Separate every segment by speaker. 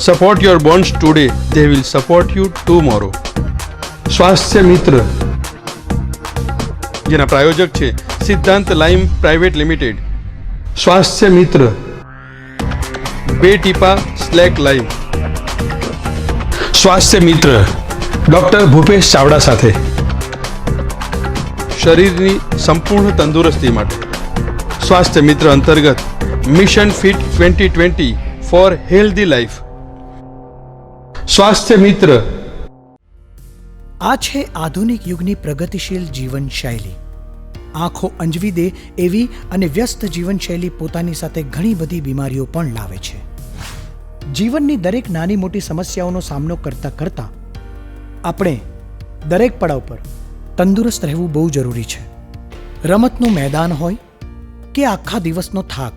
Speaker 1: Support your bonds today, they will support you tomorrow. સ્વાસ્થ્ય મિત્ર જેના પ્રાયોજક છે સિદ્ધાંત લાઇમ પ્રાઇવેટ લિમિટેડ. સ્વાસ્થ્ય મિત્ર, બે ટીપા સ્લેક લાઇમ. સ્વાસ્થ્ય મિત્ર ડૉક્ટર ભૂપેશ ચાવડા સાથે. શરીરની સંપૂર્ણ તંદુરસ્તી માટે સ્વાસ્થ્ય મિત્ર અંતર્ગત mission fit 2020 four healthy life. સ્વાસ્થ્ય મિત્ર
Speaker 2: આ છે આધુનિક યુગની પ્રગતિશીલ જીવનશૈલી. આંખો અંજવી દે એવી અને વ્યસ્ત જીવનશૈલી પોતાની સાથે ઘણી બધી બીમારીઓ પણ લાવે છે. જીવનની દરેક નાની મોટી સમસ્યાઓનો સામનો કરતાં કરતાં આપણે દરેક પડાવ પર તંદુરસ્ત રહેવું બહુ જરૂરી છે. રમતનું મેદાન હોય કે આખા દિવસનો થાક,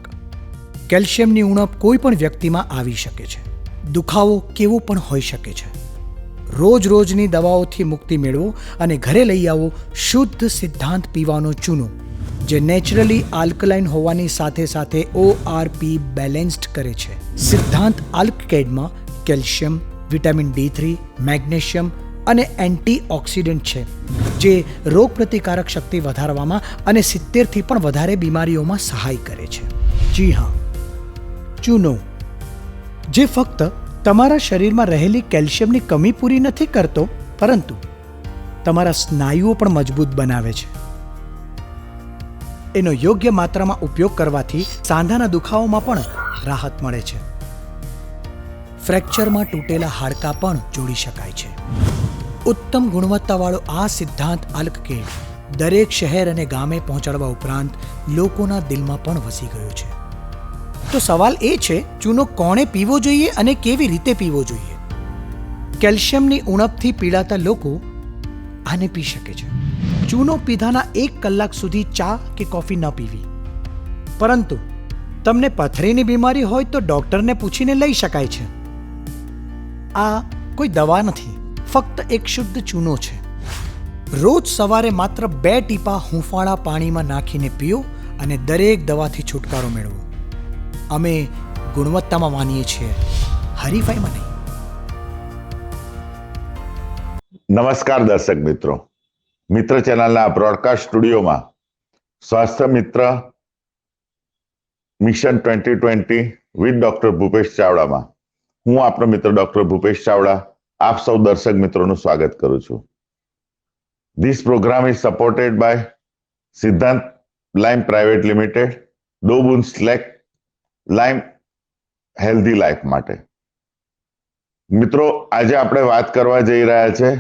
Speaker 2: કેલ્શિયમની ઉણપ કોઈ પણ વ્યક્તિમાં આવી શકે છે. દુખાવો કેવો પણ હોઈ શકે છે. રોજની દવાઓથી મુક્તિ મેળવો અને ઘરે લઈ આવો શુદ્ધ સિદ્ધાંત પીવાનો ચૂનો, જે નેચરલી આલ્કલાઇન હોવાની સાથે સાથે ORP બેલેન્સ્ડ કરે છે. સિદ્ધાંત આલ્કકેડમાં કેલ્શિયમ, વિટામિન D3, મેગ્નેશિયમ અને એન્ટીઓક્સિડન્ટ છે, જે રોગ પ્રતિકારક શક્તિ વધારવામાં અને 70થી પણ વધારે બીમારીઓમાં સહાય કરે છે. જી હા, ચૂનો, જે ફક્ત તમારા શરીરમાં રહેલી કેલ્શિયમની કમી પૂરી નથી કરતો, પરંતુ તમારા સ્નાયુઓ પણ મજબૂત બનાવે છે. એનો યોગ્ય માત્રામાં ઉપયોગ કરવાથી સાંધાના દુખાવામાં પણ રાહત મળે છે. ફ્રેક્ચરમાં તૂટેલા હાડકાં પણ જોડી શકાય છે. ઉત્તમ ગુણવત્તાવાળો આ સિદ્ધાંત આલ્કકેડ દરેક શહેર અને ગામે પહોંચાડવા ઉપરાંત લોકોના દિલમાં પણ વસી ગયો છે. તો સવાલ એ છે, ચૂનો કોણે પીવો જોઈએ અને કેવી રીતે પીવો જોઈએ? કેલ્શિયમની ઉણપથી પીડાતા લોકો આને પી શકે છે. ચૂનો પીધાના 1 કલાક સુધી ચા કે કોફી ન પીવી. પરંતુ તમને પથરીની બીમારી હોય તો ડૉક્ટરને પૂછીને લઈ શકાય છે. આ કોઈ દવા નથી, ફક્ત એક શુદ્ધ ચૂનો છે. રોજ સવારે માત્ર 2 ટીપા હૂંફાળા પાણીમાં નાખીને પીઓ અને દરેક દવાથી છુટકારો મેળવો. અમે ગુણવત્તામાં માનીએ છીએ, હરીફાઈમાં નહીં.
Speaker 3: નમસ્કાર દર્શક મિત્રો, મિત્ર ચેનલના બ્રોડકાસ્ટ સ્ટુડિયોમાં સ્વાસ્થ્ય મિત્ર મિશન 2020 વિથ ડોક્ટર ભૂપેશ ચાવડામાં હું આપનો મિત્ર ડોક્ટર ભૂપેશ ચાવડા આપ સૌ દર્શક મિત્રોનું સ્વાગત કરું છું. This program is supported by Siddhant Lime Private Limited, ડોબુન સ્લેક લાઇમ હેલ્ધી લાઈફ માટે. મિત્રો, આજે આપણે વાત કરવા જઈ રહ્યા છે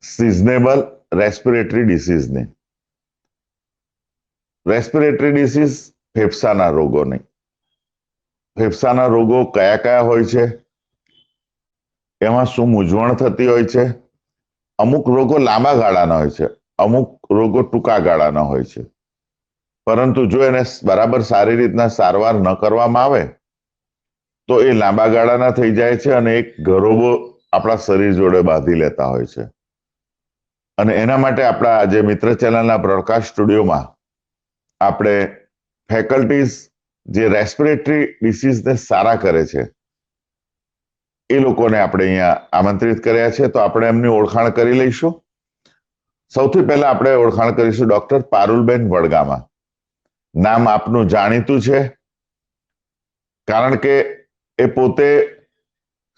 Speaker 3: સિઝનેબલ રેસ્પિરેટરી ડિસીઝની. રેસ્પિરેટરી ડિસીઝ ફેફસાના રોગોની. ફેફસાના રોગો કયા કયા હોય છે, એમાં શું મૂંઝવણ થતી હોય છે? અમુક રોગો લાંબા ગાળાના હોય છે, અમુક રોગો ટૂંકા ગાળાના હોય છે. પરંતુ જો એને બરાબર સારી રીતના સારવાર ન કરવામાં આવે તો એ લાંબા ગાળાના થઈ જાય છે અને એક ગરોબો આપણા શરીર જોડે બાંધી લેતા હોય છે. અને એના માટે આપણા આજે મિત્ર ચેનલના બ્રોડકાસ્ટ સ્ટુડિયોમાં આપણે ફેકલ્ટીઝ જે રેસ્પિરેટરી ડિસીઝને સારા કરે છે એ લોકોને આપણે અહીંયા આમંત્રિત કર્યા છે. તો આપણે એમની ઓળખાણ કરી લઈશું. સૌથી પહેલા આપણે ઓળખાણ કરીશું ડોક્ટર પારુલબેન વડગામા. નામ આપનું જાણીતું છે, કારણ કે એ પોતે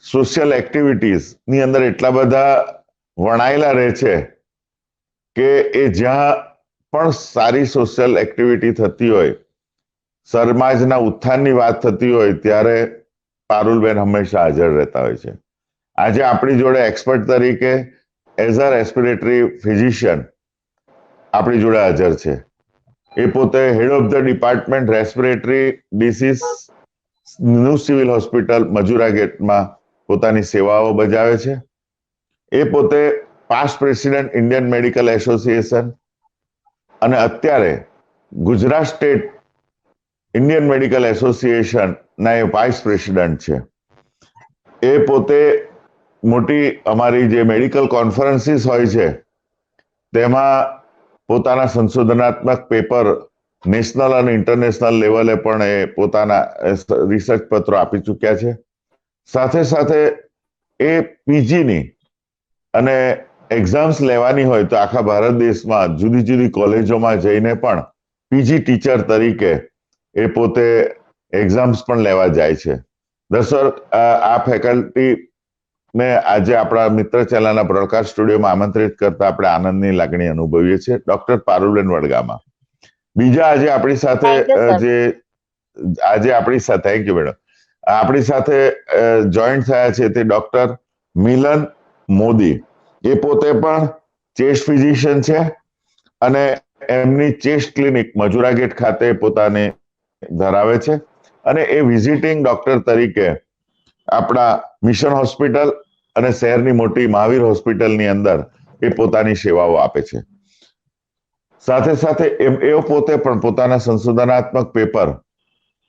Speaker 3: સોશિયલ એક્ટિવિટીઝ ની અંદર એટલા બધા વણાયેલા રહે છે કે એ જ્યાં પણ સારી સોશિયલ એક્ટિવિટી થતી હોય, સમાજના ઉત્થાનની વાત થતી હોય, ત્યારે પારુલબેન હંમેશા હાજર રહેતા હોય છે. આજે આપણી જોડે એક્સપર્ટ તરીકે એઝ અ રેસ્પિરેટરી ફિઝિશિયન આપણી જોડે હાજર છે. એ પોતે head of the department respiratory disease new civil hospital Majura ગેટમાં પોતાની સેવાઓ બજાવે છે. એ પોતે past president Indian medical association અને અત્યારે ગુજરાત સ્ટેટ ઇન્ડિયન મેડિકલ એસોસિએશનના એ વાઇસ પ્રેસિડેન્ટ છે. એ પોતે મોટી અમારી જે મેડિકલ કોન્ફરન્સીસ હોય છે તેમાં પોતાના સંશોધનાત્મક પેપર નેશનલ અને ઇન્ટરનેશનલ લેવલે પણ એ પોતાના રિસર્ચ પત્રો આપી ચૂક્યા છે. સાથે સાથે એ પીજીની અને એક્ઝામ્સ લેવાની હોય તો આખા ભારત દેશમાં જુદી જુદી કોલેજોમાં જઈને પણ પીજી ટીચર તરીકે એ પોતે એક્ઝામ્સ પણ લેવા જાય છે. દર્શક, આ ફેકલ્ટી ને આજે આપણા મિત્ર ચેનલના બ્રોડકાસ્ટ સ્ટુડિયોમાં આમંત્રિત કરતા આપણે આનંદની લાગણી અનુભવીએ છીએ. ડોક્ટર પારુલબેન વડગામા. બીજા આજે આપણી સાથે થેન્ક યુ મેડમ, આપણી સાથે જોઈન્ટ થયા છે તે ડોક્ટર મિલન મોદી. એ પોતે પણ ચેસ્ટ ફિઝિશિયન છે અને એમની ચેસ્ટ ક્લિનિક મજુરા ગેટ ખાતે પોતાને ધરાવે છે અને એ વિઝિટિંગ ડોક્ટર તરીકે આપણા મિશન હોસ્પિટલ અને શહેરની મોટી મહાવીર હોસ્પિટલની અંદર એ પોતાની સેવાઓ આપે છે. સાથે સાથે એઓ પોતે પણ પોતાના સંશોધનાત્મક પેપર,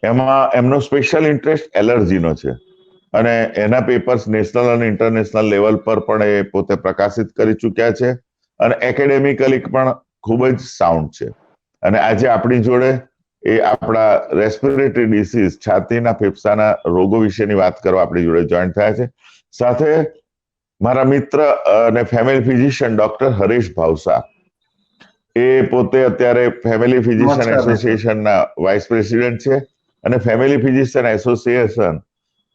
Speaker 3: એમાં એમનો સ્પેશિયલ ઇન્ટરેસ્ટ એલર્જીનો છે અને એના પેપર્સ નેશનલ અને ઇન્ટરનેશનલ લેવલ પર પણ એ પોતે પ્રકાશિત કરી ચૂક્યા છે અને એકેડેમિકલી પણ ખૂબ જ સાઉન્ડ છે. અને આજે આપણી જોડે એ આપણા રેસ્પિરેટરી ડિસીઝ, છાતીના ફેફસાના રોગો વિશેની વાત કરવા આપણી જોડે જોઈન્ટ થયા છે. સાથે મારા મિત્ર અને ફેમિલી ફિઝિશિયન ડોક્ટર હરીશ ભાવસા. એ પોતે અત્યારે ફેમિલી ફિઝિશિયન એસોસિએશનના વાઇસ પ્રેસિડેન્ટ છે અને ફેમિલી ફિઝિશિયન એસોસિએશન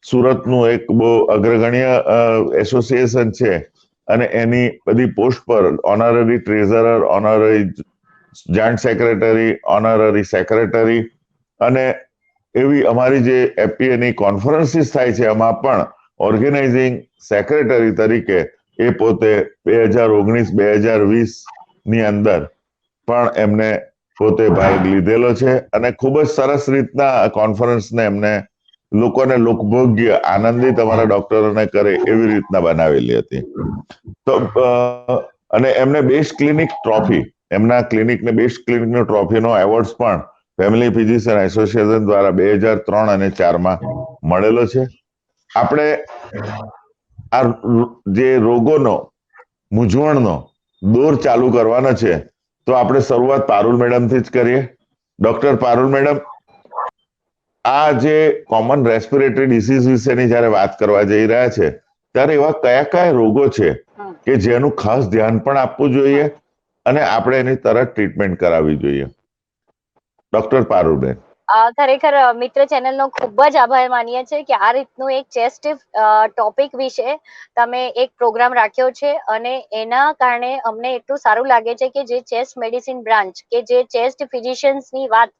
Speaker 3: સુરતનું એક બહુ અગ્રગણ્ય એસોસિએશન છે અને એની બધી પોસ્ટ પર honorary treasurer, honorary joint secretary, honorary secretary અને એવી અમારી જે એપીએની કોન્ફરન્સીસ થાય છે એમાં પણ ઓર્ગેનાઇઝિંગ સેક્રેટરી તરીકે એ પોતે 2019-2020 ની અંદર પણ એમને પોતે ભાગ લીધેલો છે અને ખૂબ જ સરસ રીતના કોન્ફરન્સને એમને લોકોને લોકભોગ્ય, આનંદિત અમારા ડોક્ટરોને કરે એવી રીતના બનાવેલી હતી. તો અને એમને બેસ્ટ ક્લિનિક ટ્રોફી, એમના ક્લિનિકને બેસ્ટ ક્લિનિકનો ટ્રોફીનો એવોર્ડ પણ ફેમિલી ફિઝિશિયન એસોસિએશન દ્વારા 2003 અને 4માં મળેલો છે. આપણે આ જે રોગોનો, મૂંઝવણનો દોર ચાલુ કરવાનો છે તો આપણે શરૂઆત પારુલ મેડમથી જ કરીએ. ડોક્ટર પારુલ મેડમ, આ જે કોમન રેસ્પિરેટરી ડિસીઝ વિશેની જ્યારે વાત કરવા જઈ રહ્યા છે ત્યારે એવા કયા કયા રોગો છે કે જેનું ખાસ ધ્યાન પણ આપવું જોઈએ અને આપણે એની તરત ટ્રીટમેન્ટ કરાવવી જોઈએ? ડોક્ટર પારુલબેન.
Speaker 4: ખરેખર મિત્ર ચેનલનો ખૂબ જ આભાર માનીએ છીએ કે આ રીતનું એક ચેસ્ટ ટોપિક વિશે તમે એક પ્રોગ્રામ રાખ્યો છે અને એના કારણે અમને એટલું સારું લાગે છે કે જે ચેસ્ટ મેડિસિન બ્રાન્ચ, કે જે ચેસ્ટ ફિઝિશિયન્સની વાત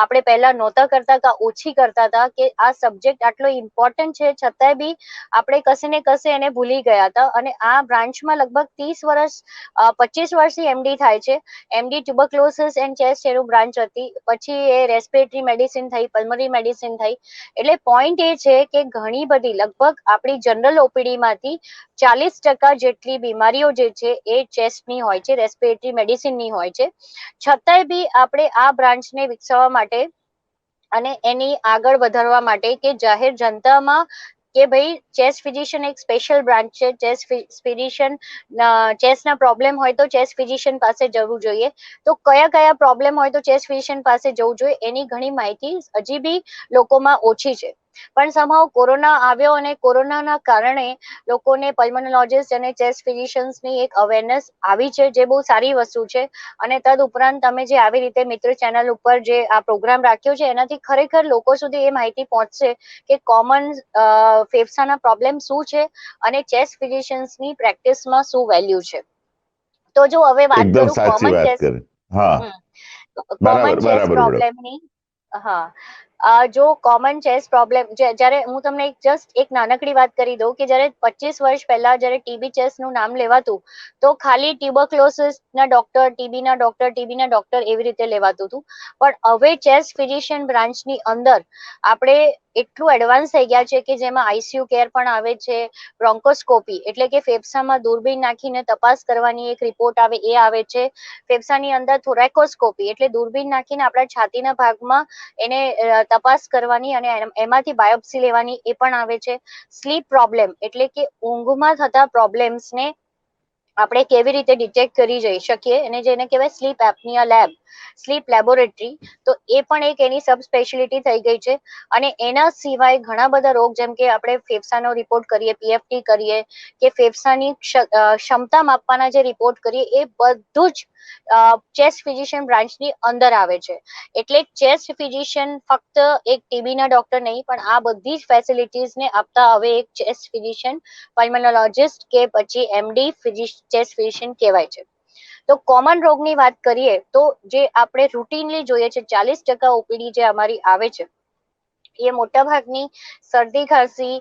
Speaker 4: આપણે પહેલા નહોતા કરતા કે ઓછી કરતા હતા, કે આ સબ્જેક્ટ આટલો ઇમ્પોર્ટન્ટ છે છતાંય બી આપણે કશે ને કશે એને ભૂલી ગયા હતા. અને આ બ્રાન્ચમાં લગભગ 25 વર્ષથી એમડી થાય છે. એમડી ટ્યુબરક્લોસિસ એન્ડ ચેસ્ટ એનું બ્રાન્ચ હતી, પછી એ રેસ્પિરેટરી મેડિસિન થઈ, પલ્મરી મેડિસિન થઈ. એટલે પોઈન્ટ એ છે કે ઘણી બધી, લગભગ આપણી જનરલ ઓપીડીમાંથી 40% જેટલી બીમારીઓ જે છે એ ચેસ્ટની હોય છે, રેસ્પિરેટરી મેડિસિનની હોય છે. છતાંય બી આપણે આ બ્રાન્ચને વિકસાવવા માટે અને એની આગળ વધારવા માટે કે જાહેર જનતામાં કે ભાઈ ચેસ્ટ ફિઝિશિયન એક સ્પેશિયલ બ્રાન્ચ છે, ચેસ્ટ ફિઝિશિયન ચેસ્ટના પ્રોબ્લેમ હોય તો ચેસ્ટ ફિઝિશિયન પાસે જવું જોઈએ. તો કયા કયા પ્રોબ્લેમ હોય તો ચેસ્ટ ફિઝિશિયન પાસે જવું જોઈએ એની ઘણી માહિતી હજી બી લોકોમાં ઓછી છે. પણ સમહાવ કોરોના આવ્યો અને કોરોનાના કારણે લોકોને પલ્મોનોલોજીસ્ટ અને ચેસ્ટ ફિઝિશિયન્સની એક અવેરનેસ આવી છે, જે બહુ સારી વસ્તુ છે. અને તદ ઉપરાંત તમે જે આવી રીતે મિત્ર ચેનલ ઉપર જે આ પ્રોગ્રામ રાખ્યો છે એનાથી ખરેખર લોકો સુધી એ માહિતી પહોંચશે કે કોમન ફેફસાના પ્રોબ્લેમ શું છે અને ચેસ્ટ ફિઝિશિયન્સની પ્રેક્ટિસમાં શું વેલ્યુ છે. તો જો હવે વાત કરું કોમન ચેસ્ટ પ્રોબ્લેમની, જો કોમન ચેસ્ટ પ્રોબ્લેમ, જ્યારે હું તમને એક નાનકડી વાત કરી દઉં કે જ્યારે 25 વર્ષ પહેલા જ્યારે ટીબી ચેસ્ટનું નામ લેવાતું તો ખાલી ટ્યુબરક્લોસિસના ડોક્ટર, ટીબીના ડોક્ટર એવી રીતે લેવાતું હતું. પણ હવે ચેસ્ટ ફિઝિશિયન બ્રાન્ચની અંદર આપણે એટલું એડવાન્સ થઈ ગયા છે કે જેમાં આઈસીયુ કેર પણ આવે છે, બ્રોન્કોસ્કોપી એટલે કે ફેફસામાં દૂરબીન નાખીને તપાસ કરવાની એક રિપોર્ટ આવે એ આવે છે, ફેફસાની અંદર થોરેકોસ્કોપી એટલે દૂરબીન નાખીને આપણા છાતીના ભાગમાં એને તપાસ કરવાની અને એમાંથી બાયોપ્સી લેવાની એ પણ આવે છે. સ્લીપ પ્રોબ્લેમ એટલે કે ઊંઘમાં થતા પ્રોબ્લેમ્સને આપણે કેવી રીતે ડિટેક્ટ કરી જઈ શકીએ, અને જેને કહેવાય sleep apnea lab, sleep laboratory, તો એ પણ એક એની સબ સ્પેશિયાલિટી થઈ ગઈ છે. અને એના સિવાય ઘણા બધા રોગ, જેમ કે આપણે ફેફસાનો રિપોર્ટ કરીએ, પીએફટી કરીએ, કે ફેફસાની ક્ષમતા માપવાના જે રિપોર્ટ કરીએ, એ બધું જ ચેસ્ટ ફિઝિશિયન બ્રાન્ચની અંદર આવે છે. એટલે ચેસ્ટ ફિઝિશિયન ફક્ત એક ટીબીના ડોક્ટર નહીં, પણ આ બધી જ ફેસિલિટીઝને આપતા હવે એક ચેસ્ટ ફિઝિશિયન, પલ્મોનોલોજિસ્ટ કે પછી એમડી ચેસ્ટ ફિઝિશિયન કહેવાય છે. તો કોમન રોગની વાત કરીએ તો જે આપણે રૂટીનલી જોઈએ છે, 40% ઓપીડી જે અમારી આવે છે, એ મોટા ભાગની શરદી ખાંસી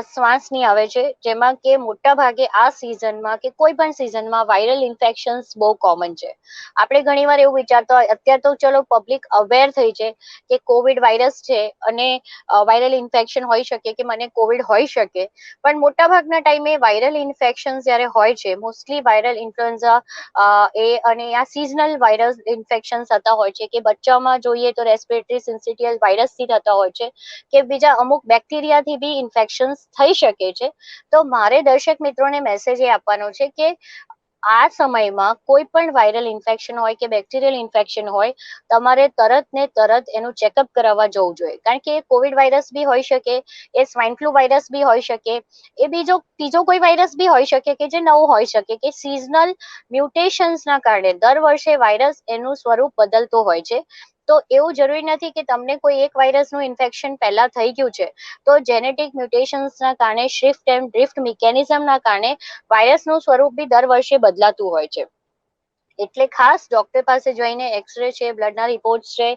Speaker 4: શ્વાસની આવે છે, જેમાં કે મોટા ભાગે આ સિઝનમાં કે કોઈ પણ સિઝનમાં વાયરલ ઇન્ફેક્શન્સ બહુ કોમન છે. આપણે ઘણીવાર એવું વિચારતા હોય, અત્યારે તો ચલો પબ્લિક અવેર થઈ છે કે કોવિડ વાયરસ છે અને વાયરલ ઇન્ફેક્શન હોઈ શકે, કે મને કોવિડ હોઈ શકે, પણ મોટા ભાગના ટાઈમે વાયરલ ઇન્ફેક્શન જ્યારે હોય છે, મોસ્ટલી વાયરલ ઇન્ફ્લુએન્ઝા અને આ સિઝનલ વાયરલ ઇન્ફેક્શન થતા હોય છે, કે બચ્ચામાં જોઈએ તો રેસ્પિરેટરી સિન્સિટિયલ વાયરસથી થતા હોય છે, કે બીજા અમુક બેક્ટેરિયાથી બી ઇન્ફેક્શન થઈ શકે છે. તો મારે દર્શક મિત્રોને મેસેજ એ આપવાનો છે કે આ સમયમાં કોઈ પણ વાયરલ ઇન્ફેક્શન હોય કે બેક્ટેરિયલ ઇન્ફેક્શન હોય, તમારે તરત ને તરત એનું ચેકઅપ કરાવવા જવું જોઈએ. કારણ કે કોવિડ વાયરસ બી હોઈ શકે, એ સ્વાઇન ફ્લુ વાયરસ બી હોઈ શકે, એ ત્રીજો કોઈ વાયરસ બી હોઈ શકે કે જે નવું હોઈ શકે, કે સિઝનલ મ્યુટેશન્સના કારણે દર વર્ષે વાયરસ એનું સ્વરૂપ બદલતો હોય છે. તો એવું જરૂરી નથી કે તમને કોઈ એક વાયરસનું ઇન્ફેક્શન પહેલા થઈ ગયું છે તો જેનેટિક મ્યુટેશન્સના કારણે, શિફ્ટ એન્ડ ડ્રિફ્ટ મિકેનિઝમના કારણે વાયરસનું સ્વરૂપ બી દર વર્ષે બદલાતું હોય છે. એટલે ખાસ ડોક્ટર પાસે જઈને એક્સરે છે, બ્લડના રિપોર્ટ્સ છે,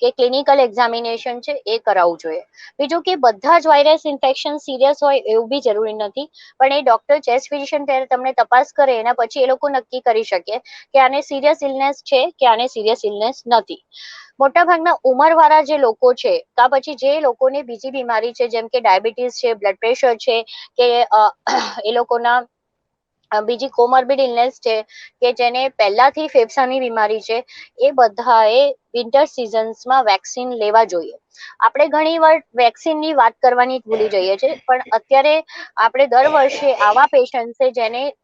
Speaker 4: કે ક્લિનિકલ એક્ઝામિનેશન છે, એ કરાવવું જોઈએ. બીજું કે બધા જ વાયરસ ઇન્ફેક્શન સિરિયસ હોય એવું બી જરૂરી નથી, પણ એ ડોક્ટર ચેસ્ટ ફિઝિશિયન ત્યારે તમને તપાસ કરે એના પછી એ લોકો નક્કી કરી શકે કે આને સિરિયસ ઇલનેસ છે કે આને સિરિયસ ઇલનેસ નથી. મોટાભાગના ઉંમરવાળા જે લોકો છે, કાં પછી જે લોકોને બીજી બીમારી છે, જેમ કે ડાયાબિટીસ છે, બ્લડ પ્રેશર છે, કે એ લોકોના બીજી કોમોર્બિડ ઇલનેસ છે, કે જેને પહેલાથી ફેફસાની બીમારી છે, એ બધાએ વિન્ટર સિઝન્સમાં વેક્સિન લેવા જોઈએ. આપણે ઘણીવાર વેક્સિનની વાત કરવાની ભૂલી જઈએ છીએ, પણ અત્યારે આપણે દર વર્ષે આવા પેશન્ટ છે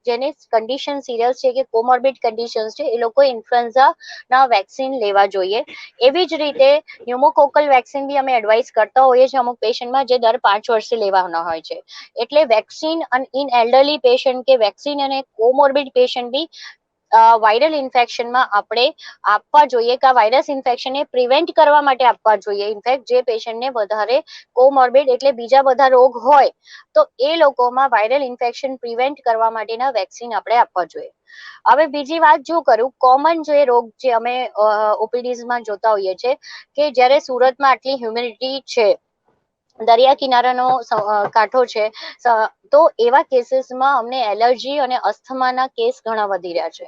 Speaker 4: જેની કન્ડિશન સિરિયસ છે, કે કોમોર્બિડ કન્ડિશન્સ છે, એ લોકો ઇન્ફ્લુએન્ઝાના વેક્સિન લેવા જોઈએ. એવી જ રીતે ન્યુમોકોકલ વેક્સિન બી અમે એડવાઇસ કરતા હોઈએ છીએ અમુક પેશન્ટમાં, જે દર 5 વર્ષે લેવાના હોય છે. એટલે વેક્સિન ઇન એલ્ડરલી પેશન્ટ કે વેક્સિન અને કોમોર્બિડ પેશન્ટ બી વાયરલ ઇન્ફેક્શનમાં આપણે આપવા જોઈએ, કે આ વાયરસ ઇન્ફેક્શનને પ્રિવેન્ટ કરવા માટે આપવા જોઈએ. ઇનફેક્ટ જે પેશન્ટને વધારે કોમોર્બિડ એટલે બીજા બધા રોગ હોય, તો એ લોકોમાં વાયરલ ઇન્ફેક્શન પ્રિવેન્ટ કરવા માટેના વેક્સિન આપણે આપવા જોઈએ. હવે બીજી વાત જો કરું, કોમન જે રોગ જે અમે ઓપીડીઝમાં જોતા હોઈએ છીએ, કે જ્યારે સુરતમાં આટલી હ્યુમિડિટી છે, દરિયા કિનારાનો કાંઠો છે, તો એવા કેસીસમાં અમને એલર્જી અને અસ્થમાના કેસ ઘણા વધી રહ્યા છે.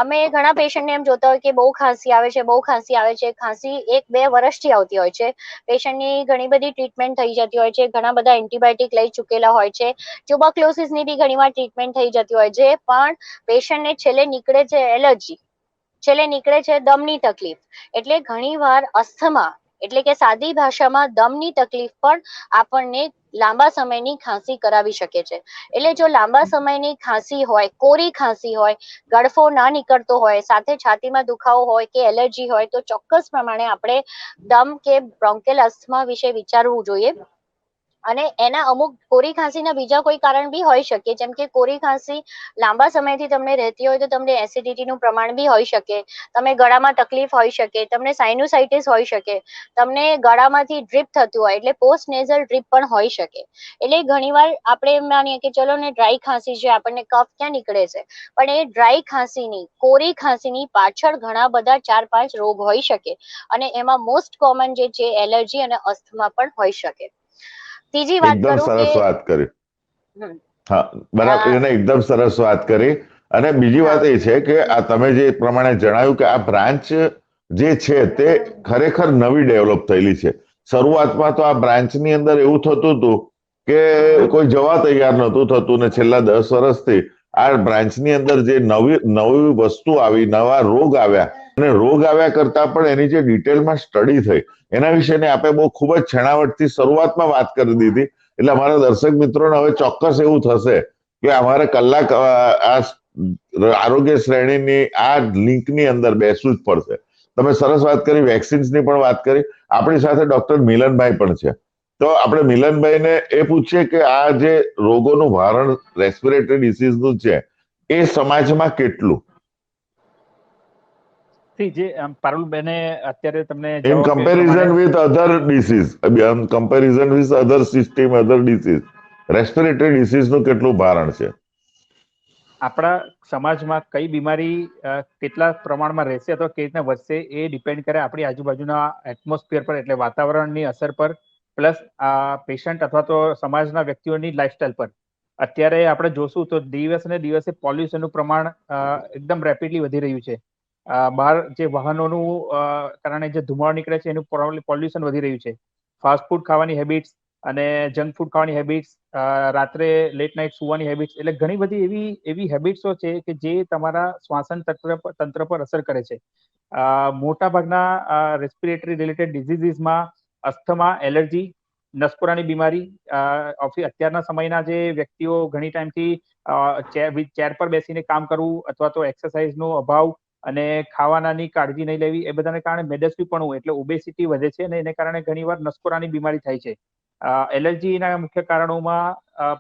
Speaker 4: અમે ઘણા પેશન્ટને એમ જોતા હોય કે બહુ ખાંસી આવે છે, બહુ ખાંસી આવે છે, ખાંસી 1-2 વર્ષથી આવતી હોય છે, પેશન્ટની ઘણી બધી ટ્રીટમેન્ટ થઈ જતી હોય છે, ઘણા બધા એન્ટીબાયોટિક લઈ ચૂકેલા હોય છે, ટ્યુબરક્લોસિસની બી ઘણીવાર ટ્રીટમેન્ટ થઈ જતી હોય છે, પણ પેશન્ટને છેલ્લે નીકળે છે એલર્જી, છેલ્લે નીકળે છે દમની તકલીફ. એટલે ઘણીવાર અસ્થમા એટલે કે સાદી ભાષામાં દમની તકલીફ પણ આપણને લાંબા સમયની ખાંસી કરાવી શકે છે. એટલે જો લાંબા સમયની ખાંસી હોય, કોરી ખાંસી હોય, ગળફો ના નીકળતો હોય, સાથે છાતીમાં દુખાવો હોય કે એલર્જી હોય, તો ચોક્કસ પ્રમાણે આપણે દમ કે બ્રોન્કેલ અસ્થમા વિશે વિચારવું જોઈએ. અને એના અમુક કોરી ખાંસીના બીજા કોઈ કારણ બી હોઈ શકે, જેમ કે કોરી ખાંસી લાંબા સમયથી તમને રહેતી હોય તો તમને એસિડિટીનું પ્રમાણ બી હોઈ શકે, તમે ગળામાં તકલીફ હોઈ શકે, તમને સાઇનોસાઇટિસ હોઈ શકે, તમને ગળામાંથી ડ્રીપ થતું હોય એટલે પોસ્ટ નેઝલ ડ્રીપ પણ હોઈ શકે. એટલે ઘણીવાર આપણે એમ માનીએ કે ચલો ને ડ્રાય ખાંસી છે, આપણને કફ ક્યાં નીકળે છે, પણ એ ડ્રાય ખાંસીની, કોરી ખાંસીની પાછળ ઘણા બધા 4-5 રોગ હોઈ શકે, અને એમાં મોસ્ટ કોમન જે છે એલર્જી અને અસ્થમા પણ હોઈ શકે. ત્રીજી વાત
Speaker 3: એકદમ
Speaker 4: કરું
Speaker 3: સરસ
Speaker 4: કે
Speaker 3: વાત કરી. હા, બરાબર, એને એકદમ સરસ વાત કરી. અને બીજી વાત એ છે કે આ તમે જે પ્રમાણે જણાવ્યું કે આ બ્રાન્ચ જે છે તે ખરેખર નવી ડેવલપ થયેલી છે. શરૂઆતમાં તો આ બ્રાન્ચની અંદર એવું થતું હતું કે કોઈ જવા તૈયાર નહોતું થતું, ને છેલ્લા 10 વર્ષથી આ બ્રાન્ચની અંદર જે નવી વસ્તુ આવી, નવા રોગ આવ્યા, અને રોગ આવ્યા કરતા પણ એની જે ડિટેલમાં સ્ટડી થઈ એના વિશેની આપણે બહુ ખૂબ જ છણાવટથી શરૂઆતમાં વાત કરી દીધી. એટલે અમારા દર્શક મિત્રોને હવે ચોક્કસ એવું થશે કે અમારે કલાક આ આરોગ્ય શ્રેણીની આ લિંકની અંદર બેસવું જ પડશે. તમે સરસ વાત કરી, વેક્સિન્સની પણ વાત કરી. આપણી સાથે ડોક્ટર મિલનભાઈ પણ છે, તો આપણે મિલનભાઈને એ પૂછીએ કે આ જે રોગોનું ભારણ રેસ્પિરેટરી ડિસીઝનું છે એ સમાજમાં કેટલું,
Speaker 5: જે પારુલબેને અત્યારે તમને
Speaker 3: in comparison with other disease, comparison with other system, other disease, respiratory ડિસીઝનું કેટલું ભારણ છે?
Speaker 5: આપણા સમાજમાં કઈ બીમારી કેટલા પ્રમાણમાં રહેશે અથવા કેવી રીતના વધશે એ ડિપેન્ડ કરે આપણી આજુબાજુના એટમોસ્ફિયર પર, એટલે વાતાવરણની અસર પર, પ્લસ પેશન્ટ અથવા તો સમાજના વ્યક્તિઓની લાઈફસ્ટાઈલ પર. અત્યારે આપણે જોશું તો દિવસે ને દિવસે પોલ્યુશનનું પ્રમાણ એકદમ રેપિડલી વધી રહ્યું છે. બહાર જે વાહનોનું કારણે જે ધુમાડો નીકળે છે એનું પોલ્યુશન વધી રહ્યું છે. ફાસ્ટ ફૂડ ખાવાની હેબિટ્સ અને જંક ફૂડ ખાવાની હેબિટ્સ, રાત્રે લેટ નાઇટ સુવાની હેબિટ્સ, એટલે ઘણી બધી એવી હેબિટ્સો છે કે જે તમારા શ્વાસન તંત્ર પર અસર કરે છે. મોટા ભાગના રેસ્પિરેટરી રિલેટેડ ડિઝીઝીસમાં અસ્થમા, એલર્જી, નસકોરાની બીમારી, અત્યારના સમયના જે વ્યક્તિઓ ઘણી ટાઈમથી ચેર પર બેસીને કામ કરવું અથવા તો એક્સરસાઇઝનો અભાવ અને ખાવાનાની કાળજી નહીં લેવી, એ બધાને કારણે મેદસ્વીપણું એટલે ઓબેસિટી વધે છે અને એને કારણે ઘણીવાર નસકોરાની બીમારી થાય છે. એલર્જીના મુખ્ય કારણોમાં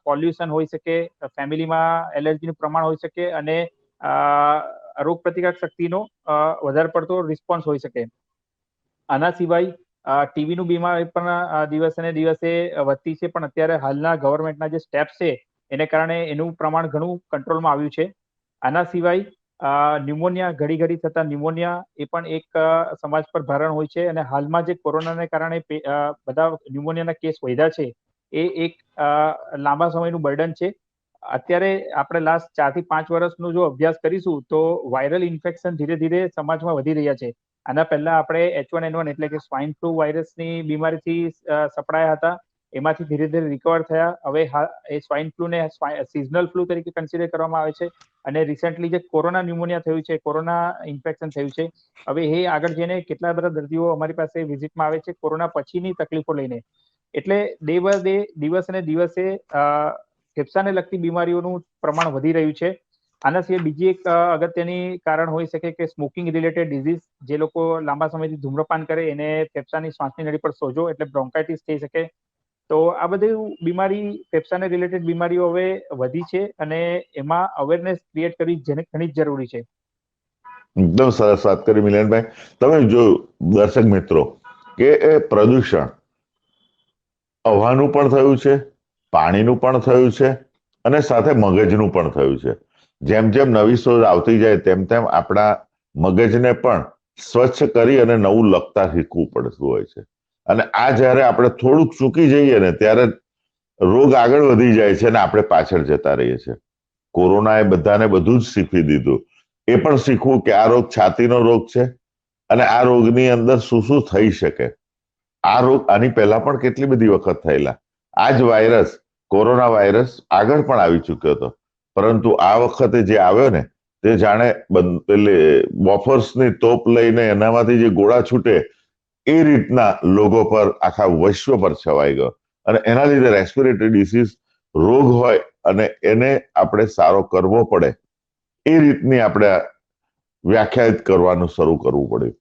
Speaker 5: પોલ્યુશન હોઈ શકે, ફેમિલીમાં એલર્જીનું પ્રમાણ હોઈ શકે અને રોગ પ્રતિકારક શક્તિનો વધારે પડતો રિસ્પોન્સ હોઈ શકે. આના સિવાય ટીબીનું બીમારી પણ દિવસે ને દિવસે વધતી છે, પણ અત્યારે હાલના ગવર્મેન્ટના જે સ્ટેપ્સ છે એને કારણે એનું પ્રમાણ ઘણું કંટ્રોલમાં આવ્યું છે. આના સિવાય ન્યુમોનિયા, ઘડી થતા ન્યુમોનિયા એ પણ એક સમાજ પર ભારણ હોય છે અને હાલમાં જે કોરોનાને કારણે બધા ન્યુમોનિયાના કેસ વધ્યા છે એ એક લાંબા સમયનું બર્ડન છે. અત્યારે આપણે લાસ્ટ 4 થી 5 વર્ષનો જો અભ્યાસ કરીશું તો વાયરલ ઇન્ફેક્શન ધીરે ધીરે સમાજમાં વધી રહ્યા છે. આના પહેલા આપણે H1N1 એટલે કે સ્વાઇન ફ્લૂ વાયરસની બીમારીથી સપડાયા હતા, એમાંથી ધીરે ધીરે રિકવર થયા. હવે એ સ્વાઇન ફ્લૂને સિઝનલ ફ્લૂ તરીકે કન્સિડર કરવામાં આવે છે અને રિસેન્ટલી જે કોરોના ન્યુમોનિયા થયું છે, કોરોના ઇન્ફેક્શન થયું છે, હવે એ આગળ જઈને કેટલા બધા દર્દીઓ અમારી પાસે વિઝિટમાં આવે છે કોરોના પછીની તકલીફો લઈને. એટલે ડે બાય ડે, દિવસે ને દિવસે ફેફસાને લગતી બીમારીઓનું પ્રમાણ વધી રહ્યું છે. આના સિવાય બીજી એક અગત્યની કારણ હોઈ શકે કે સ્મોકિંગ રિલેટેડ ડિઝીઝ, જે લોકો લાંબા સમયથી ધૂમ્રપાન કરે એને ફેફસાની શ્વાસની નળી પર સોજો એટલે બ્રોન્કાઇટિસ થઈ શકે. તો આ બધી બીમારી, ફેફસાને રિલેટેડ બીમારીઓ હવે વધી છે અને એમાં અવેરનેસ ક્રિએટ કરવી ઘણી જ જરૂરી છે.
Speaker 3: એકદમ સરસ વાત કરી મિલનભાઈ. તમે જોયું દર્શક મિત્રો કે એ પ્રદૂષણ હવાનું પણ થયું છે, પાણીનું પણ થયું છે અને સાથે મગજનું પણ થયું છે. જેમ જેમ નવી શોધ આવતી જાય તેમ તેમ આપણા મગજને પણ સ્વચ્છ કરી અને નવું લખતા શીખવું પડતું હોય છે. અને આ જ્યારે આપણે થોડુંક ચૂકી જઈએ ને ત્યારે રોગ આગળ વધી જાય છે અને આપણે પાછળ જતા રહીએ છીએ. કોરોનાએ બધાને બધું જ શીખવી દીધું. એ પણ શીખવું કે આ રોગ છાતીનો રોગ છે અને આ રોગની અંદર શું શું થઈ શકે. આ રોગ આની પહેલા પણ કેટલી બધી વખત થયેલા. આ જ વાયરસ, કોરોના વાયરસ આગળ પણ આવી ચૂક્યો હતો, પરંતુ આ વખતે જે આવ્યો ને તે જાણે બોફર્સની તોપ લઈને એનામાંથી જે ગોળા છૂટે એ રીતના લોકો પર, આખા વિશ્વ પર છવાઈ ગયો અને એના લીધે રેસ્પિરેટરી ડિસીઝ રોગ હોય અને એને આપણે સારો કરવો પડે એ રીતની આપણે વ્યાખ્યાયિત કરવાનું શરૂ કરવું પડ્યું.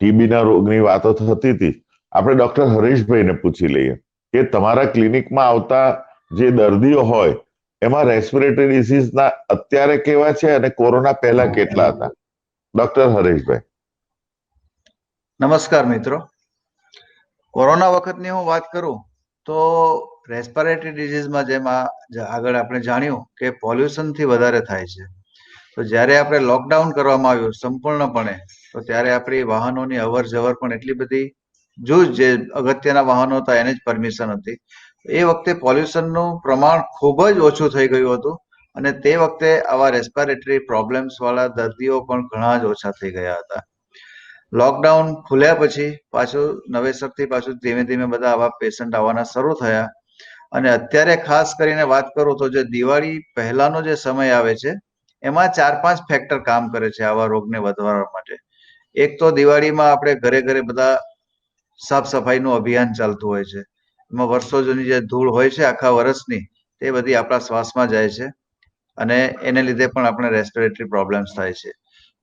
Speaker 3: ટીબીના રોગની વાતો થતી હતી. આપણે ડોક્ટર હરીશભાઈને પૂછી લઈએ કે તમારા ક્લિનિકમાં આવતા જે દર્દીઓ હોય એમાં રેસ્પિરેટરી ડિસીઝના અત્યારે કેવા છે અને કોરોના પહેલા કેટલા હતા? ડોક્ટર હરીશભાઈ.
Speaker 6: નમસ્કાર મિત્રો. કોરોના વખતની હું વાત કરું તો રેસ્પિરેટરી ડિઝીઝમાં જેમ આગળ આપણે જાણ્યું કે પોલ્યુશનથી વધારે થાય છે. તો જ્યારે આપણે લોકડાઉન કરવામાં આવ્યું સંપૂર્ણપણે, તો ત્યારે આપણી વાહનોની અવર જવર પણ એટલી બધી, જે અગત્યના વાહનો હતા એને જ પરમિશન હતી. એ વખતે પોલ્યુશનનું પ્રમાણ ખૂબ જ ઓછું થઈ ગયું હતું અને તે વખતે આવા રેસ્પિરેટરી પ્રોબ્લેમ્સ વાળા દર્દીઓ પણ ઘણા જ ઓછા થઈ ગયા હતા. લોકડાઉન ખુલ્યા પછી પાછું નવેસરથી પાછું ધીમે ધીમે બધા આવા પેશન્ટ આવવાના શરૂ થયા અને અત્યારે ખાસ કરીને વાત કરું તો જે દિવાળી પહેલાનો જે સમય આવે છે એમાં 4-5 ફેક્ટર કામ કરે છે આવા રોગને વધારવા માટે. એક તો દિવાળીમાં આપણે ઘરે ઘરે બધા સાફ સફાઈનું અભિયાન ચાલતું હોય છે. એમાં વર્ષો જૂની જે ધૂળ હોય છે આખા વર્ષની, તે બધી આપણા શ્વાસમાં જાય છે. અને એને લીધે પણ આપણે રેસ્પિરેટરી પ્રોબ્લેમ્સ થાય છે.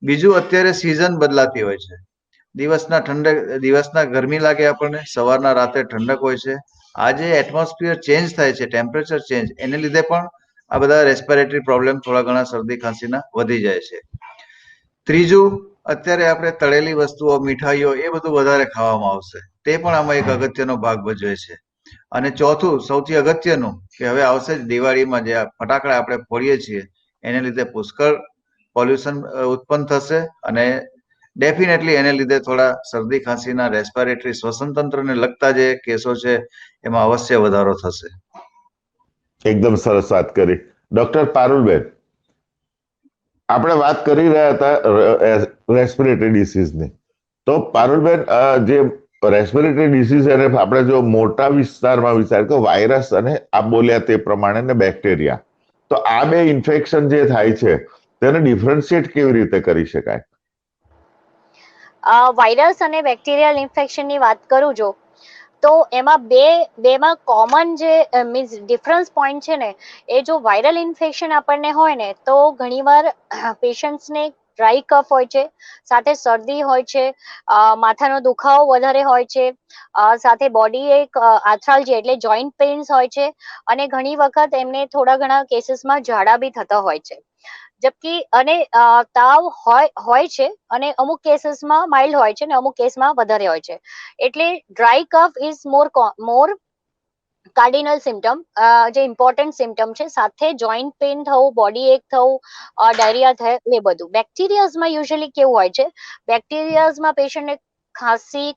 Speaker 6: બીજું, અત્યારે સિઝન બદલાતી હોય છે. દિવસના ગરમી લાગે આપણને, સવારના રાતે ઠંડક હોય છે. આ જે એટમોસ્ફિયર ચેન્જ થાય છે, ટેમ્પરેચર ચેન્જ, એને લીધે પણ આ બધા રેસ્પિરેટરી પ્રોબ્લેમ થોડા ઘણા શરદી ખાંસીના વધી જાય છે. ત્રીજું, અત્યારે આપણે તળેલી વસ્તુઓ, મીઠાઈઓ એ બધું વધારે ખાવામાં આવશે, તે પણ આમાં એક અગત્યનો ભાગ ભજવે છે. અને ચોથું, સૌથી અગત્યનું, કે હવે આવશે જ દિવાળીમાં જે ફટાકડા આપણે ફોડીએ છીએ, એને લીધે પુષ્કળ પોલ્યુશન ઉત્પન્ન થશે અને ડેફિનેટલી એને લીધે થોડા શરદી ખાંસીના રેસ્પિરેટરી શ્વસન તંત્રને લગતા જે કેસો છે એમાં અવશ્ય વધારો થશે.
Speaker 3: એકદમ સરસ વાત કરી. ડોક્ટર પારુલબેન, આપણે વાત કરી રહ્યા હતા રેસ્પિરેટરી ડિસીઝની. તો પારુલબેન, જે રેસ્પિરેટરી ડિસીઝ એને આપણે જો મોટા વિસ્તારમાં વિચાર કે વાયરસ અને આપ બોલ્યા તે પ્રમાણે ને બેક્ટેરિયા, તો આ બે ઇન્ફેક્શન જે થાય છે તેને ડિફરન્શિએટ કેવી રીતે કરી શકાય?
Speaker 4: વાયરસ અને બેક્ટેરિયલ ઇન્ફેક્શનની વાત કરું જો, તો એમાં બેમાં કોમન જે મીન્સ ડિફરન્સ પોઈન્ટ છે ને, એ જો વાયરલ ઇન્ફેક્શન આપણને હોય ને, તો ઘણીવાર પેશન્ટ્સને ડ્રાય કફ હોય છે, સાથે શરદી હોય છે, માથાનો દુખાવો વધારે હોય છે, સાથે બોડી એક આર્થ્રાલ્જી એટલે જોઈન્ટ પેઇન્સ હોય છે, અને ઘણી વખત એમને થોડા ઘણા કેસીસમાં ઝાડા બી થતા હોય છે. જબકી અને તાવ હોય છે, અને અમુક કેસીસમાં માઇલ્ડ હોય છે, અને અમુક કેસમાં વધારે હોય છે. એટલે dry cough is more cardinal symptom, જે ઇમ્પોર્ટન્ટ સિમ્ટમ છે. સાથે જોઈન્ટ પેઇન થવું, બોડી એક થવું, ડાયરિયા થાય, એ બધું. બેક્ટેરિયાઝમાં યુઝ્યુઅલી કેવું હોય છે, બેક્ટેરિયાઝમાં પેશન્ટને ખાંસી,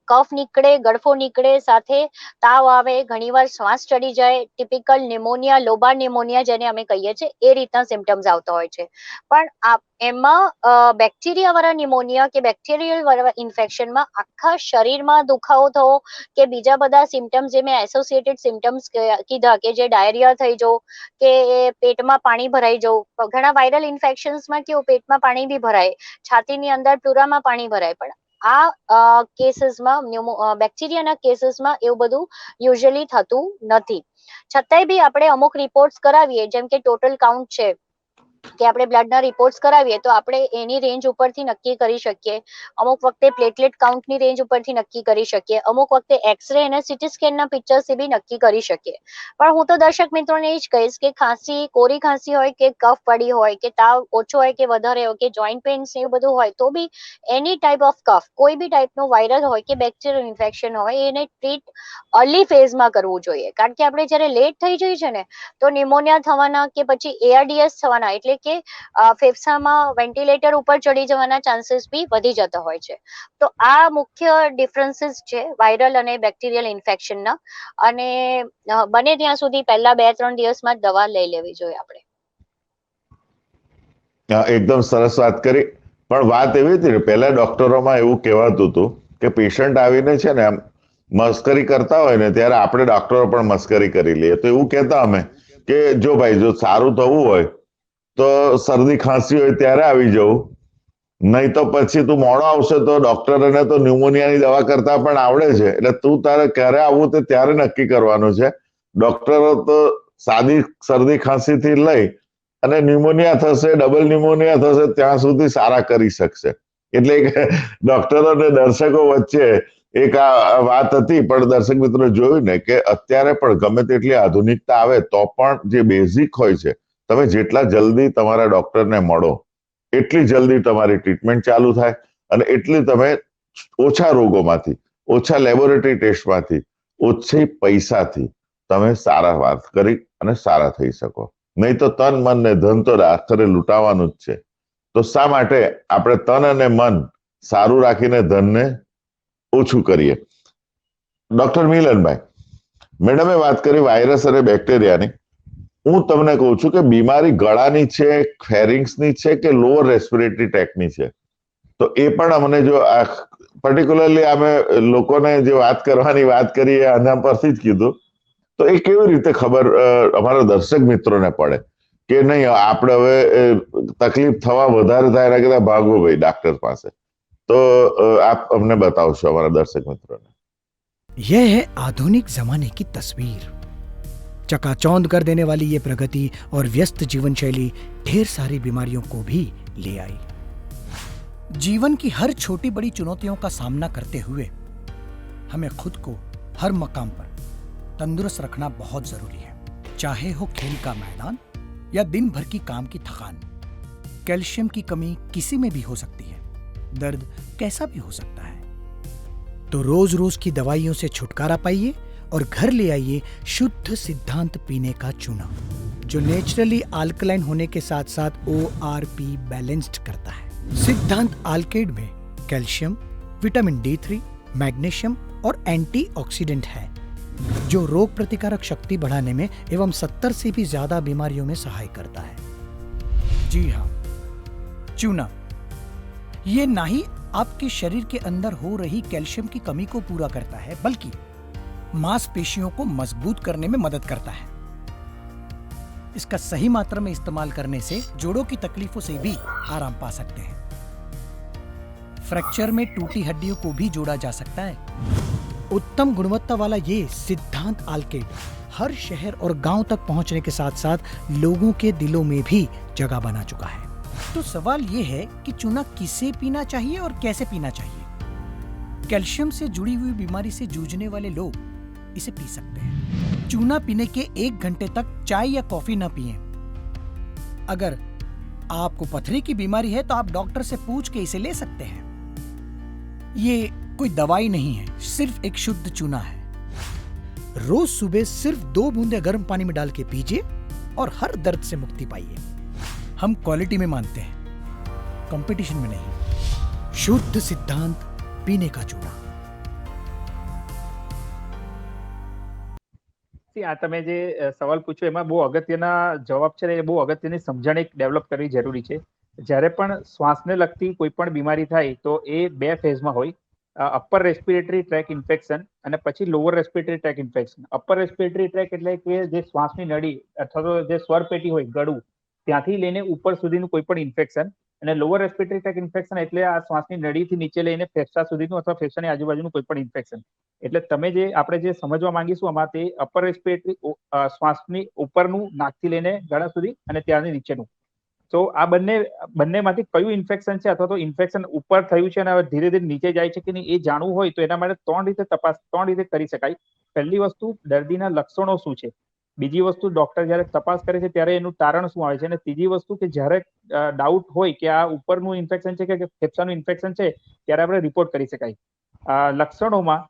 Speaker 4: કફ નીકળે, ગળફો નીકળે, સાથે તાવ આવે, ઘણીવાર શ્વાસ ચડી જાય, ટિપિકલ નિમોનિયા, લોબાર નિમોનિયા જેને અમે કહીએ છીએ, એ રીતના સિમ્ટમ્સ આવતા હોય છે. પણ એમાં બેક્ટેરિયા વાળા નિમોનિયા કે બેક્ટેરિયલ વાળા ઇન્ફેક્શનમાં આખા શરીરમાં દુખાવો થવો, કે બીજા બધા સિમ્ટમ્સ જે મેં એસોસિએટેડ સિમ્ટમ્સ કીધા, કે જે ડાયરિયા થઈ જવું, કે પેટમાં પાણી ભરાઈ જવું. ઘણા વાયરલ ઇન્ફેક્શન્સમાં કેવું, પેટમાં પાણી બી ભરાય, છાતીની અંદર પ્લુરામાં પાણી ભરાય. પણ આ કેસીસમાં, બેક્ટેરિયાના કેસીસમાં એવું બધું યુઝ્યુઅલી થતું નથી. છતાંય બી આપણે અમુક રિપોર્ટ્સ કરાવીએ, જેમ કે ટોટલ કાઉન્ટ છે, કે આપણે બ્લડના રિપોર્ટ્સ કરાવીએ તો આપણે એની રેન્જ ઉપરથી નક્કી કરી શકીએ. અમુક વખતે પ્લેટલેટ કાઉન્ટની રેન્જ ઉપરથી નક્કી કરી શકીએ. અમુક વખતે એક્સરે અને સીટી સ્કેનના પિક્ચર્સથી બી નક્કી કરી શકીએ. પણ હું તો દર્શક મિત્રોને એ જ કહીશ કે ખાંસી, કોરી ખાંસી હોય, કે કફ પડી હોય, કે તાવ ઓછો હોય કે વધારે હોય, કે જોઈન્ટ પેઇન્સ એવું બધું હોય, તો બી એની ટાઈપ ઓફ કફ, કોઈ બી ટાઈપનું વાયરલ હોય કે બેક્ટેરિયલ ઇન્ફેક્શન હોય, એને ટ્રીટ અર્લી ફેઝમાં કરવું જોઈએ. કારણ કે આપણે જ્યારે લેટ થઈ જઈએ છે ને, તો નિમોનિયા થવાના, કે પછી એઆરડીએસ થવાના, એટલે કે ફેફસામાં વેન્ટિલેટર ઉપર ચડી જવાના ચાન્સીસ બી વધી જતા હોય છે. તો આ મુખ્ય ડિફરન્સીસ છે વાયરલ અને બેક્ટેરિયલ ઇન્ફેક્શનના. અને બને ત્યાં સુધી પહેલા 2-3 દિવસમાં જ દવા લઈ લેવી જોઈએ આપણે.
Speaker 3: એકદમ સરસ વાત કરી. પણ વાત એવી હતી ને, પહેલા ડોક્ટરોમાં એવું કહેવાતું હતું કે પેશન્ટ આવીને છે ને આમ મસ્કરી કરતા હોય ને, ત્યારે આપણે ડોક્ટરો પણ મસ્કરી કરી લઈએ. તો એવું કહેતા અમે કે જો ભાઈ, જો સારું થવું હોય તો શરદી ખાંસી હોય ત્યારે આવી જવું, નહીં તો પછી તું મોડો આવશે તો ડોક્ટરને તો ન્યુમોનિયાની દવા કરતા પણ આવડે છે, એટલે તું તારે ક્યારે આવવું તે ત્યારે નક્કી કરવાનું છે. ડોક્ટરો તો સાદી શરદી ખાંસીથી લઈ અને ન્યુમોનિયા થશે, ડબલ ન્યુમોનિયા થશે, ત્યાં સુધી સારા કરી શકશે. એટલે ડોક્ટરો અને દર્શકો વચ્ચે એક આ વાત હતી. પણ દર્શક મિત્રો જોયું ને કે અત્યારે પણ ગમે તેટલી આધુનિકતા આવે તો પણ જે બેઝિક હોય છે, તમે જેટલા જલ્દી તમારા ડોક્ટરને મળો, એટલી જલ્દી તમારી ટ્રીટમેન્ટ ચાલુ થાય, અને એટલી તમે ઓછા રોગોમાંથી, ઓછા લેબોરેટરી ટેસ્ટમાંથી, ઓછી પૈસાથી તમે સારા વાત કરી અને સારા થઈ શકો. નહીં તો તન, મન ને ધન તો આખરે લૂંટાવાનું જ છે. તો શા માટે આપણે તન અને મન સારું રાખીને ધનને ઓછું કરીએ? ડોક્ટર મિલનભાઈ, મેડમે વાત કરી વાયરસ અને બેક્ટેરિયાની. હું તમને કહું છું કે બીમારી ગળાની છે, ફેરિંગ્સની છે, કે લોઅર રેસ્પિરેટરી ટ્રેકની છે, તો એ પણ અમને જો પર્ટિક્યુલરલી અમે લોકોને જે વાત કરવાની વાત કરી એ આના પરથી જ કીધું. તો એ કેવી રીતે ખબર અમારા દર્શક મિત્રોને પડે કે નહીં આપણે હવે તકલીફ થવા વધારે થાય એના કરતા ભાગવું ભાઈ ડॉक्टर પાસે? તો આપ અમને बताओ हमारा दर्शक मित्रों ने।
Speaker 2: यह है आधुनिक जमाने की तस्वीर। चकाचौंध कर देने वाली ये प्रगति और व्यस्त जीवन शैली ढेर सारी बीमारियों को भी ले आई। जीवन की हर छोटी बड़ी चुनौतियों का सामना करते हुए हमें खुद को हर मकाम पर तंदुरुस्त रखना बहुत जरूरी है, चाहे हो खेल का मैदान या दिन भर की काम की थकान। कैल्शियम की कमी किसी में भी हो सकती है, दर्द कैसा भी हो सकता है। तो रोज रोज की दवाइयों से छुटकारा पाइए और घर ले आइए शुद्ध सिद्धांत पीने का चूना, जो नेचुरली अल्कलाइन होने के साथ साथ ORP बैलेंस्ड करता है। सिद्धांत अल्केड में कैल्शियम, विटामिन D3, मैग्नीशियम और एंटीऑक्सीडेंट है, जो रोग प्रतिकारक शक्ति बढ़ाने में एवं 70 से भी ज्यादा बीमारियों में सहाय करता है। जी हाँ, चूना ये ना ही आपके शरीर के अंदर हो रही कैल्शियम की कमी को पूरा करता है, बल्कि मांसपेशियों को मजबूत करने में मदद करता है। इसका सही मात्रा में इस्तेमाल करने से जोड़ों की तकलीफों से भी आराम पा सकते हैं। फ्रैक्चर में टूटी हड्डियों को भी जोड़ा जा सकता है। उत्तम गुणवत्ता वाला ये सिद्धांत अल्केड हर शहर और गांव तक पहुंचने के साथ साथ लोगों के दिलों में भी जगह बना चुका है। तो सवाल ये है कि चूना किसे पीना चाहिए और कैसे पीना चाहिए। कैल्शियम से जुड़ी हुई बीमारी से जूझने वाले लोग इसे पी सकते हैं। चूना पीने के 1 घंटे तक चाय या कॉफी न पिएं। अगर आपको पथरी की बीमारी है तो आप डॉक्टर से पूछ के इसे ले सकते हैं। ये कोई दवाई नहीं है, सिर्फ एक शुद्ध चूना है। रोज सुबह सिर्फ 2 बूंदे गर्म पानी में डाल के पीजिए और हर दर्द से मुक्ति पाइए। हम क्वालिटी में मानते हैं, कंपटीशन में नहीं। शुद्ध सिद्धांत पीने का चूना।
Speaker 5: આ તમે જે સવાલ પૂછ્યો એમાં બહુ અગત્યના જવાબ છે, એ બહુ અગત્યની સમજણ એક ડેવલપ કરવી જરૂરી છે। જ્યારે પણ શ્વાસને લગતી કોઈ પણ બીમારી થાય તો એ 2 ફેઝમાં હોય, અપર રેસ્પિરેટરી ટ્રેક ઇન્ફેક્શન અને પછી lower respiratory track infection. Upper respiratory track એટલે કે જે શ્વાસની નળી અથવા તો જે સ્વરપેટી હોય, ગળું, ત્યાંથી લઈને ઉપર સુધીનું કોઈ પણ ઇન્ફેક્શન। અને લોઅર રેસ્પિરેટરી ટ્રેક ઇન્ફેક્શન એટલે આ શ્વાસની નળીથી નીચે લઈને ફેફસા સુધીનું અથવા ફેફસાની આજુબાજુનું કોઈ પણ ઇન્ફેક્શન। એટલે તમે જે આપણે જે સમજવા માંગીશું આમાં તે અપર રેસ્પિરેટરી શ્વાસની ઉપરનું નાકથી લઈને ગળા સુધી અને ત્યારથી નીચેનું। તો આ બંનેમાંથી કયું ઇન્ફેક્શન છે અથવા તો ઇન્ફેક્શન ઉપર થયું છે અને હવે ધીરે ધીરે નીચે જાય છે કે નહીં એ જાણવું હોય તો એના માટે 3 રીતે કરી શકાય। પહેલી વસ્તુ, દર્દીના લક્ષણો શું છે। બીજી વસ્તુ, ડોક્ટર જ્યારે તપાસ કરે છે ત્યારે એનું તારણ શું આવે છે। અને ત્રીજી વસ્તુ કે જ્યારે ડાઉટ હોય કે આ ઉપરનું ઇન્ફેક્શન છે કે ફેફસાનું ઇન્ફેક્શન છે ત્યારે આપણે રિપોર્ટ કરી શકાય। લક્ષણોમાં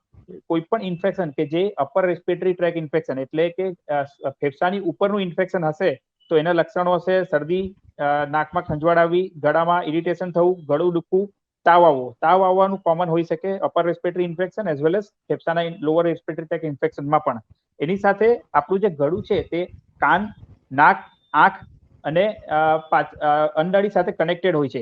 Speaker 5: કોઈ પણ ઇન્ફેક્શન કે જે અપર રેસ્પિરેટરી ટ્રેક ઇન્ફેક્શન એટલે કે ફેફસાની ઉપરનું ઇન્ફેક્શન હશે તો એના લક્ષણો હશે શરદી, નાકમાં ખંજવાળ આવવી, ગળામાં ઇરિટેશન થવું, ગળું દુખવું, તાવ આવવો। તાવ આવવાનું કોમન હોઈ શકે upper respiratory infection as well as ફેફસાના લોઅર રેસ્પિરેટરી ટ્રેક ઇન્ફેક્શનમાં પણ। એની સાથે આપણું જે ગળું છે તે કાન, નાક, આંખ અને અંડાળી સાથે કનેક્ટેડ હોય છે,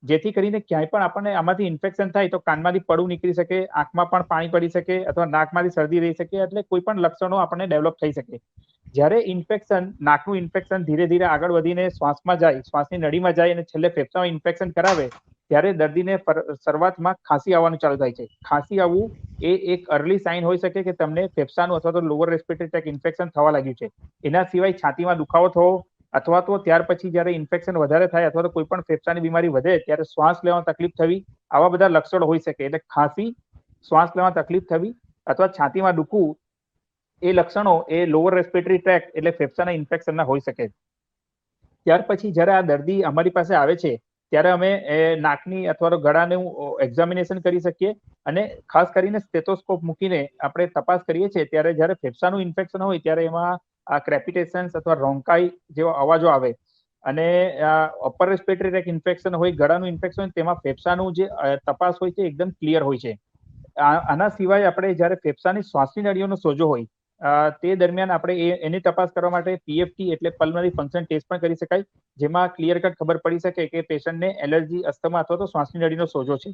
Speaker 5: જેથી કરીને ક્યાંય પણ આપણને આમાંથી ઇન્ફેક્શન થાય તો કાનમાંથી પડું નીકળી શકે, આંખમાં પણ પાણી પડી શકે અથવા નાકમાંથી શરદી રહી શકે, એટલે કોઈ પણ લક્ષણો આપણને ડેવલપ થઈ શકે। જ્યારે ઇન્ફેક્શન, નાકનું ઇન્ફેક્શન ધીરે ધીરે આગળ વધીને શ્વાસમાં જાય, શ્વાસની નળીમાં જાય અને છેલ્લે ફેફસામાં ઇન્ફેક્શન કરાવે ત્યારે દર્દીને શરૂઆતમાં ખાંસી આવવાનું ચાલુ થાય છે। ખાંસી આવવું એ એક અર્લી સાઇન હોઈ શકે કે તમને ફેફસાનું અથવા તો લોઅર રેસ્પિરેટરી ટ્રેક ઇન્ફેક્શન થવા લાગ્યું છે। એના સિવાય છાતીમાં દુખાવો થવો અથવા તો ત્યાર પછી જ્યારે ઇન્ફેક્શન વધારે થાય અથવા તો કોઈ પણ ફેફસાની બીમારી વધે ત્યારે શ્વાસ લેવામાં તકલીફ થવી, આવા બધા લક્ષણો હોઈ શકે। એટલે ખાંસી, શ્વાસ લેવામાં તકલીફ થવી અથવા છાતીમાં દુખવું એ લક્ષણો એ લોઅર રેસ્પિરેટરી ટ્રેક એટલે ફેફસાના ઇન્ફેક્શનના હોઈ શકે। ત્યાર પછી જ્યારે આ દર્દી અમારી પાસે આવે છે ત્યારે અમે નાકની અથવા તો ગળાનું એક્ઝામિનેશન કરી શકીએ અને ખાસ કરીને સ્ટેથોસ્કોપ મૂકીને આપણે તપાસ કરીએ છીએ। ત્યારે જ્યારે ફેફસાનું ઇન્ફેક્શન હોય ત્યારે એમાં ક્રેપિટેશન્સ અથવા રોંકાઈ જેવા અવાજો આવે અને અપર રેસ્પિરેટરી ટ્રેક ઇન્ફેક્શન હોય, ગળાનું ઇન્ફેક્શન હોય તેમાં ફેફસાનું જે તપાસ હોય છે એકદમ ક્લિયર હોય છે। આના સિવાય આપણે જ્યારે ફેફસાની શ્વાસની નળીઓનો સોજો હોય તે દરમિયાન આપણે એની તપાસ કરવા માટે PFT એટલે પલ્મનરી ફંક્શન ટેસ્ટ પણ કરી શકાય, જેમાં ક્લિયર કટ ખબર પડી શકે કે પેશન્ટને એલર્જી, અસ્થમા અથવા તો શ્વાસની નળીનો સોજો છે।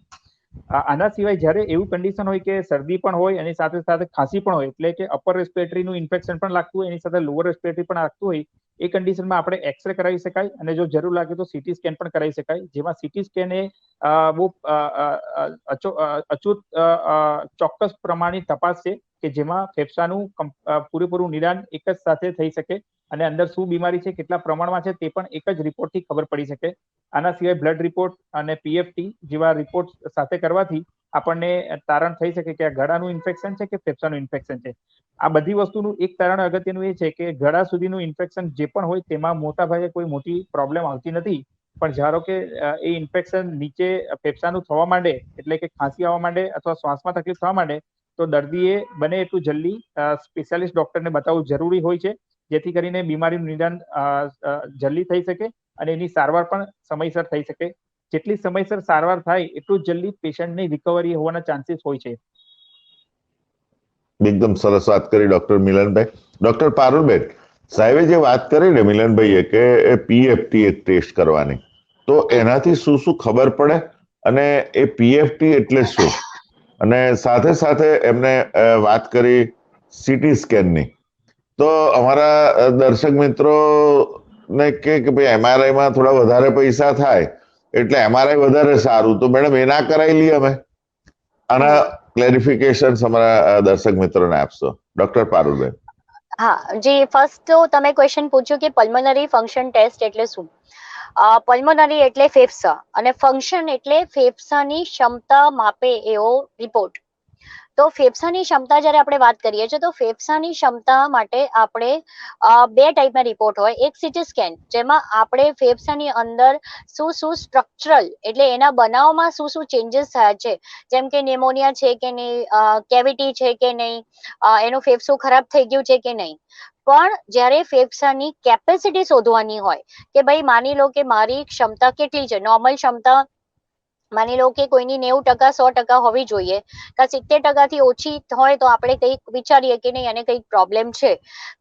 Speaker 5: આના સિવાય જ્યારે એવું કન્ડિશન હોય કે શરદી પણ હોય એની સાથે સાથે ખાંસી પણ હોય એટલે કે અપર રેસ્પિરેટરીનું ઇન્ફેક્શન પણ લાગતું હોય એની સાથે લોઅર રેસ્પિરેટરી પણ લાગતું હોય, એ કન્ડિશનમાં આપણે એક્સરે કરાવી શકાય અને જો જરૂર લાગે તો CT સ્કેન પણ કરાવી શકાય, જેમાં CT સ્કેન એ બહુ અચૂક ચોક્કસ પ્રમાણની તપાસ છે કે જેમાં ફેફસાનું પૂરેપૂરું નિદાન એક જ સાથે થઈ શકે અને અંદર શું બીમારી છે, કેટલા પ્રમાણમાં છે તે પણ એક જ રિપોર્ટથી ખબર પડી શકે. આના સિવાય બ્લડ રિપોર્ટ અને પીએફટી જેવા રિપોર્ટ સાથે કરવાથી આપણને તારણ થઈ શકે કે આ ગળાનું ઇન્ફેક્શન છે કે ફેફસાનું ઇન્ફેક્શન છે. આ બધી વસ્તુનું એક તારણ અગત્યનું એ છે કે ગળા સુધીનું ઇન્ફેક્શન જે પણ હોય તેમાં મોટા ભાગે કોઈ મોટી પ્રોબ્લેમ આવતી નથી. પણ ધારો કે એ ઇન્ફેક્શન નીચે ફેફસાનું થવા માંડે, એટલે કે ખાંસી આવવા માંડે અથવા શ્વાસમાં તકલીફ થવા માંડે, તો દર્દીએ બને એટલું જલ્દી સ્પેશિયાલિસ્ટ ડોક્ટરને બતાવવું જરૂરી હોય છે, જેથી કરીને બીમારીનું નિદાન જલ્દી થઈ શકે અને એની સારવાર પણ સમયસર થઈ શકે. જેટલી સમયસર સારવાર થાય એટલું જલ્દી પેશન્ટની રિકવરી હોવાના ચાન્સીસ હોય છે.
Speaker 3: એકદમ સરસ વાત કરી ડોક્ટર મિલનભાઈ. ડોક્ટર પારુલબેન, સાહેબે જે વાત કરી ને મિલનભાઈએ કે પીએફટી એક ટેસ્ટ કરવાની, તો એનાથી શું શું ખબર પડે અને એ પીએફટી એટલે શું? અને સાથે સાથે એમને વાત કરી સીટી સ્કેનની, તો અમારા દર્શક મિત્રો ને કે ભાઈ એમઆરઆઈ માં થોડા વધારે પૈસા થાય એટલે એમઆરઆઈ વધારે સારું, તો મેડમ એ ના કરાવી લઈએ અમે. આના ક્લેરિફિકેશન અમારા દર્શક મિત્રોને આપશો ડોક્ટર પારુલબેન.
Speaker 4: હા જી, ફર્સ્ટ તો તમે ક્વેશ્ચન પૂછ્યું કે પલ્મોનરી ફંક્શન ટેસ્ટ એટલે શું. પલ્મોનરી એટલે ફેફસા અને ફંક્શન એટલે ફેફસાની ક્ષમતા માપે એવો રિપોર્ટ. તો ફેફસાની ક્ષમતા જ્યારે આપણે વાત કરીએ છીએ તો ફેફસાની ક્ષમતા માટે આપણે બે ટાઈપના રિપોર્ટ હોય. એક સીટી સ્કેન, જેમાં આપણે ફેફસાની અંદર શું શું સ્ટ્રક્ચરલ એટલે એના બનાવમાં શું શું ચેન્જીસ થયા છે, જેમ કે ન્યુમોનિયા છે કે નહીં, કેવિટી છે કે નહીં, એનું ફેફસું ખરાબ થઈ ગયું છે કે નહીં. પણ જ્યારે ફેફસાની કેપેસિટી શોધવાની હોય કે ભાઈ માની લો કે મારી ક્ષમતા કેટલી છે, નોર્મલ ક્ષમતા માની લો કે કોઈની 90% 100% હોવી જોઈએ, કે 70%થી ઓછી હોય તો આપણે કંઈક વિચારીએ કે નહીં અને કંઈક પ્રોબ્લેમ છે.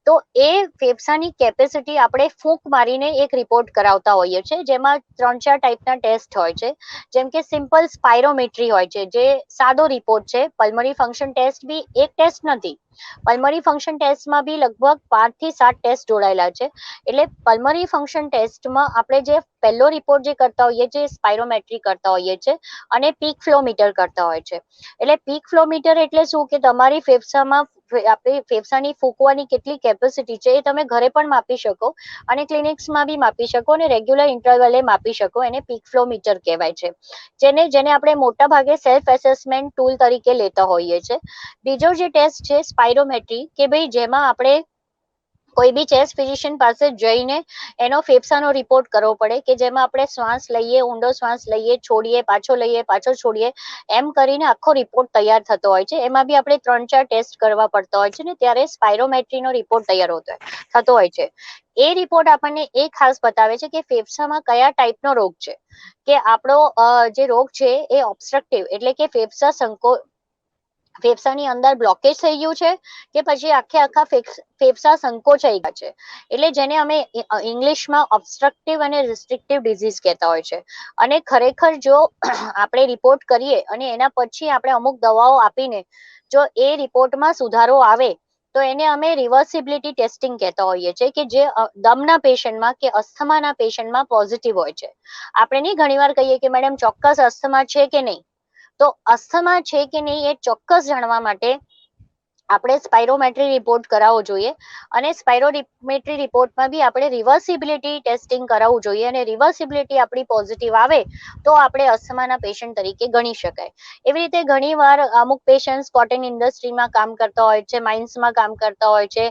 Speaker 4: તો એ ફેફસાની કેપેસિટી આપણે ફૂંક મારીને એક રિપોર્ટ કરાવતા હોઈએ છીએ, જેમાં 3-4 ટાઈપના ટેસ્ટ હોય છે. જેમ કે સિમ્પલ સ્પાયરોમેટ્રી હોય છે, જે સાદો રિપોર્ટ છે. પલ્મરી ફંક્શન ટેસ્ટ બી એક ટેસ્ટ નથી. પલ્મરી ફંક્શન ટેસ્ટમાં બી લગભગ 5 થી 7 ટેસ્ટ જોડાયેલા છે. એટલે પલ્મરી ફંક્શન ટેસ્ટમાં આપણે જે પહેલો રિપોર્ટ જે કરતા હોઈએ છીએ સ્પાયરોમેટ્રી કરતા હોઈએ છીએ અને પીક ફ્લો મીટર કરતા હોય છે. એટલે પીક ફ્લો મીટર એટલે શું કે તમારી ફેફસામાં આપણી ફેફસાની ફૂંકવાની કેટલી કેપેસિટી છે એ તમે ઘરે પણ માપી શકો અને ક્લિનિક્સમાં બી માપી શકો અને રેગ્યુલર ઇન્ટરવલે માપી શકો. એને પીક ફ્લો મીટર કહેવાય છે, જેને આપણે મોટા ભાગે સેલ્ફ એસેસમેન્ટ ટૂલ તરીકે લેતા હોઈએ છીએ. બીજો જે ટેસ્ટ છે સ્પાયરોમેટ્રી, કે ભાઈ જેમાં આપણે કોઈ બી ચેસ્ટ ફિઝિશિયન પાસે જઈને એનો ફેફસાનો રિપોર્ટ કરવો પડે, કે જેમાં આપણે શ્વાસ લઈએ, ઊંડો શ્વાસ લઈએ, છોડીએ, પાછો છોડીએ, એમ કરીને આખો રિપોર્ટ તૈયાર થતો હોય છે. એમાં બી આપણે 3-4 ટેસ્ટ કરવા પડતા હોય છે ને ત્યારે સ્પાયરોમેટ્રીનો રિપોર્ટ તૈયાર થતો હોય છે. એ રિપોર્ટ આપણને એ ખાસ બતાવે છે કે ફેફસામાં કયા ટાઈપનો રોગ છે, કે આપણો જે રોગ છે એ ઓબ્સ્ટ્રક્ટિવ એટલે કે ફેફસાની અંદર બ્લોકેજ થઈ ગયું છે કે પછી આખા ફેફસા સંકોચાઈ ગયા છે. એટલે જેને અમે ઇંગ્લિશમાં ઓબ્સ્ટ્રક્ટિવ અને રિસ્ટ્રિક્ટિવ ડિઝીઝ કહેતા હોય છે. અને ખરેખર જો આપણે રિપોર્ટ કરીએ અને એના પછી આપણે અમુક દવાઓ આપીને જો એ રિપોર્ટમાં સુધારો આવે તો એને અમે રિવર્સિબિલિટી ટેસ્ટિંગ કહેતા હોઈએ છીએ, કે જે દમના પેશન્ટમાં કે અસ્થમાના પેશન્ટમાં પોઝિટિવ હોય છે. આપણે નહીં ઘણીવાર કહીએ કે મેડમ ચોક્કસ અસ્થમા છે કે નહીં, તો અસ્થમા છે કે નહીં એ ચોક્કસ જાણવા માટે આપણે સ્પાયરોમેટ્રી રિપોર્ટ કરાવવો જોઈએ. અને સ્પાયરોમેટ્રી રિપોર્ટમાં બી આપણે રિવર્સિબિલિટી ટેસ્ટિંગ કરાવવું જોઈએ. અને રિવર્સિબિલિટી આપણી પોઝિટિવ આવે તો આપણે અસ્થમાના પેશન્ટ તરીકે ગણી શકાય. એવી રીતે ઘણીવાર અમુક પેશન્ટ કોટન ઇન્ડસ્ટ્રીમાં કામ કરતા હોય છે, માઇન્સમાં કામ કરતા હોય છે,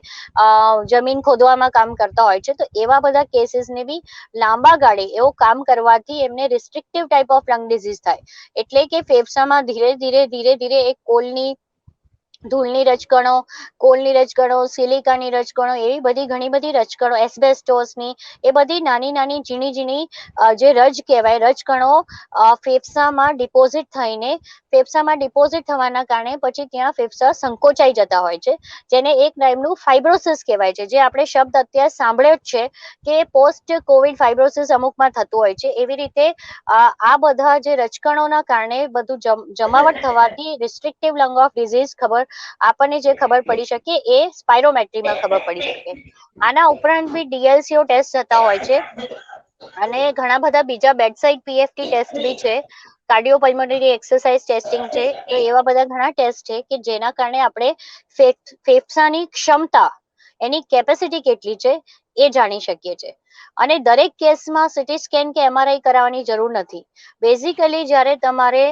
Speaker 4: જમીન ખોદવામાં કામ કરતા હોય છે. તો એવા બધા કેસીસને બી લાંબા ગાળે એવું કામ કરવાથી એમને રિસ્ટ્રિક્ટિવ ટાઈપ ઓફ લંગ ડિઝીઝ થાય. એટલે કે ફેફસામાં ધીરે ધીરે એક ધૂળની રજકણો, સિલિકાની રજકણો, એવી બધી ઘણી બધી રજકણો, એસ્બેસ્ટોસની, એ બધી નાની ઝીણી જે રજ કહેવાય, રજકણો ફેફસામાં ડિપોઝિટ થવાના કારણે પછી ત્યાં ફેફસા સંકોચાઈ જતા હોય છે, જેને એક ટાઈપનું ફાઇબ્રોસિસ કહેવાય છે. જે આપણે શબ્દ અત્યારે સાંભળ્યો જ છે કે પોસ્ટ કોવિડ ફાઇબ્રોસિસ અમુકમાં થતું હોય છે. એવી રીતે આ બધા જે રજકણોના કારણે બધું જમાવટ થવાથી રિસ્ટ્રિક્ટિવ લંગ ઓફ ડિઝીઝ આપણને જે ખબર પડી શકે એ સ્પાયરોમેટ્રીમાં ખબર પડી શકે. આના ઉપરાંત બી DLCO ટેસ્ટ થતા હોય છે અને ઘણા બધા બીજા બેડસાઇડ પીએફટી ટેસ્ટ બી છે. કાર્ડિયોપલ્મોનરી એક્સરસાઇઝ ટેસ્ટિંગ છે, તો એવા બધા ઘણા ટેસ્ટ છે કે જેના કારણે આપણે ફેફસાની ક્ષમતા, એની કેપેસિટી કેટલી છે એ જાણી શકીએ છીએ. અને દરેક કેસમાં સીટી સ્કેન કે એમઆરઆઈ કરાવવાની જરૂર નથી. બેઝિકલી જ્યારે તમારે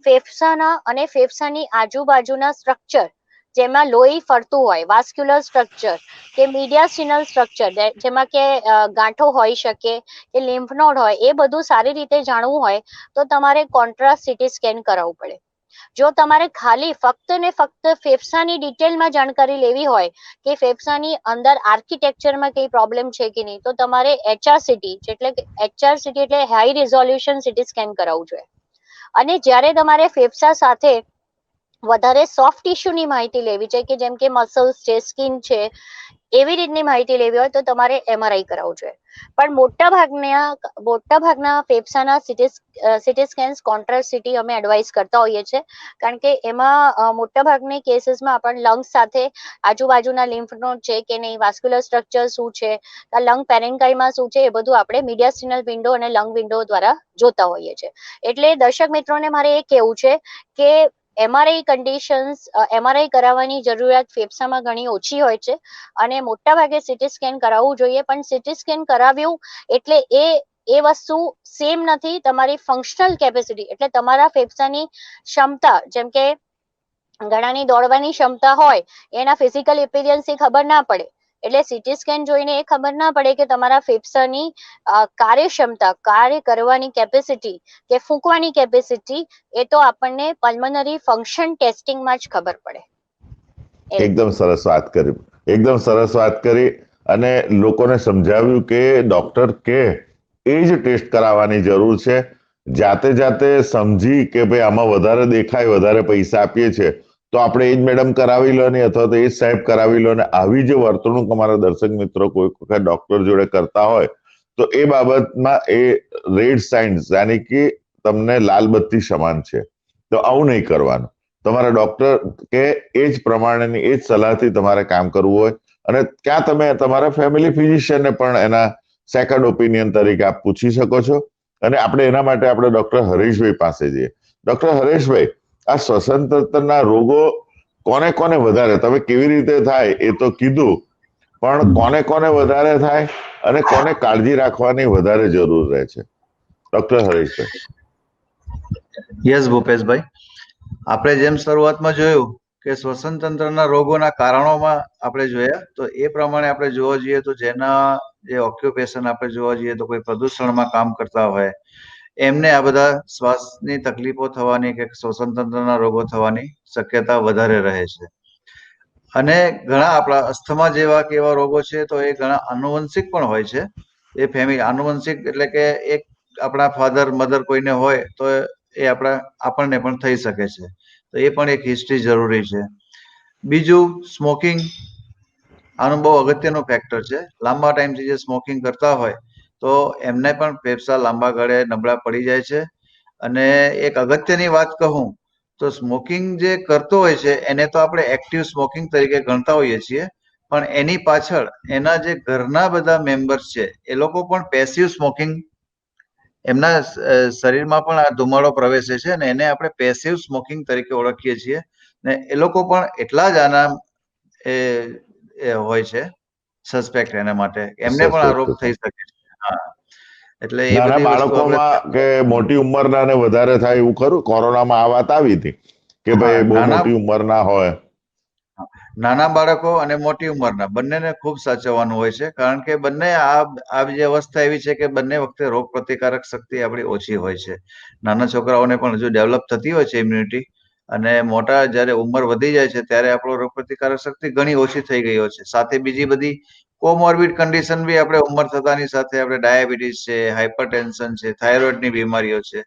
Speaker 4: ફેફસાના અને ફેફસાની આજુબાજુના સ્ટ્રક્ચર, જેમાં લોહી ફરતું હોય, વાસ્ક્યુલર સ્ટ્રક્ચર કે મીડિયાસ્ટિનલ સ્ટ્રક્ચર, જેમાં કે ગાંઠો હોઈ શકે કે લિમ્ફ નોડ હોય, એ બધું સારી રીતે જાણવું હોય તો તમારે કોન્ટ્રાસ્ટ સીટી સ્કેન કરાવવું પડે. જો તમારે ખાલી ફક્ત ને ફક્ત ફેફસાની ડિટેલમાં જાણકારી લેવી હોય કે ફેફસાની અંદર આર્કિટેક્ચરમાં કઈ પ્રોબ્લેમ છે કે નહીં, તો તમારે HRCT એટલે હાઈ રિઝોલ્યુશન સીટી સ્કેન કરાવવું જોઈએ. અને જ્યારે તમારે ફેફસા સાથે વધારે સોફ્ટ ટિશ્યુની માહિતી લેવી છે કે જેમ કે મસલ્સ છે, સ્કિન છે, એવી રીતની માહિતી લેવી હોય તો તમારે એમઆરઆઈ કરાવવું જોઈએ. પણ મોટાભાગના ફેફસાના સીટી સ્કેન્સ કોન્ટ્રાસ્ટ સીટી અમે એડવાઇસ કરતા હોઈએ છીએ, કારણ કે એમાં મોટાભાગની કેસીસમાં આપણને લંગ્સ સાથે આજુબાજુના લિમ્ફ નોડ છે કે નહીં, વાસ્ક્યુલર સ્ટ્રક્ચર શું છે, લંગ પેરેન્કાઇમા શું છે, એ બધું આપણે મીડિયાસ્ટિનલ વિન્ડો અને લંગ વિન્ડો દ્વારા જોતા હોઈએ છીએ. એટલે દર્શક મિત્રોને મારે એ કહેવું છે કે એમઆરઆઈ કરાવવાની જરૂરિયાત ફેફસામાં ઘણી ઓછી હોય છે અને મોટા ભાગે સીટી સ્કેન કરાવવું જોઈએ. પણ સીટી સ્કેન કરાવ્યું એટલે એ વસ્તુ સેમ નથી. તમારી ફંક્શનલ કેપેસિટી એટલે તમારા ફેફસાની ક્ષમતા, જેમ કે ઘણાની દોડવાની ક્ષમતા હોય, એના ફિઝિકલ એપિયરન્સથી ખબર ના પડે. એટલે સીટી સ્કેન જોઈને એ ખબર ના પડે કે તમારા ફેફસાની કાર્યક્ષમતા, કાર્ય કરવાની કેપેસિટી કે ફૂંકવાની કેપેસિટી, એ તો આપણને પલ્મનરી ફંક્શન ટેસ્ટિંગમાં જ ખબર પડે.
Speaker 3: એકદમ સરસ વાત કરી અને લોકોને સમજાવ્યું કે ડોક્ટર કે એ જ ટેસ્ટ કરાવવાની જરૂર છે. જાતે સમજી કે ભાઈ આમાં વધારે દેખાય, વધારે પૈસા આપીએ છીએ તો આપણે એ જ મેડમ કરાવી લો ને, અથવા તો એ જ સાહેબ કરાવી લો ને. આવી જે વર્તણૂક અમારા દર્શક મિત્રો કોઈ વખત ડોક્ટર જોડે કરતા હોય તો એ બાબતમાં એ રેડ સાઇન્સ, યાની કે તમને લાલ બત્તી સમાન છે. તો આવું નહીં કરવાનું. તમારા ડોક્ટર કે એ જ પ્રમાણેની એ જ સલાહથી તમારે કામ કરવું હોય, અને ક્યાં તમે તમારા ફેમિલી ફિઝિશિયનને પણ એના સેકન્ડ ઓપિનિયન તરીકે આપ પૂછી શકો છો. અને આપણે એના માટે આપણે ડોક્ટર હરેશભાઈ પાસે જઈએ. ડોક્ટર હરેશભાઈ, આ શ્વસન તંત્રના રોગો કોને કોને વધારે, તમે કેવી રીતે થાય એ તો કીધું, પણ કોને વધારે થાય અને કોને કાળજી રાખવાની વધારે જરૂર રહે છે, ડોક્ટર હરેશભાઈ?
Speaker 6: યસ ભૂપેશભાઈ, આપણે જેમ શરૂઆતમાં જોયું કે શ્વસન તંત્રના રોગોના કારણોમાં આપણે જોયા, તો એ પ્રમાણે આપણે જોવા જઈએ તો જેના જે ઓક્યુપેશન આપણે જોવા જઈએ તો કોઈ પ્રદૂષણમાં કામ કરતા હોય એમને આ બધા શ્વાસની તકલીફો થવાની કે શ્વસન તંત્રના રોગો થવાની શક્યતા વધારે રહે છે. અને ઘણા આપણા અસ્થમા જેવા કે એવા રોગો છે તો એ ઘણા આનુવંશિક પણ હોય છે. એ ફેમિલી આનુવંશિક એટલે કે એક આપણા ફાધર મધર કોઈને હોય તો એ આપણને પણ થઈ શકે છે. તો એ પણ એક હિસ્ટ્રી જરૂરી છે. બીજું, સ્મોકિંગ આનું બહુ અગત્યનું ફેક્ટર છે. લાંબા ટાઈમથી જે સ્મોકિંગ કરતા હોય તો એમને પણ ફેફસા લાંબા ગાળે નબળા પડી જાય છે. અને એક અગત્યની વાત કહું તો સ્મોકિંગ જે કરતો હોય છે એને તો આપણે એક્ટિવ સ્મોકિંગ તરીકે ગણતા હોઈએ છીએ, પણ એની પાછળ એના જે ઘરના બધા મેમ્બર્સ છે એ લોકો પણ પેસિવ સ્મોકિંગ, એમના શરીરમાં પણ આ ધુમાડો પ્રવેશે છે અને એને આપણે પેસિવ સ્મોકિંગ તરીકે ઓળખીએ છીએ. ને એ લોકો પણ એટલા જ આના હોય છે સસ્પેક્ટ, એના માટે એમને પણ આ રોગ થઈ શકે છે. હા, એટલે એ
Speaker 3: નાના
Speaker 6: બધી વસ્તુ
Speaker 3: બાળકોમાં કે મોટી ઉંમરના ને વધારે થાય એવું ખરું? કોરોનામાં આ વાત આવી હતી કે ભાઈ બહુ મોટી ઉંમરના હોય.
Speaker 6: નાના બાળકો અને મોટી ઉંમરના બંનેને ખૂબ સાચવવાનું હોય છે, કારણ કે બંને આ જે અવસ્થા એવી છે કે બંને વખતે રોગ પ્રતિકારક શક્તિ આપણી ઓછી હોય છે. નાના છોકરાઓને પણ હજુ ડેવલપ થતી હોય છે ઇમ્યુનિટી, અને મોટા જયારે ઉંમર વધી જાય છે ત્યારે આપણો રોગ પ્રતિકારક શક્તિ ઘણી ઓછી થઈ ગઈ હોય છે. સાથે બીજી બધી કોમોર્બિડ કન્ડિશન બી આપણે ઉંમર થતાની સાથે આપણે ડાયાબિટીસ છે, હાઇપરટેન્શન છે, થાઇરોઇડની બીમારીઓ છે,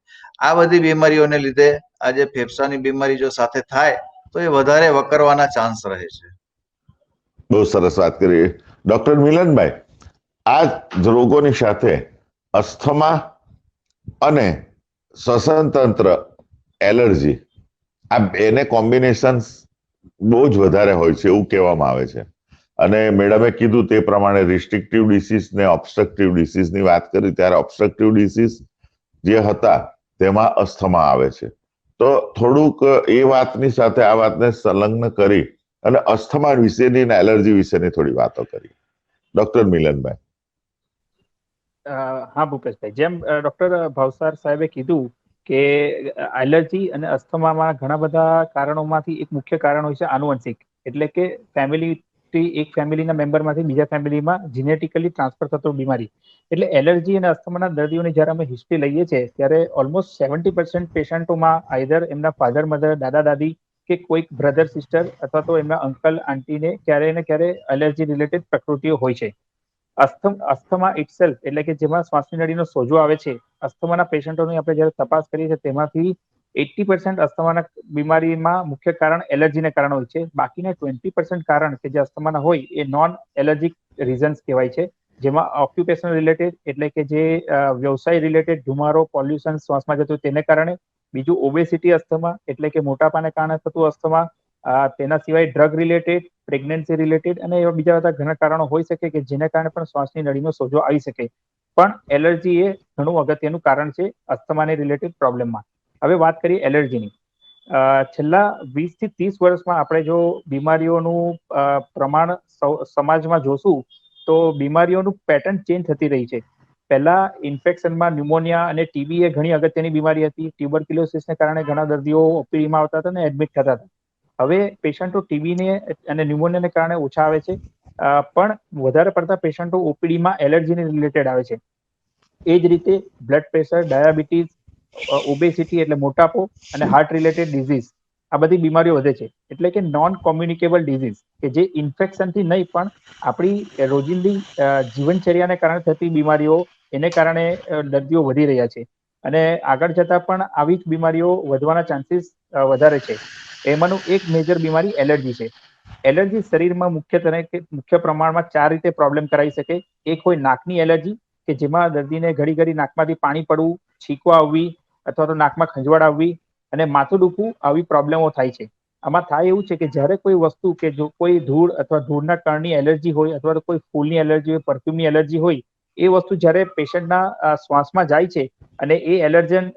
Speaker 6: આ બધી બીમારીઓને લીધે આજે ફેફસાની બીમારી જો સાથે થાય તો એ વધારે વકરવાના ચાન્સ રહે છે.
Speaker 3: બહુ સરસ વાત કરી ડોક્ટર મિલનભાઈ. આ રોગોની સાથે અસ્થમા અને શ્વસન તંત્ર એલર્જી, આ એને કોમ્બિનેશન બહુ જ વધારે હોય છે એવું કહેવામાં આવે છે. અને મેડમે કીધું તે પ્રમાણે રિસ્ટ્રિક્ટિવ ડિસીઝ ને ઓબ્સ્ટ્રક્ટિવ ડિસીઝની વાત કરી, ત્યારે ઓબ્સ્ટ્રક્ટિવ ડિસીઝ જે હતા તેમાં અસ્થમા આવે છે. તો થોડુંક એ વાતની સાથે આ વાતને સંલગ્ન કરી અને અસ્થમા વિશેની અને એલર્જી વિશેની થોડી વાતો કરી. ડોક્ટર મિલનભાઈ.
Speaker 5: હા ભૂપેશભાઈ, જેમ ડોક્ટર ભાવસાર સાહેબે કીધું કે એલર્જી અને અસ્થમામાં ઘણા બધા કારણોમાંથી એક મુખ્ય કારણ હોય છે આનુવંશિક, એટલે કે એક ફેમિલીના મેમ્બરમાંથી બીજા ફેમિલીમાં જીનેટિકલી ટ્રાન્સફર થતો બીમારી. એટલે એલર્જી અને અસ્થમાના દર્દીઓની જ્યારે અમે હિસ્ટ્રી લઈએ છીએ ત્યારે ઓલમોસ્ટ 70% પેશન્ટોમાં આઈધર એમના ફાધર મધર દાદા દાદી કે કોઈક બ્રધર સિસ્ટર અથવા તો એમના અંકલ આંટીને ક્યારે ને ક્યારે એલર્જી રિલેટેડ પ્રકૃતિઓ હોય છે. અસ્થમા ઇટસેલ્ફ એટલે કે જેમાં શ્વાસની નળીનો સોજો આવે છે, અસ્થમાના પેશન્ટોની આપણે જ્યારે તપાસ કરીએ છીએ તેમાંથી 80% અસ્થમાના બીમારીમાં મુખ્ય કારણ એલર્જીને કારણે હોય છે. બાકીના 20% કારણ કે જે અસ્થમાના હોય એ નોન એલર્જીક રીઝન્સ કહેવાય છે, જેમાં ઓક્યુપેશનલ રિલેટેડ એટલે કે જે વ્યવસાય રિલેટેડ ધુમારો પોલ્યુશન શ્વાસમાં જતું તેને કારણે, બીજું ઓબેસિટી અસ્થમા એટલે કે મોટાપાને કારણે થતું અસ્થમા, તેના સિવાય ડ્રગ રિલેટેડ, પ્રેગ્નન્સી રિલેટેડ અને એવા બીજા બધા ઘણા કારણો હોઈ શકે કે જેને કારણે પણ શ્વાસની નળીનો સોજો આવી શકે. પણ એલર્જી એ ઘણું અગત્યનું કારણ છે અસ્થમાને રિલેટેડ પ્રોબ્લેમમાં. હવે વાત કરીએ એલર્જીની. છેલ્લા 20 થી 30 વર્ષમાં આપણે જો બીમારીઓનું પ્રમાણ સમાજમાં જોશું તો બીમારીઓનું પેટર્ન ચેન્જ થતી રહી છે. પહેલા ઇન્ફેક્શનમાં ન્યુમોનિયા અને ટીબી એ ઘણી અગત્યની બીમારી હતી. ટ્યુબરક્યુલોસિસને કારણે ઘણા દર્દીઓ ઓપીડીમાં આવતા હતા અને એડમિટ થતા હતા. હવે પેશન્ટો ટીબીને અને ન્યુમોનિયાને કારણે ઓછા આવે છે, પણ વધારે પડતા પેશન્ટો ઓપીડીમાં એલર્જીને રિલેટેડ આવે છે. એ જ રીતે બ્લડ પ્રેશર, ડાયાબિટીસ, ઓબેસિટી એટલે મોટાપો અને હાર્ટ રિલેટેડ ડિઝીઝ, આ બધી બીમારીઓ વધે છે. એટલે કે નોન કોમ્યુનિકેબલ ડિઝીઝ કે જે ઇન્ફેક્શનથી નહીં પણ આપણી રોજિંદી જીવનચર્યાને કારણે થતી બીમારીઓ, એને કારણે દર્દીઓ વધી રહ્યા છે અને આગળ જતા પણ આવી જ બીમારીઓ વધવાના ચાન્સીસ વધારે છે. એમાંનું એક મેજર બીમારી એલર્જી છે. એલર્જી શરીરમાં મુખ્ય પ્રમાણમાં 4 રીતે પ્રોબ્લેમ કરાવી શકે. એક હોય નાકની એલર્જી કે જેમાં દર્દીને ઘડી ઘડી નાકમાંથી પાણી પડવું, છીંકો આવવી અથવા તો નાકમાં ખંજવાળ આવવી અને માથું દુખવું, આવી પ્રોબ્લેમો થાય છે. આમાં થાય એવું છે કે જ્યારે કોઈ વસ્તુ કે જો કોઈ ધૂળ અથવા ધૂળના કણની એલર્જી હોય અથવા તો કોઈ ફૂલની એલર્જી હોય, પરફ્યુમની એલર્જી હોય, એ વસ્તુ જ્યારે પેશન્ટના શ્વાસમાં જાય છે અને એ એલર્જન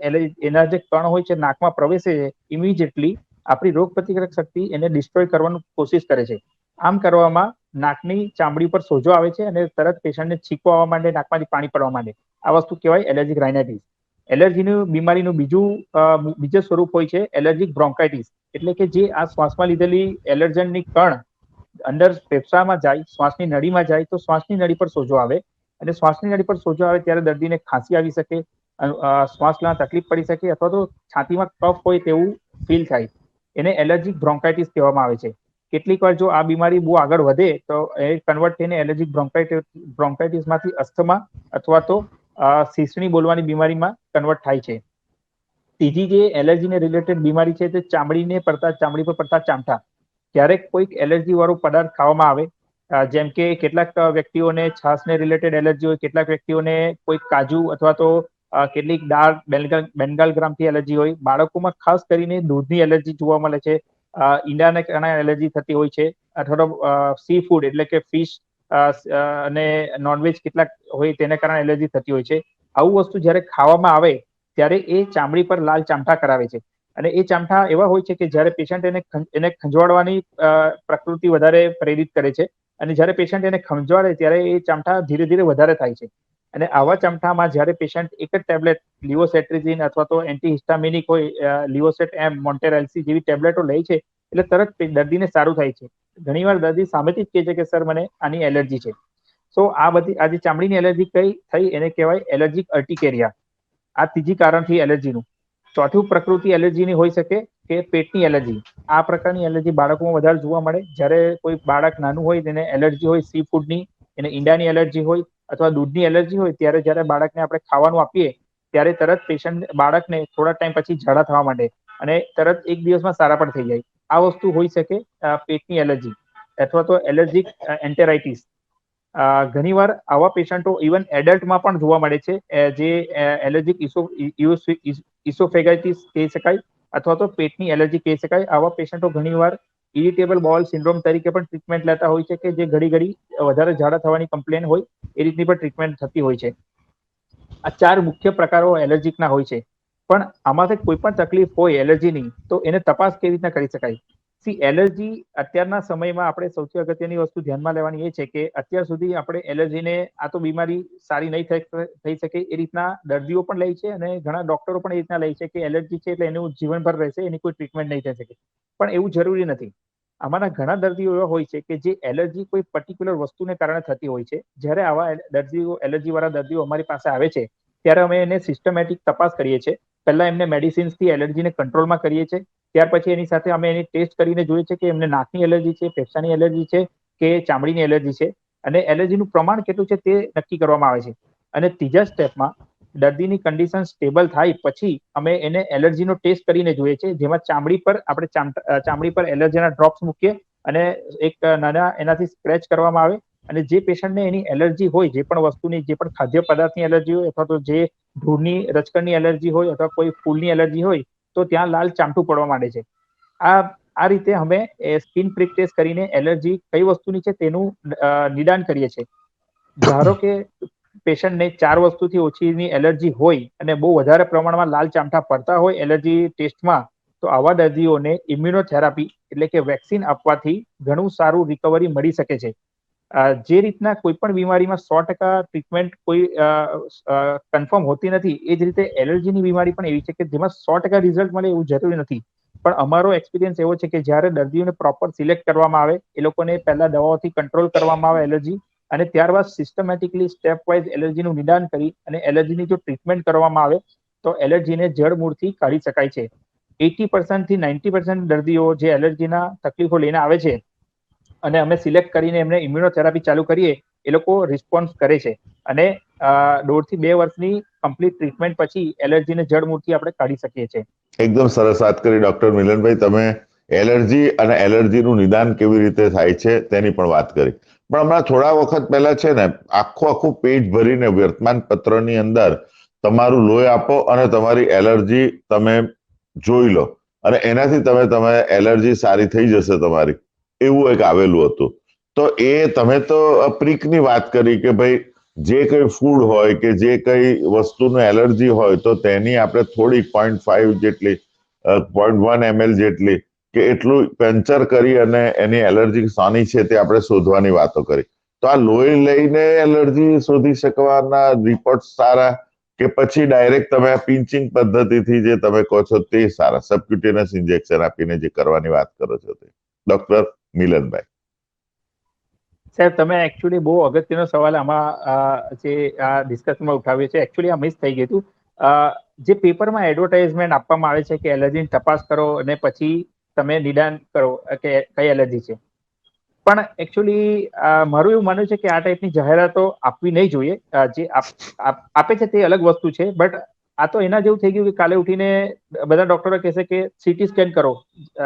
Speaker 5: એના જે કણ હોય છે નાકમાં પ્રવેશે છે, ઇમિડિયેટલી આપણી રોગ પ્રતિકારક શક્તિ એને ડિસ્ટ્રોય કરવાની કોશિશ કરે છે. આમ કરવામાં નાકની ચામડી પર સોજો આવે છે અને તરત પેશન્ટને છીંકો આવવા માંડે, નાકમાંથી પાણી પડવા માંડે. આ વસ્તુ કહેવાય એલર્જીક રાઇનાઇટિસ. એલર્જીનું બીમારીનું બીજું સ્વરૂપ હોય છે એલર્જીક બ્રોન્કાઇટિસ, એટલે કે જે આ શ્વાસમાં લીધેલી એલર્જનની કણ અંદર ફેફસામાં જાય, શ્વાસની નળીમાં જાય તો શ્વાસની નળી પર સોજો આવે અને શ્વાસની નળી પર સોજો આવે ત્યારે દર્દીને ખાંસી આવી શકે, શ્વાસ લેવામાં તકલીફ પડી શકે અથવા તો છાતીમાં કફ હોય તેવું ફીલ થાય. એને એલર્જીક બ્રોન્કાઇટિસ કહેવામાં આવે છે. કેટલીક વાર જો આ બીમારી બહુ આગળ વધે તો એ કન્વર્ટ થઈને એલર્જીક બ્રોન્કાઇટિસમાંથી અસ્થમા અથવા તો શીશણી બોલવાની બીમારીમાં કન્વર્ટ થાય છે. ત્રીજી જે એલર્જીને રિલેટેડ બીમારી છે તે ચામડી પર પડતા ચામઠા. ક્યારેક કોઈક એલર્જી વાળો પદાર્થ ખાવામાં આવે, જેમ કે કેટલાક વ્યક્તિઓને છાશને રિલેટેડ એલર્જી હોય, કેટલાક વ્યક્તિઓને કોઈક કાજુ અથવા તો કેટલીક દાળ બેંગાલ ગ્રામથી એલર્જી હોય. બાળકોમાં ખાસ કરીને દૂધની એલર્જી જોવા મળે છે, ઈંડાને કારણે એલર્જી થતી હોય છે અથવા તો સી ફૂડ એટલે કે ફિશ અને નોનવેજ કેટલાક હોય તેને કારણે એલર્જી થતી હોય છે. આવું વસ્તુ જ્યારે ખાવામાં આવે ત્યારે એ ચામડી પર લાલ ચામઠા કરાવે છે અને એ ચામઠા એવા હોય છે કે જ્યારે પેશન્ટ એને ખંજવાળવાની પ્રકૃતિ વધારે પ્રેરિત કરે છે અને જ્યારે પેશન્ટ એને ખંજવાળે ત્યારે એ ચામઠા ધીરે ધીરે વધારે થાય છે. અને આવા ચામઠામાં જ્યારે પેશન્ટ એક જ ટેબ્લેટ લિવોસેટ્રિઝિન અથવા તો એન્ટીહિસ્ટામિનિક હોય, લિવોસેટ એમ, મોન્ટેર એલસી જેવી ટેબ્લેટો લે છે એટલે તરત દર્દીને સારું થાય છે. ઘણીવાર દર્દી સામેથી જ કહે છે કે સર મને આની એલર્જી છે. સો આ જે ચામડીની એલર્જી કઈ થઈ એને કહેવાય એલર્જીક અર્ટિકેરિયા. આ ત્રીજી કારણથી એલર્જીનું. ચોથું પ્રકૃતિ એલર્જીની હોઈ શકે કે પેટની એલર્જી. આ પ્રકારની એલર્જી બાળકોમાં વધારે જોવા મળે. જ્યારે કોઈ બાળક નાનું હોય તેને એલર્જી હોય સી ફૂડની, એને ઈંડાની એલર્જી હોય અથવા દૂધની એલર્જી હોય ત્યારે જ્યારે બાળકને આપણે ખાવાનું આપીએ ત્યારે તરત બાળકને થોડા ટાઈમ પછી ઝાડા થવા માંડે અને તરત એક દિવસમાં સારા પણ થઈ જાય. આ વસ્તુ હોઈ શકે પેટની એલર્જી અથવા તો એલર્જીક એન્ટેરાઇટિસ. ઘણીવાર આવા પેશન્ટો ઇવન એડલ્ટમાં પણ જોવા મળે છે, જે એલર્જીક ઇસોફેગાઇટિસ કહી શકાય અથવા તો પેટની એલર્જી કહી શકાય. આવા પેશન્ટો ઘણીવાર ઇરિટેબલ બાઉલ સિન્ડ્રોમ તરીકે પણ ટ્રીટમેન્ટ લેતા હોય છે કે જે ઘડી ઘડી વધારે ઝાડા થવાની કમ્પ્લેન હોય એ રીતની પણ ટ્રીટમેન્ટ થતી હોય છે. આ 4 મુખ્ય પ્રકારો એલર્જીકના હોય છે. પણ આમાંથી કોઈ પણ તકલીફ હોય એલર્જીની તો એને તપાસ કેવી રીતના કરી શકાય? સી એલર્જી અત્યારના સમયમાં આપણે સૌથી અગત્યની વસ્તુ ધ્યાનમાં લેવાની એ છે કે અત્યાર સુધી આપણે એલર્જીને આ તો બીમારી સારી નહીં થઈ શકે એ રીતના દર્દીઓ પણ લે છે અને ઘણા ડોક્ટરો પણ એ રીતના લે છે કે એલર્જી છે એટલે એનું જીવનભર રહેશે, એની કોઈ ટ્રીટમેન્ટ નહીં થઈ શકે. પણ એવું જરૂરી નથી. આમાંના ઘણા દર્દીઓ એવા હોય છે કે જે એલર્જી કોઈ પર્ટિક્યુલર વસ્તુને કારણે થતી હોય છે. જ્યારે આવા એલર્જીવાળા દર્દીઓ અમારી પાસે આવે છે ત્યારે અમે એને સિસ્ટમેટિક તપાસ કરીએ છીએ. પહેલા એમને મેડિસિન્સથી એલર્જીને કંટ્રોલમાં કરીએ છીએ. ત્યાર પછી એની સાથે અમે એની ટેસ્ટ કરીને જોઈએ છે કે એમને નાકની એલર્જી છે, ફેફસાની એલર્જી છે કે ચામડીની એલર્જી છે, અને એલર્જીનું પ્રમાણ કેટલું છે તે નક્કી કરવામાં આવે છે. અને ત્રીજા સ્ટેપમાં દર્દીની કન્ડિશન સ્ટેબલ થાય પછી અમે એને એલર્જીનો ટેસ્ટ કરીને જોઈએ છે, જેમાં ચામડી પર એલર્જીના ડ્રોપ્સ મૂકીએ અને એક નાના એનાથી સ્ક્રેચ કરવામાં આવે. અને જે પેશન્ટને એની એલર્જી હોય, જે પણ વસ્તુની, જે પણ ખાદ્ય પદાર્થની એલર્જી હોય અથવા તો જે ધૂળની રજકણની એલર્જી હોય અથવા કોઈ ફૂલની એલર્જી હોય તો ત્યાં લાલ ચામટું પડવા માંડે છે. આ રીતે અમે સ્કિન પ્રિક ટેસ્ટ કરીને એલર્જી કઈ વસ્તુની છે તેનું નિદાન કરીએ છીએ. ધારો કે પેશન્ટને 4 વસ્તુથી ઓછીની એલર્જી હોય અને બહુ વધારે પ્રમાણમાં લાલ ચામઠા પડતા હોય એલર્જી ટેસ્ટમાં, તો આવા દર્દીઓને ઇમ્યુનોથેરાપી એટલે કે વેક્સિન આપવાથી ઘણું સારું રિકવરી મળી શકે છે. જે રીતના કોઈ પણ બીમારીમાં 100% ટ્રીટમેન્ટ કોઈ કન્ફર્મ હોતી નથી, એ જ રીતે એલર્જીની બીમારી પણ એવી છે કે જેમાં 100% રિઝલ્ટ મળે એવું જરૂરી નથી. પણ અમારો એક્સપિરિયન્સ એવો છે કે જ્યારે દર્દીઓને પ્રોપર સિલેક્ટ કરવામાં આવે, એ લોકોને પહેલા દવાઓથી કંટ્રોલ કરવામાં આવે એલર્જી, અને ત્યારબાદ સિસ્ટમેટિકલી સ્ટેપ વાઇઝ એલર્જીનું નિદાન કરી અને એલર્જીની જો ટ્રીટમેન્ટ કરવામાં આવે તો એલર્જીને જડમૂળથી કાઢી શકાય છે. 80% થી 90% દર્દીઓ જે એલર્જીના તકલીફો લઈને આવે છે અને અમે સિલેક્ટ કરીને એમને ઇમ્યુનોથેરાપી ચાલુ કરીએ, એ લોકો રિસ્પોન્સ કરે છે અને 1.5 થી 2 વર્ષની કમ્પ્લીટ ટ્રીટમેન્ટ પછી એલર્જીને જડમૂળથી આપણે કાઢી શકીએ છીએ.
Speaker 3: એકદમ સરસ વાત કરી ડોક્ટર મિલનભાઈ. તમે એલર્જી અને એલર્જીનું નિદાન કેવી રીતે થાય છે તેની પણ વાત કરી. પણ હમણાં થોડા વખત પહેલા છે ને આખું પેજ ભરીને વર્તમાન પત્રની અંદર તમારું લોહી આપો અને તમારી એલર્જી તમે જોઈ લો અને એનાથી તમે એલર્જી સારી થઈ જશે તમારી, એવું એક આવેલું હતું. તો એ તમે તો પ્રિકની વાત કરી કે ભાઈ જે કઈ ફૂડ હોય કે જે કઈ વસ્તુનું એલર્જી હોય તો તેની આપણે થોડી 0.5 જેટલી 0.1 ml જેટલી કે એટલું પંચર કરી અને એની એલર્જી શાની છે તે આપણે શોધવાની વાતો કરી. તો આ લોહી લઈને એલર્જી શોધી શકવાના રિપોર્ટ સારા કે પછી ડાયરેક્ટ તમે આ પિંચિંગ પદ્ધતિથી જે તમે કહો છો તે સારા, સબક્યુટેનિયસ ઇન્જેક્શન આપીને જે કરવાની વાત કરો છો તે? ડોક્ટર મિલનભાઈ.
Speaker 5: સાહેબ, તમે એકચ્યુઅલી બહુ અગત્યનો સવાલ આમાં જે આ ડિસ્કશનમાં ઉઠાવ્યો છે. એકચ્યુઅલી આ મિસ થઈ ગયું હતું. જે પેપરમાં એડવર્ટાઇઝમેન્ટ આપવામાં આવે છે કે એલર્જીની તપાસ કરો અને પછી તમે નિદાન કરો કે કઈ એલર્જી છે, પણ એકચ્યુઅલી મારું એવું માનવું છે કે આ ટાઈપની જાહેરાતો આપવી નહીં જોઈએ. જે આપે છે તે અલગ વસ્તુ છે, બટ આ તો એના જેવું થઈ ગયું કે કાલે ઉઠીને બધા ડોક્ટરો કહેશે કે સીટી સ્કેન કરો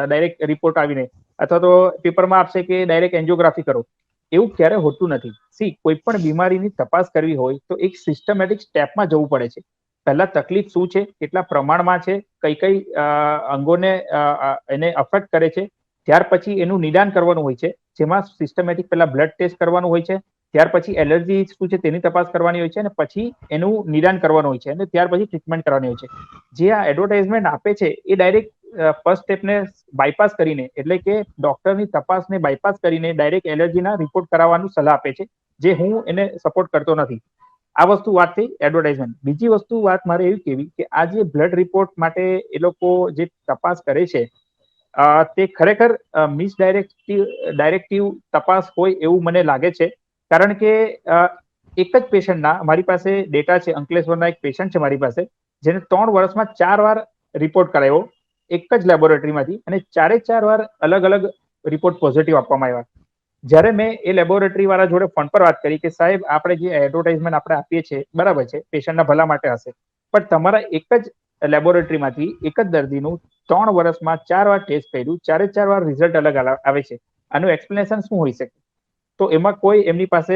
Speaker 5: ડાયરેક્ટ રિપોર્ટ આવીને, અથવા તો પેપરમાં આપશે કે ડાયરેક્ટ એન્જિયોગ્રાફી કરો. એવું ક્યારે હોતું નથી. કોઈ પણ બીમારીની તપાસ કરવી હોય તો એક સિસ્ટમેટિક સ્ટેપમાં જવું પડે છે. પહેલા તકલીફ શું છે, કેટલા પ્રમાણમાં છે, કઈ અંગોને એને અફેક્ટ કરે છે, ત્યાર પછી એનું નિદાન કરવાનું હોય છે, જેમાં સિસ્ટમેટિક પહેલા બ્લડ ટેસ્ટ કરવાનું હોય છે, ત્યાર પછી એલર્જી શું છે તેની તપાસ કરવાની હોય છે અને પછી એનું નિદાન કરવાનું હોય છે અને ત્યાર પછી ટ્રીટમેન્ટ કરવાની હોય છે. જે આ એડવર્ટાઇઝમેન્ટ આપે છે એ ડાયરેક્ટ ફર્સ્ટ સ્ટેપને બાયપાસ કરીને, એટલે કે ડોક્ટરની તપાસને બાયપાસ કરીને ડાયરેક્ટ એલર્જીના રિપોર્ટ કરાવવાનું સલાહ આપે છે, જે હું એને સપોર્ટ કરતો નથી. આ વસ્તુ વાત થઈ એડવર્ટાઇઝમેન્ટ. બીજી વસ્તુ વાત મારે એવી કહેવી કે આ જે બ્લડ રિપોર્ટ માટે એ લોકો જે તપાસ કરે છે તે ખરેખર ડાયરેક્ટિવ તપાસ હોય એવું મને લાગે છે. કારણ કે એક જ પેશન્ટના, મારી પાસે ડેટા છે, અંકલેશ્વરના એક પેશન્ટ છે મારી પાસે, જેને 3 વર્ષમાં 4 વાર રિપોર્ટ કરાવ્યો એક જ લેબોરેટરીમાંથી, અને 4 વાર અલગ અલગ રિપોર્ટ પોઝિટિવ આપવામાં આવ્યા. જ્યારે મેં એ લેબોરેટરી વાળા જોડે ફોન પર વાત કરી કે સાહેબ, આપણે જે એડવર્ટાઇઝમેન્ટ આપણે આપીએ છીએ બરાબર છે, પેશન્ટના ભલા માટે હશે, પણ તમારા એક જ લેબોરેટરીમાંથી એક જ દર્દીનું 3 વર્ષમાં 4 વાર ટેસ્ટ કર્યું, 4 વાર રિઝલ્ટ અલગ આવે છે. આનું એક્સપ્લેનેશન શું હોઈ શકે? તો એમાં કોઈ એમની પાસે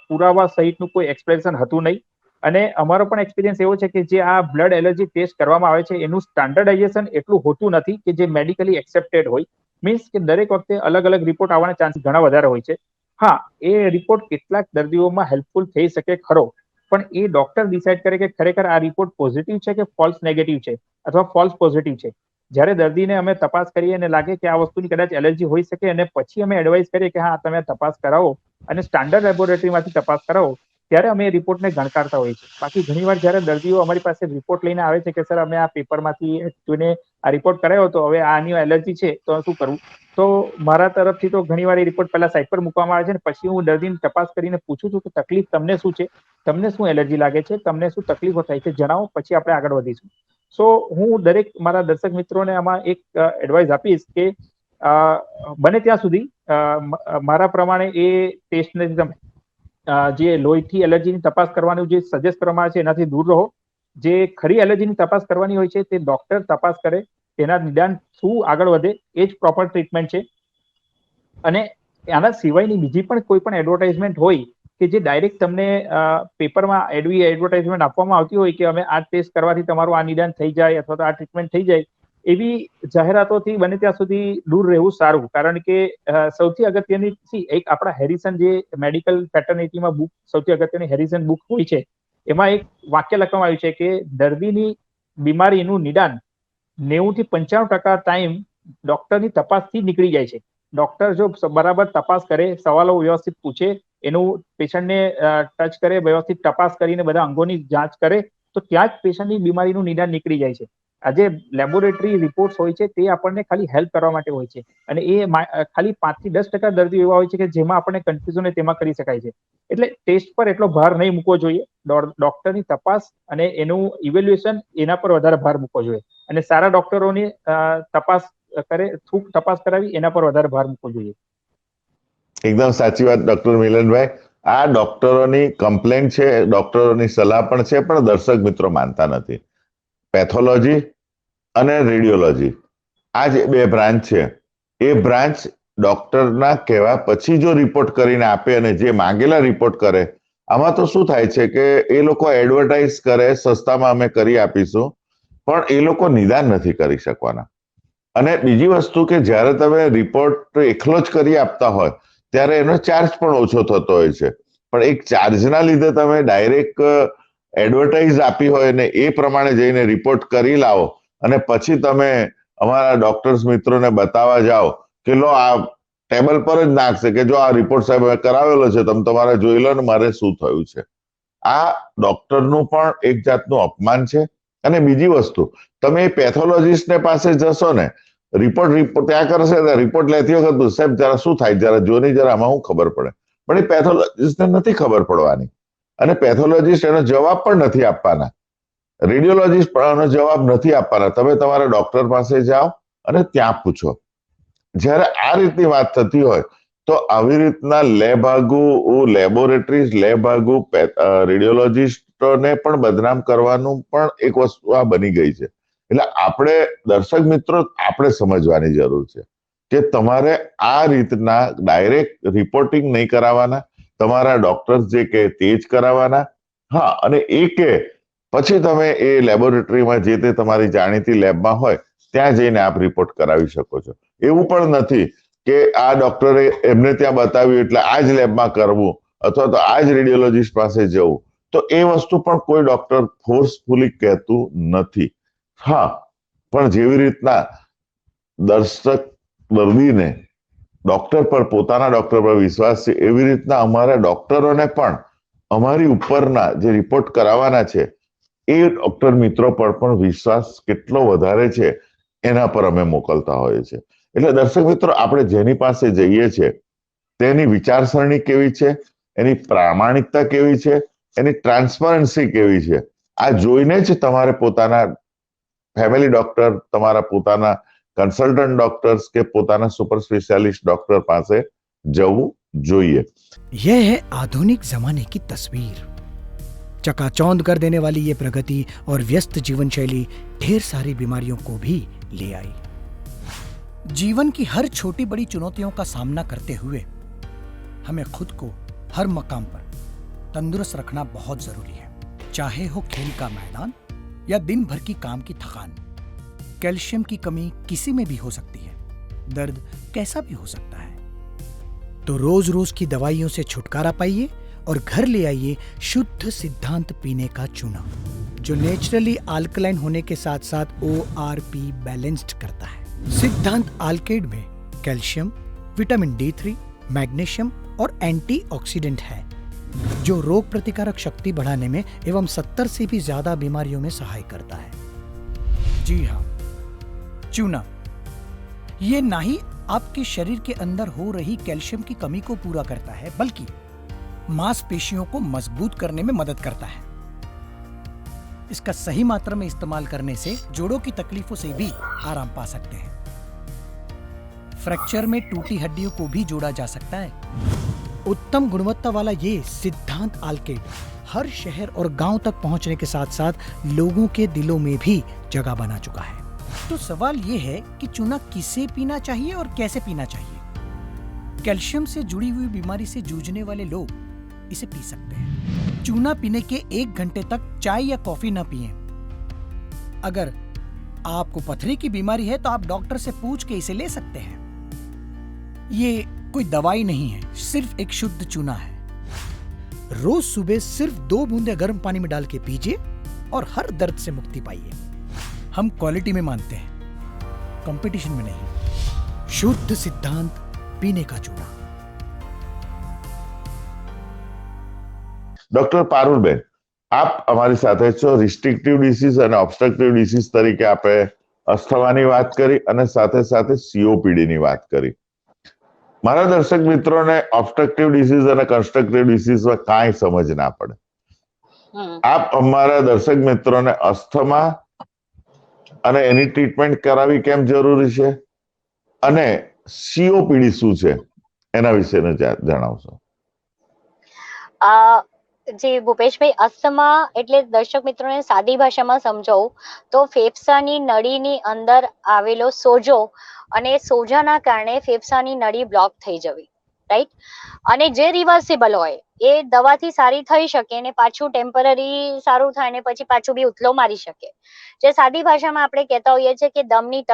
Speaker 5: પુરાવા સહિતનું કોઈ એક્સપ્લેનેશન હતું નહીં. અને અમારો પણ એક્સપિરિયન્સ એવો છે કે જે આ બ્લડ એલર્જી ટેસ્ટ કરવામાં આવે છે એનું સ્ટાન્ડર્ડાઇઝેશન એટલું હોતું નથી કે જે મેડિકલી એક્સેપ્ટેડ હોય. મીન્સ કે દરેક વખતે અલગ અલગ રિપોર્ટ આવવાના ચાન્સ ઘણા વધારે હોય છે. હા, એ રિપોર્ટ કેટલાક દર્દીઓમાં હેલ્પફુલ થઈ શકે ખરો, પણ એ ડોક્ટર ડિસાઇડ કરે કે ખરેખર આ રિપોર્ટ પોઝિટિવ છે કે ફોલ્સ નેગેટિવ છે અથવા ફોલ્સ પોઝિટિવ છે. જ્યારે દર્દીને અમે તપાસ કરીએ અને લાગે કે આ વસ્તુની કદાચ એલર્જી હોઈ શકે અને પછી અમે એડવાઇસ કરીએ કે હા તમે તપાસ કરાવો અને સ્ટાન્ડર્ડ લેબોરેટરીમાંથી તપાસ કરાવો, ત્યારે અમે એ રિપોર્ટને ગણકારતા હોઈએ છીએ. બાકી ઘણીવાર જ્યારે દર્દીઓ અમારી પાસે રિપોર્ટ લઈને આવે છે કે સર અમે આ પેપરમાંથી જોઈને આ રિપોર્ટ કરાયો તો હવે આની એલર્જી છે તો શું કરવું, તો મારા તરફથી તો ઘણીવાર એ રિપોર્ટ પહેલા સાઈડ પર મૂકવામાં આવે છે અને પછી હું દર્દીની તપાસ કરીને પૂછું છું કે તકલીફ તમને શું છે, તમને શું એલર્જી લાગે છે, તમને શું તકલીફો થાય છે, જણાવો, પછી આપણે આગળ વધીશું. સો હું દરેક મારા દર્શક મિત્રોને આમાં એક એડવાઇસ આપીશ કે બને ત્યાં સુધી મારા પ્રમાણે એ ટેસ્ટને જે લોહીથી એલર્જીની તપાસ કરવાનું જે સજેસ્ટ કરવામાં આવે છે એનાથી દૂર રહો. જે ખરી એલર્જીની તપાસ કરવાની હોય છે તે ડોક્ટર તપાસ કરે, તેના નિદાન શું આગળ વધે એ જ પ્રોપર ટ્રીટમેન્ટ છે. અને આના સિવાયની બીજી પણ કોઈ પણ એડવર્ટાઇઝમેન્ટ હોય કે જે ડાયરેક્ટ તમને પેપરમાં એડવર્ટાઇઝમેન્ટ આપવામાં આવતી હોય કે અમે આ ટેસ્ટ કરવાથી તમારું આ નિદાન થઈ જાય અથવા તો આ ટ્રીટમેન્ટ થઈ જાય, એવી જાહેરાતોથી બને ત્યાં સુધી દૂર રહેવું સારું. કારણ કે સૌથી અગત્યની એક આપણા હેરિસન જે મેડિકલ ફેટર્નિટીમાં બુક સૌથી અગત્યની હેરિસન બુક હોય છે, એમાં એક વાક્ય લખવામાં આવ્યું છે કે દર્દીની બીમારીનું નિદાન 90 થી 95% ટાઈમ ડોક્ટરની તપાસથી નીકળી જાય છે. ડોક્ટર જો બરાબર તપાસ કરે, સવાલો વ્યવસ્થિત પૂછે, એનું પેશન્ટને ટચ કરે, વ્યવસ્થિત તપાસ કરીને બધા અંગોની જાંચ કરે, તો ત્યાં જ પેશન્ટની બીમારીનું નિદાન નીકળી જાય છે. આ જે લેબોરેટરી રિપોર્ટ્સ હોય છે તે આપણને ખાલી હેલ્પ કરવા માટે હોય છે અને એ ખાલી 5 થી 10% દર્દીઓ એવા હોય છે કે જેમાં આપણને કન્ફ્યુઝન તેમાં કરી શકાય છે. એટલે ટેસ્ટ પર એટલો ભાર નહીં મૂકવો જોઈએ. ડોક્ટરની તપાસ અને એનું ઇવેલ્યુએશન એના પર વધારે ભાર મૂકવો જોઈએ અને સારા ડોક્ટરોની તપાસ કરાવી એના પર વધારે ભાર મૂકવો જોઈએ.
Speaker 3: એકદમ સાચી વાત ડોક્ટર મિલનભાઈ. આ ડોક્ટરોની કમ્પ્લેન્ટ છે, ડોક્ટરોની સલાહ પણ છે, પણ દર્શક મિત્રો માનતા નથી. પેથોલોજી અને રેડિયોલોજી આ જે બે બ્રાન્ચ છે, એ બ્રાન્ચ ડોક્ટરના કહેવા પછી જો રિપોર્ટ કરીને આપે અને જે માંગેલા રિપોર્ટ કરે, આમાં તો શું થાય છે કે એ લોકો એડવર્ટાઇઝ કરે, સસ્તામાં અમે કરી આપીશું, પણ એ લોકો નિદાન નથી કરી શકવાના. અને બીજી વસ્તુ કે જ્યારે તમે રિપોર્ટ એકલો જ કરી આપતા હોય ત્યારે એનો ચાર્જ પણ ઓછો થતો હોય છે, પણ એક ચાર્જના લીધે તમે ડાયરેક્ટ એડવર્ટાઇઝ આપી હોય ને એ પ્રમાણે જઈને રિપોર્ટ કરી લાવો અને પછી તમે અમારા ડોક્ટર્સ મિત્રોને બતાવવા જાઓ કે લો આ ટેબલ પર જ નાખશે કે જો આ રિપોર્ટ સાહેબ કરાવેલો છે, તમે તમારે જોઈ લો ને મારે શું થયું છે. આ ડોક્ટરનું પણ એક જાતનું અપમાન છે. અને બીજી વસ્તુ, તમે પેથોલોજીસ્ટને પાસે જશો ને, રિપોર્ટ ત્યાં કરશે, રિપોર્ટ લેતી વખત સાહેબ જરા શું થાય, જરા જોની, જરા આમાં શું ખબર પડે, પણ એ પેથોલોજીસ્ટને નથી ખબર પડવાની અને પેથોલોજીસ્ટ એનો જવાબ પણ નથી આપવાના. રેડિયોલોજીસ્ટ પણ એનો જવાબ નથી આપવાના. તમે તમારા ડોક્ટર પાસે જાઓ અને ત્યાં પૂછો. જ્યારે આ રીતની વાત થતી હોય તો આવી રીતના લેબોરેટરીઝ રેડિયોલોજીસ્ટોને પણ બદનામ કરવાનું પણ એક વસ્તુ આ બની ગઈ છે. એટલે આપણે દર્શક મિત્રો આપણે સમજવાની જરૂર છે કે તમારે આ રીતના ડાયરેક્ટ રિપોર્ટિંગ નહીં કરાવવાના, તમારા ડોક્ટર્સ જે કે તે જ કરાવવાના. હા, અને એ કે પછી તમે એ લેબોરેટરીમાં જે તે તમારી જાણીતી લેબમાં હોય ત્યાં જઈને આપ રિપોર્ટ કરાવી શકો છો. એવું પણ નથી કે આ ડોક્ટરે એમને ત્યાં બતાવ્યું એટલે આ જ લેબમાં કરવું અથવા તો આ જ રેડિયોલોજીસ્ટ પાસે જવું, તો એ વસ્તુ પણ કોઈ ડોક્ટર ફોર્સફુલી કહેતું નથી. હા, પણ જેવી રીતના દર્દીને ડોક્ટર પર, પોતાના ડોક્ટર પર વિશ્વાસ છે, એવી રીતના અમારા ડોક્ટરોને પણ અમારી ઉપરના જે રિપોર્ટ કરાવવાના છે એ ડોક્ટર મિત્રો પર પણ વિશ્વાસ કેટલો વધારે છે એના પર અમે મોકલતા હોઈએ છીએ. એટલે દર્શક મિત્રો, આપણે જેની પાસે જઈએ છીએ તેની વિચારસરણી કેવી છે, એની પ્રામાણિકતા કેવી છે, એની ટ્રાન્સપરન્સી કેવી છે, આ જોઈને જ તમારે પોતાના ફેમિલી ડોક્ટર, તમારા પોતાના કન્સલ્ટન્ટ ડॉक्टर्स के પોતાના સુપર સ્પેશિયાલિસ્ટ ડॉक्टर પાસે જવું જોઈએ.
Speaker 2: यह है आधुनिक जमाने की तस्वीर. चकाचौंध कर देने वाली ये प्रगति और व्यस्त जीवन शैली ढेर सारी बीमारियों को भी ले आई. जीवन की हर छोटी बड़ी चुनौतियों का सामना करते हुए हमें खुद को हर मकाम पर तंदुरुस्त रखना बहुत जरूरी है. चाहे हो खेल का मैदान या दिन भर की काम की थकान, कैल्शियम की कमी किसी में भी हो सकती है. दर्द कैसा भी हो सकता है. तो रोज रोज की दवाइयों से छुटकारा पाइए और घर ले आइए शुद्ध सिद्धांत पीने का चूना, जो नेचुरली अल्कलाइन होने के साथ साथ ORP बैलेंस्ड करता है। सिद्धांत अल्केड में कैल्शियम, विटामिन D3, मैग्नीशियम और एंटीऑक्सीडेंट है, जो रोग प्रतिकारक शक्ति बढ़ाने में एवं 70 से भी ज्यादा बीमारियों में सहाय करता है। जी हाँ, चूना ये ना ही आपके शरीर के अंदर हो रही कैल्शियम की कमी को पूरा करता है, बल्कि मांसपेशियों को मजबूत करने में मदद करता है। इसका सही मात्रा में इस्तेमाल करने से जोड़ों की तकलीफों से भी आराम पा सकते हैं। फ्रैक्चर में टूटी हड्डियों को भी जोड़ा जा सकता है। उत्तम गुणवत्ता वाला ये सिद्धांत अल्केड हर शहर और गांव तक पहुंचने के साथ साथ लोगों के दिलों में भी जगह बना चुका है। तो सवाल ये है कि चूना किसे पीना चाहिए और कैसे पीना चाहिए। कैल्शियम से जुड़ी हुई बीमारी से जूझने वाले लोग इसे पी सकते हैं। चूना पीने के 1 घंटे तक चाय या कॉफी ना पिएं। अगर आपको पथरी की बीमारी है तो आप डॉक्टर से पूछ के इसे ले सकते हैं। ये कोई दवाई नहीं है, सिर्फ एक शुद्ध चूना है। रोज सुबह सिर्फ 2 बूंदे गर्म पानी में डाल के पीजिए और हर दर्द से मुक्ति पाइए। हम क्वालिटी में मानते हैं, कंपटीशन में नहीं। शुद्ध सिद्धांत पीने का चूना।
Speaker 3: ડોક્ટર પારુલબેન, આપ અમારી સાથે છો। રિસ્ટ્રિક્ટિવ ડિસીઝ અને ઓબ્સ્ટ્રક્ટિવ ડિસીઝ તરીકે આપણે અસ્થમાની વાત કરી અને સાથે સાથે COPD ની વાત કરી। મારા દર્શક મિત્રોને ઓબ્સ્ટ્રક્ટિવ ડિસીઝ અને કન્સ્ટ્રક્ટિવ ડિસીઝમાં કાંઈ સમજ ના પડે। આપ અમારા દર્શક મિત્રોને અસ્થમા અને એની ટ્રીટમેન્ટ કરાવી કેમ જરૂરી છે અને COPD શું છે એના વિશે જણાવશો।
Speaker 4: જી ભૂપેશભાઈ, અસ્થમા એટલે દર્શક મિત્રોને સાદી ભાષામાં સમજાવું તો ફેફસાની નળીની અંદર આવેલો સોજો અને સોજાના કારણે ફેફસાની નળી બ્લોક થઈ જવી, રાઈટ। અને જે રિવર્સિબલ હોય એ દવાથી સારી થઈ શકે ને પાછું ટેમ્પરરી સારું થાય ને પછી પાછું બી ઉથલો મારી શકે। જે સાદી ભાષામાં આપણે કહેતા હોઈએ છીએ કે દમની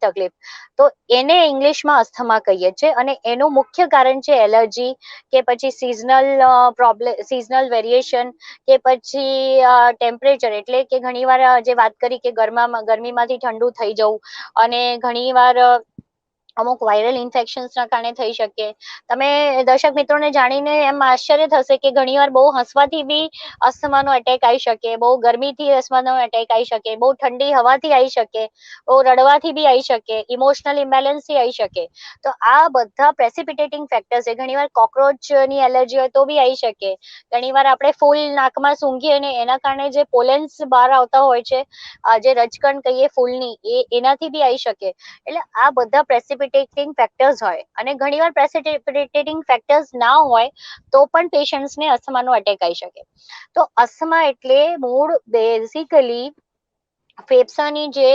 Speaker 4: તકલીફ, તો એને ઇંગ્લિશમાં અસ્થમા કહીએ છીએ। અને એનું મુખ્ય કારણ છે એલર્જી કે પછી સિઝનલ વેરિએશન કે પછી ટેમ્પરેચર, એટલે કે ઘણીવાર જે વાત કરી કે ગરમીમાંથી ઠંડુ થઈ જવું અને ઘણીવાર અમુક વાયરલ ઇન્ફેક્શન્સના કારણે થઈ શકે। તમે દર્શક મિત્રોને જાણીને એમ આશ્ચર્ય થશે કે ઘણીવાર બહુ હસવાથી બી અસ્થમાનો એટેક આવી શકે, બહુ ગરમીથી અસ્થમાનો એટેક આવી શકે, બહુ ઠંડી હવાથી આવી શકે, બહુ રડવાથી બી આવી શકે, ઇમોશનલ ઇમ્બેલેન્સથી આવી શકે। તો આ બધા પ્રેસિપિટેટિંગ ફેક્ટર્સ છે। ઘણીવાર કોકરોચની એલર્જી હોય તો બી આવી શકે। ઘણીવાર આપણે ફૂલ નાકમાં સૂંઘીએ ને એના કારણે જે પોલેન્સ બહાર આવતા હોય છે, જે રજકણ કહીએ ફૂલની, એનાથી બી આવી શકે। એટલે આ બધા પ્રેસિપિટેટિંગ ફેક્ટર્સ હોય અને ઘણીવાર પ્રેસિપિટેટિંગ ફેક્ટર્સ ના હોય તો પણ પેશન્ટ્સને અસ્થમાનો એટેક આવી શકે। તો અસ્થમા એટલે મૂળ બેઝિકલી ફેફસાની જે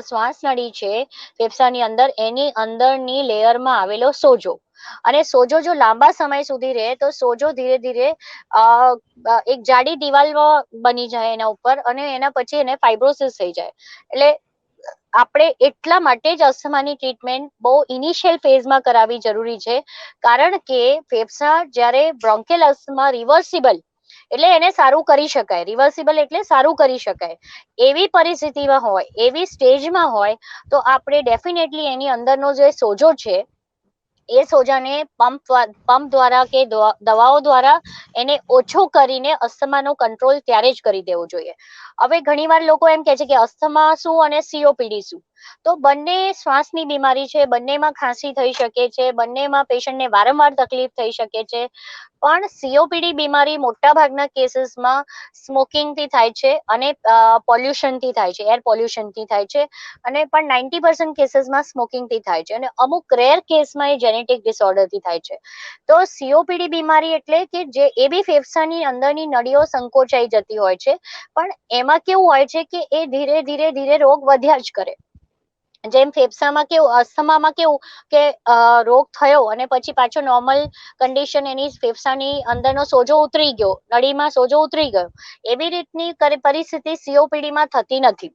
Speaker 4: શ્વાસ નળી છે ફેફસાની અંદર, એની અંદરની લેયરમાં આવેલો સોજો। અને સોજો જો લાંબા સમય સુધી રહે તો સોજો ધીરે ધીરે એક જાડી દિવાલ બની જાય એના ઉપર અને એના પછી એને ફાઇબ્રોસિસ થઈ જાય। એટલે આપણે એટલા માટે જ અસ્થમાની ટ્રીટમેન્ટ બહુ ઇનિશિયલ ફેઝમાં કરાવવી જરૂરી છે, કારણ કે ફેફસા જ્યારે બ્રોન્કેલ અસ્થમા રિવર્સિબલ એટલે એને સારું કરી શકાય, રિવર્સિબલ એટલે સારું કરી શકાય એવી પરિસ્થિતિમાં હોય, એવી સ્ટેજમાં હોય તો આપણે ડેફિનેટલી એની અંદરનો જે સોજો છે એ સોજાને પંપ દ્વારા કે દવાઓ દ્વારા એને ઓછો કરીને અસ્થમાનો કંટ્રોલ ત્યારે જ કરી દેવો જોઈએ। હવે ઘણીવાર લોકો એમ કહે છે કે અસ્થમા શું અને COPD શું? તો બંને શ્વાસની બીમારી છે, બંનેમાં ખાંસી થઈ શકે છે, બંનેમાં પેશન્ટને વારંવાર તકલીફ થઈ શકે છે। પણ COPD બીમારી મોટા ભાગના કેસીસમાં સ્મોકિંગથી થાય છે અને પોલ્યુશનથી થાય છે, એર પોલ્યુશનથી થાય છે, અને પણ 90% કેસીસમાં સ્મોકિંગથી થાય છે અને અમુક રેર કેસમાં એ જેનેટિક ડિસઓર્ડરથી થાય છે। તો COPD બીમારી એટલે કે જે એ બી ફેફસાની અંદરની નળીઓ સંકોચાઈ જતી હોય છે, પણ એમાં કેવું હોય છે કે એ ધીરે ધીરે રોગ વધ્યા જ કરે। જેમ ફેફસામાં કેવું, અસ્થમામાં કેવું કે રોગ થયો અને પછી પાછો નોર્મલ કન્ડિશન, એની ફેફસાની અંદરનો સોજો ઉતરી ગયો, નળીમાં સોજો ઉતરી ગયો, એવી રીતની પરિસ્થિતિ COPD માં થતી નથી।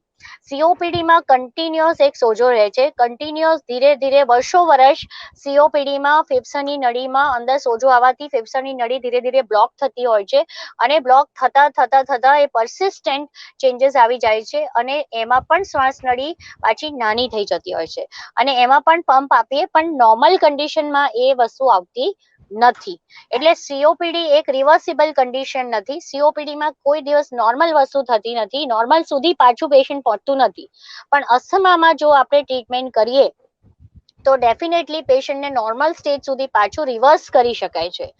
Speaker 4: સીઓપીડીમાં કન્ટિન્યુઅસ એક સોજો રહે છે, કન્ટિન્યુઅસ ધીરે ધીરે વર્ષો વર્ષ સીઓપીડીમાં ફેફસાની નળીમાં અંદર સોજો આવવાથી ફેફસાની નળી ધીરે ધીરે બ્લોક થતી હોય છે, અને બ્લોક થતા એ પરસિસ્ટન્ટ ચેન્જીસ આવી જાય છે, અને એમાં પણ શ્વાસ નળી પાછી નાની થઈ જતી હોય છે, અને એમાં પણ પંપ આપીએ પણ નોર્મલ કન્ડિશનમાં એ વસ્તુ આવતી નથી. એટલે સીઓપીડી એક રિવર્સિબલ કન્ડિશન નથી. સીઓપીડીમાં કોઈ દિવસ નોર્મલ વસ્તુ થતી નથી, નોર્મલ સુધી પાછું પેશન્ટ પહોંચતું નથી. પણ અસ્થમામાં જો આપણે ટ્રીટમેન્ટ કરીએ તો ડેફિનેટલી પેશન્ટને નોર્મલ સ્ટેજ સુધી પાછું રિવર્સ કરી શકાય છે.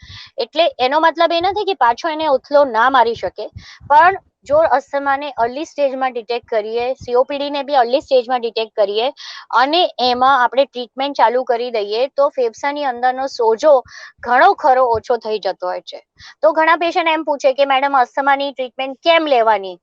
Speaker 4: એટલે એનો મતલબ એ નથી કે પાછો એને ઉથલો ના મારી શકે, પણ જો અસ્થમાને અર્લી સ્ટેજમાં ડિટેક્ટ કરીએ, સીઓપીડીને બી અર્લી સ્ટેજમાં ડિટેક્ટ કરીએ અને એમાં આપણે ટ્રીટમેન્ટ ચાલુ કરી દઈએ તો ફેફસાની અંદરનો સોજો ઘણો ખરો ઓછો થઈ જતો હોય છે. તો ઘણા પેશન્ટ એમ પૂછે કે મેડમ અસ્થમાની ટ્રીટમેન્ટ કેમ લેવાની?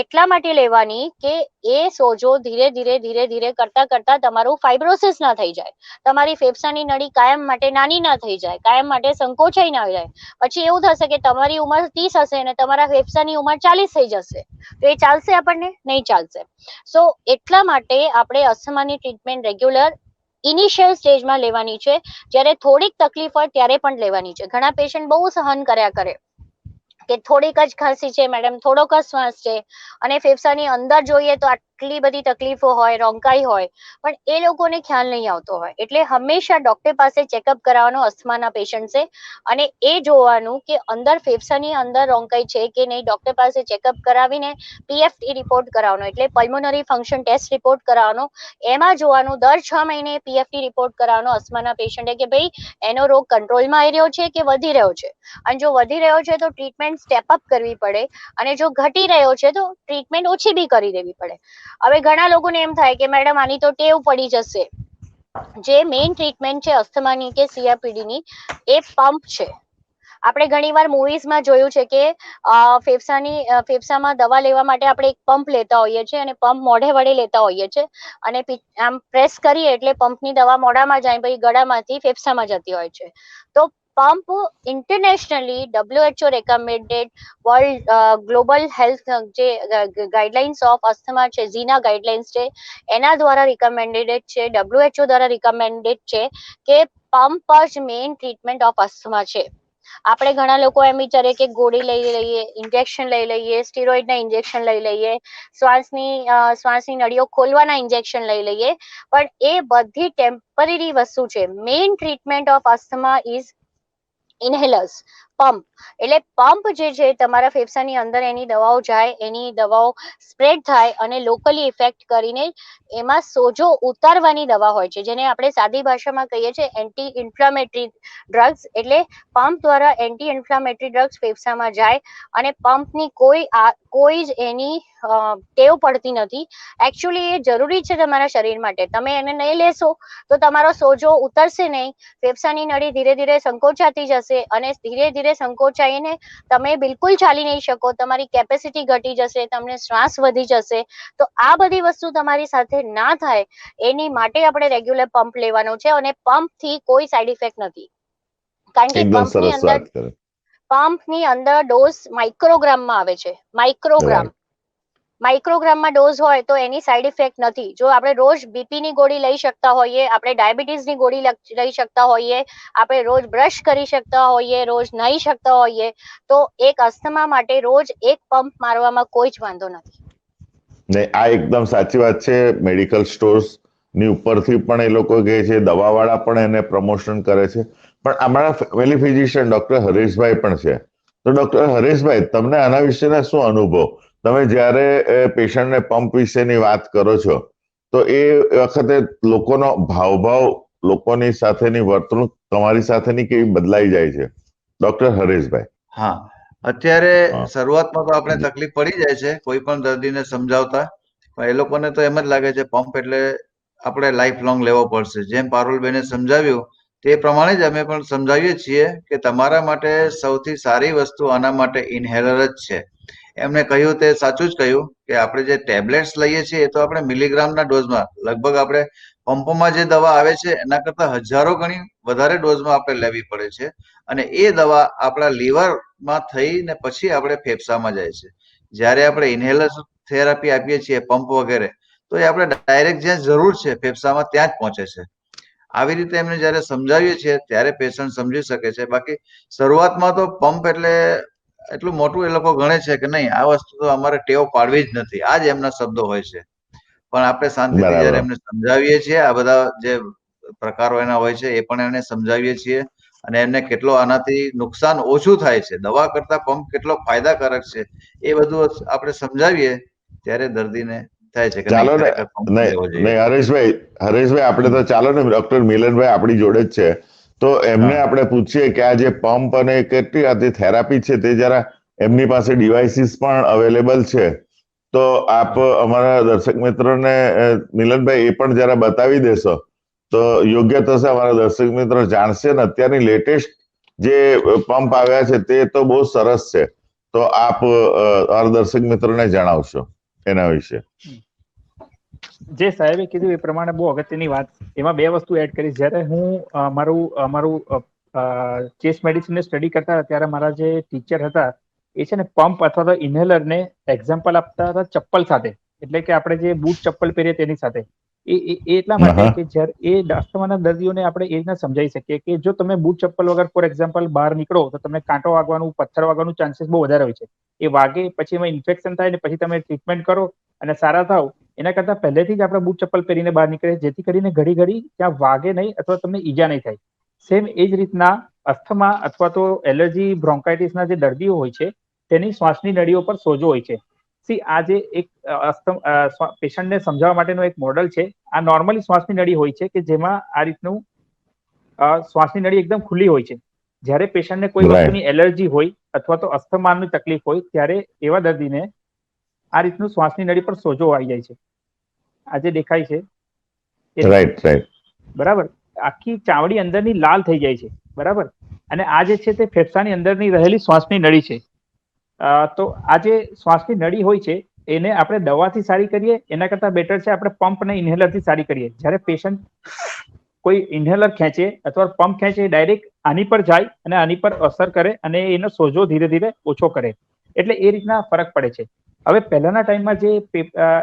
Speaker 4: એટલા માટે લેવાની કે એ સોજો ધીરે ધીરે કરતા તમારું ફાઇબ્રોસિસ ના થઈ જાય, તમારી ફેફસાની નળી કાયમ માટે નાની ના થઈ જાય, કાયમ માટે સંકોચાઈ ના જાય. પછી એવું થશે કે તમારી ઉંમર 30 હશે અને તમારા ફેફસાની ઉંમર 40 થઈ જશે, તો એ ચાલશે? આપણને નહીં ચાલશે. સો એટલા માટે આપણે અસ્થમાની ટ્રીટમેન્ટ રેગ્યુલર ઇનિશિયલ સ્ટેજમાં લેવાની છે. જ્યારે થોડીક તકલીફ હોય ત્યારે પણ લેવાની છે. ઘણા પેશન્ટ બહુ સહન કર્યા કરે કે થોડીક જ ખાંસી છે મેડમ, થોડોક જ શ્વાસ છે, અને ફેફસાની અંદર જોઈએ તો આટલી બધી તકલીફો હોય, રોંકાઈ હોય, પણ એ લોકોને ખ્યાલ નહીં આવતો હોય. એટલે હંમેશા ડોક્ટર પાસે ચેકઅપ કરાવવાનો અસ્થમાના પેશન્ટ્સે, અને એ જોવાનું કે અંદર ફેફસાની અંદર રોંકાઈ છે કે નહીં. ડોક્ટર પાસે ચેકઅપ કરાવીને પીએફટી રિપોર્ટ કરાવવાનો, એટલે પલ્મોનરી ફંક્શન ટેસ્ટ રિપોર્ટ કરાવવાનો. એમાં જોવાનું દર 6 મહિને પીએફટી રિપોર્ટ કરાવવાનો અસ્થમાના પેશન્ટે કે ભાઈ એનો રોગ કંટ્રોલમાં આવી રહ્યો છે કે વધી રહ્યો છે. અને જો વધી રહ્યો છે તો ટ્રીટમેન્ટ સ્ટેપ અપ કરવી પડે, અને જો ઘટી રહ્યો છે તો ટ્રીટમેન્ટ ઓછી બી કરી દેવી પડે. હવે ઘણા લોકોને એમ થાય કે મેડમ આની તો ટેવ પડી જશે. જે મેઇન ટ્રીટમેન્ટ છે અસ્થમાની કે સીઓપીડીની એ પંપ છે. આપણે ઘણીવાર મૂવીઝમાં જોયું છે કે ફેફસામાં દવા લેવા માટે આપણે એક પંપ લેતા હોઈએ છીએ, અને પંપ મોઢે વડે લેતા હોઈએ છીએ, અને આમ પ્રેસ કરીએ એટલે પંપની દવા મોઢામાં જાય, પછી ગળામાંથી ફેફસામાં જતી હોય છે. તો pump internationally WHO recommended world global health જે ગાઈડલાઇન્સ ઓફ અસ્થમા છે, ઝીના ગાઈડલાઇન્સ છે, એના દ્વારા રિકમેન્ડેડ છે, WHO દ્વારા રિકમેન્ડેડ છે કે પંપ જ મેઇન ટ્રીટમેન્ટ ઓફ અસ્થમા છે. આપણે ઘણા લોકો એમ વિચારે કે ગોળી લઈ લઈએ, ઇન્જેક્શન લઈ લઈએ, સ્ટીરોઇડના ઇન્જેક્શન લઈ લઈએ, શ્વાસની નળીઓ ખોલવાના ઇન્જેક્શન લઈ લઈએ, પણ એ બધી ટેમ્પરરી વસ્તુ છે. Main treatment of asthma is inhalers, pump. એટલે પંપ જે છે તમારા ફેફસાની અંદર એની દવાઓ જાય, એની દવાઓ સ્પ્રેડ થાય અને લોકલી ઇફેક્ટ કરીને એમાં સોજો ઉતારવાની દવા હોય છે, જેને આપણે સાદી ભાષામાં કહીએ છીએ એન્ટી ઇન્ફ્લામેટરી ડ્રગ્સ. એટલે પંપ દ્વારા એન્ટી ઇન્ફ્લામેટરી ડ્રગ્સ ફેફસામાં જાય, અને પંપની કોઈ જ એની ટેવ પડતી નથી. એકચ્યુઅલી એ જરૂરી છે તમારા શરીર માટે. તમે એને નહીં લેશો તો તમારો સોજો ઉતરશે નહીં, ફેફસાની નળી ધીરે ધીરે સંકોચાતી જશે, અને ધીરે ધીરે સંકોચાઈને તમે બિલકુલ ચાલી નહીં શકો, તમારી કેપેસિટી ઘટી જશે, તમને શ્વાસ વધી જશે. તો આ બધી વસ્તુ તમારી સાથે ના થાય એની માટે આપણે રેગ્યુલર પંપ લેવાનો છે, અને પંપથી કોઈ સાઈડ ઇફેક્ટ નથી. કારણ કે
Speaker 3: એકદમ સરસ વાત કરે.
Speaker 4: પંપની અંદર ડોઝ માઇક્રોગ્રામમાં આવે છે. માઇક્રોગ્રામમાં ડોઝ હોય તો એની સાઈડ ઇફેક્ટ નથી. જો આપણે રોજ બીપીની ગોળી લઈ શકતા હોઈએ, આપણે ડાયાબિટીસની ગોળી લઈ શકતા હોઈએ, આપણે રોજ બ્રશ કરી શકતા હોઈએ, રોજ નાહી શકતા હોઈએ, તો એક અસ્થમા માટે રોજ એક પંપ મારવામાં કોઈ જ વાંધો નથી.
Speaker 3: નહીં, આ એકદમ સાચી વાત છે. મેડિકલ સ્ટોર્સ ની ઉપરથી પણ એ લોકો કહે છે, દવાવાળા પણ એને પ્રમોશન કરે છે. પણ અમારા ફેમિલી ફિઝિશિયન ડોક્ટર હરેશભાઈ પણ છે. તો ડોક્ટર હરેશભાઈ, તમને આના વિશેના શું અનુભવ? તમે જ્યારે પેશન્ટને પંપ વિશેની વાત કરો છો તો એ વખતે લોકોનો ભાવભાવ, લોકોની સાથેની વર્તણૂક તમારી સાથેની કેવી બદલાઈ જાય છે ડોક્ટર હરેશભાઈ?
Speaker 6: હા, અત્યારે શરૂઆતમાં તો આપણે તકલીફ પડી જાય છે કોઈ પણ દર્દીને સમજાવતા, પણ એ લોકોને તો એમ જ લાગે છે પંપ એટલે આપણે લાઈફ લોંગ લેવો પડશે. જેમ પારુલબેને સમજાવ્યું તે પ્રમાણે જ અમે પણ સમજાવીએ છીએ કે તમારા માટે સૌથી સારી વસ્તુ આના માટે ઇન્હેલર જ છે. એમને કહ્યું તે સાચું જ કહ્યું કે આપણે જે ટેબ્લેટ્સ લઈએ છીએ એ તો આપણે મિલીગ્રામના ડોઝમાં, લગભગ આપણે પંપમાં જે દવા આવે છે એના કરતા હજારો ગણી વધારે ડોઝમાં આપણે લેવી પડે છે, અને એ દવા આપણા લીવરમાં થઈને પછી આપણે ફેફસામાં જાય છે. જ્યારે આપણે ઇન્હેલર થેરાપી આપીએ છીએ પંપ વગેરે, તો એ આપણે ડાયરેક્ટ જ્યાં જરૂર છે ફેફસામાં ત્યાં જ પહોંચે છે. આવી રીતે એમને જયારે સમજાવીએ છીએ ત્યારે પેશન્ટ સમજી શકે છે. બાકી શરૂઆતમાં તો પંપ એટલે એટલું મોટું એ લોકો ગણે છે કે નહીં, આ વસ્તુ તો અમારે ટેવ પાડવી જ નથી, આ જ એમના શબ્દો હોય છે. પણ આપણે શાંતિથી જયારે
Speaker 3: બરાબર.
Speaker 6: એમને સમજાવીએ છીએ, આ બધા જે પ્રકારો એના હોય છે એ પણ એમને સમજાવીએ છીએ, અને એમને કેટલો આનાથી નુકસાન ઓછું થાય છે, દવા કરતા પંપ કેટલો ફાયદાકારક છે, એ બધું આપણે સમજાવીએ ત્યારે દર્દીને થાય છે કે નહીં,
Speaker 3: ચાલો ને,
Speaker 6: ખરેખર પંપ
Speaker 3: નહીં
Speaker 6: લેવો જોઈએ.
Speaker 3: નહીં હરેશભાઈ આપણે તો ચાલો ને, ડોક્ટર મિલનભાઈ આપણી જોડે જ છે, તો એમને
Speaker 6: હા.
Speaker 3: આપણે પૂછીએ કે આ જે પંપ અને કેટલી આ જે થેરાપી છે તે જરા એમની પાસે ડિવાઇસીસ પણ અવેલેબલ છે, તો આપ અમારા દર્શક મિત્રોને મિલનભાઈ એ પણ જરા બતાવી દેશો તો યોગ્ય થશે. અમારા દર્શક મિત્રો જાણશે ને અત્યારની લેટેસ્ટ જે પંપ આવ્યા છે તે તો બહુ સરસ છે, તો આપ અમારા દર્શક મિત્રોને જણાવશો એના વિશે.
Speaker 5: જે સાહેબે કીધું એ પ્રમાણે બહુ અગત્યની વાત. એમાં બે વસ્તુ એડ કરી. જ્યારે હું અમારું ચેસ્ટ મેડિસિન સ્ટડી કરતા હતા ત્યારે મારા જે ટીચર હતા એ છે ને પંપ અથવા તો ઇન્હેલર ને એક્ઝામ્પલ આપતા હતા ચપ્પલ સાથે, એટલે કે આપણે જે બૂટ ચપ્પલ પહેરીએ તેની સાથે. એ એટલા માટે કે જ્યારે એ અસ્થમાના દર્દીઓને આપણે એ રીતના સમજાવી શકીએ કે જો તમે બૂટ ચપ્પલ વગર ફોર એક્ઝામ્પલ બહાર નીકળો તો તમને કાંટો વાગવાનું, પથ્થર વાગવાનું ચાન્સીસ બહુ વધારે હોય છે. એ વાગે પછી એમાં ઇન્ફેક્શન થાય ને પછી તમે ટ્રીટમેન્ટ કરો અને સારા થાવ, એના કરતા પહેલેથી જ આપણે બૂટ ચપ્પલ પહેરીને બહાર નીકળે, જેથી કરીને ઘડી ઘડી ત્યાં વાગે નહીં અથવા તમને ઈજા નહીં થાય. સેમ એ જ રીતના અસ્થમા અથવા તો એલર્જી બ્રોન્કાઇટિસના જે દર્દીઓ હોય છે તેની શ્વાસની નળીઓ પર સોજો હોય છે. આ જે એક પેશન્ટને સમજાવવા માટેનો એક મોડલ છે. આ નોર્મલી શ્વાસની નળી હોય છે કે જેમાં આ રીતનું શ્વાસની નળી એકદમ ખુલ્લી હોય છે. જ્યારે પેશન્ટને કોઈ વસ્તુની એલર્જી હોય અથવા તો અસ્થમાની તકલીફ હોય ત્યારે એવા દર્દીને આ રીતનું શ્વાસની નળી પર સોજો આવી જાય છે. આ જે દેખાય છે
Speaker 3: રાઈટ રાઈટ
Speaker 5: બરાબર, આખી ચામડી અંદરની લાલ થઈ જાય છે, બરાબર. અને આ જે છે તે ફેફસાની અંદરની રહેલી શ્વાસની નળી છે. તો આ જે શ્વાસની નળી હોય છે એને આપણે દવાથી સારી કરીએ એના કરતા બેટર છે આપણે પંપ અને ઇન્હેલરથી સારી કરીએ. જ્યારે પેશન્ટ કોઈ ઇન્હેલર ખેંચે અથવા પંપ ખેંચે ડાયરેક્ટ આની પર જાય અને આની પર અસર કરે અને એનો સોજો ધીરે ધીરે ઓછો કરે, એટલે એ રીતના ફરક પડે છે. હવે પહેલાના ટાઈમમાં જે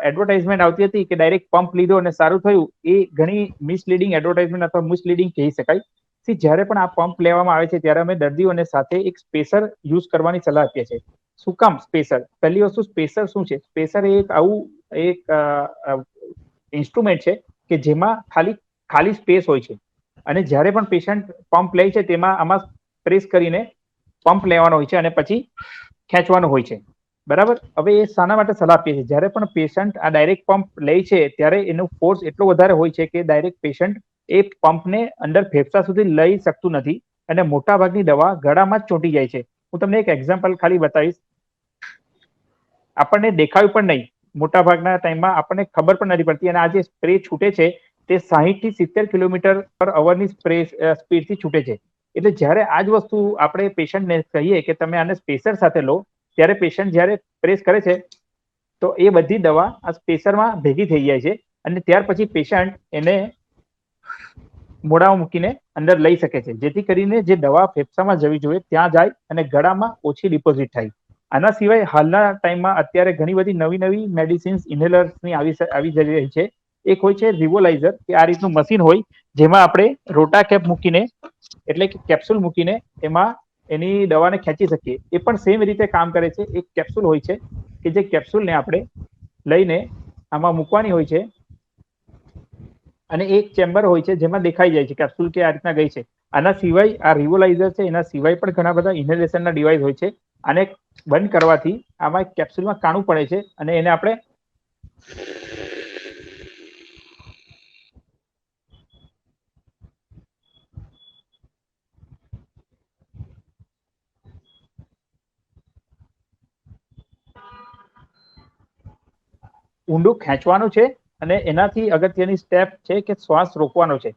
Speaker 5: એડવર્ટાઇઝમેન્ટ આવતી હતી કે ડાયરેક્ટ પંપ લીધો અને સારું થયું, એ ઘણી મિસલીડિંગ એડવર્ટાઇઝમેન્ટ અથવા મિસલીડિંગ કહી શકાય. જ્યારે પણ આ પંપ લેવામાં આવે છે ત્યારે અમે દર્દીઓને સાથે એક સ્પેસર યુઝ કરવાની સલાહ આપીએ છીએ. શું કામ સ્પેસર? પહેલી વસ્તુ, સ્પેસર શું છે? સ્પેસર એ એક આવું એક ઇન્સ્ટ્રુમેન્ટ છે કે જેમાં ખાલી સ્પેસ હોય છે, અને જ્યારે પણ પેશન્ટ પંપ લે છે તેમાં આમાં પ્રેસ કરીને પંપ લેવાનો હોય છે અને પછી ખેંચવાનો હોય છે, બરાબર. હવે એ શાના માટે સલાહ આપીએ છીએ? જ્યારે પણ પેશન્ટ આ ડાયરેક્ટ પંપ લે છે ત્યારે એનો ફોર્સ એટલો વધારે હોય છે કે ડાયરેક્ટ પેશન્ટ એ પંપને અંદર ફેફસા સુધી લઈ શકતું નથી અને મોટા ભાગની દવા ગળામાં જ ચોંટી જાય છે. હું તમને એક એક્ઝામ્પલ ખાલી બતાવીશ. આપણને દેખાયું પણ નહીં, મોટા ભાગના ટાઈમમાં આપણને ખબર પણ નથી પડતી, અને આ જે સ્પ્રે છૂટે છે તે 60 થી 70 કિલોમીટર પર અવરની સ્પીડથી છૂટે છે. એટલે જ્યારે આ જ વસ્તુ આપણે પેશન્ટને કહીએ કે તમે આને સ્પેસર સાથે લો, ત્યારે પેશન્ટ જ્યારે પ્રેસ કરે છે તો એ બધી દવા આ સ્પેસરમાં ભેગી થઈ જાય છે અને ત્યાર પછી પેશન્ટ એને મોઢામાં મૂકીને અંદર લઈ શકે છે, જેથી કરીને જે દવા ફેફસામાં જવી જોઈએ ત્યાં જાય અને ગળામાં ઓછી ડિપોઝિટ થાય. આના સિવાય હાલના ટાઈમમાં અત્યારે ઘણી બધી નવી મેડિસિન્સ ઇન્હેલર્સની આવી જઈ રહી છે. એક હોય છે રિવોલાઇઝર, કે આ રીતનું મશીન હોય જેમાં આપણે રોટા કેપ મૂકીને, એટલે કે કેપ્સ્યુલ મૂકીને એમાં એની દવાને ખેંચી શકીએ. એ પણ સેમ રીતે કામ કરે છે. એક કેપ્સ્યુલ હોય છે કે જે કેપ્સ્યુલને આપણે લઈને આમાં મૂકવાની હોય છે અને એક ચેમ્બર હોય છે જેમાં દેખાઈ જાય છે કેપ્સ્યુલ કે આ રીતના ગઈ છે. આના સિવાય આ રિવોલાઇઝર છે, એના સિવાય પણ ઘણા બધા ઇન્હેલેશનના ડિવાઇસ હોય છે. આને બંધ કરવાથી આમાં કેપ્સ્યુલમાં કાણું પડે છે અને એને આપણે ઊંડું ખેંચવાનું છે અને એનાથી અગત્યની સ્ટેપ છે કે શ્વાસ રોકવાનો છે.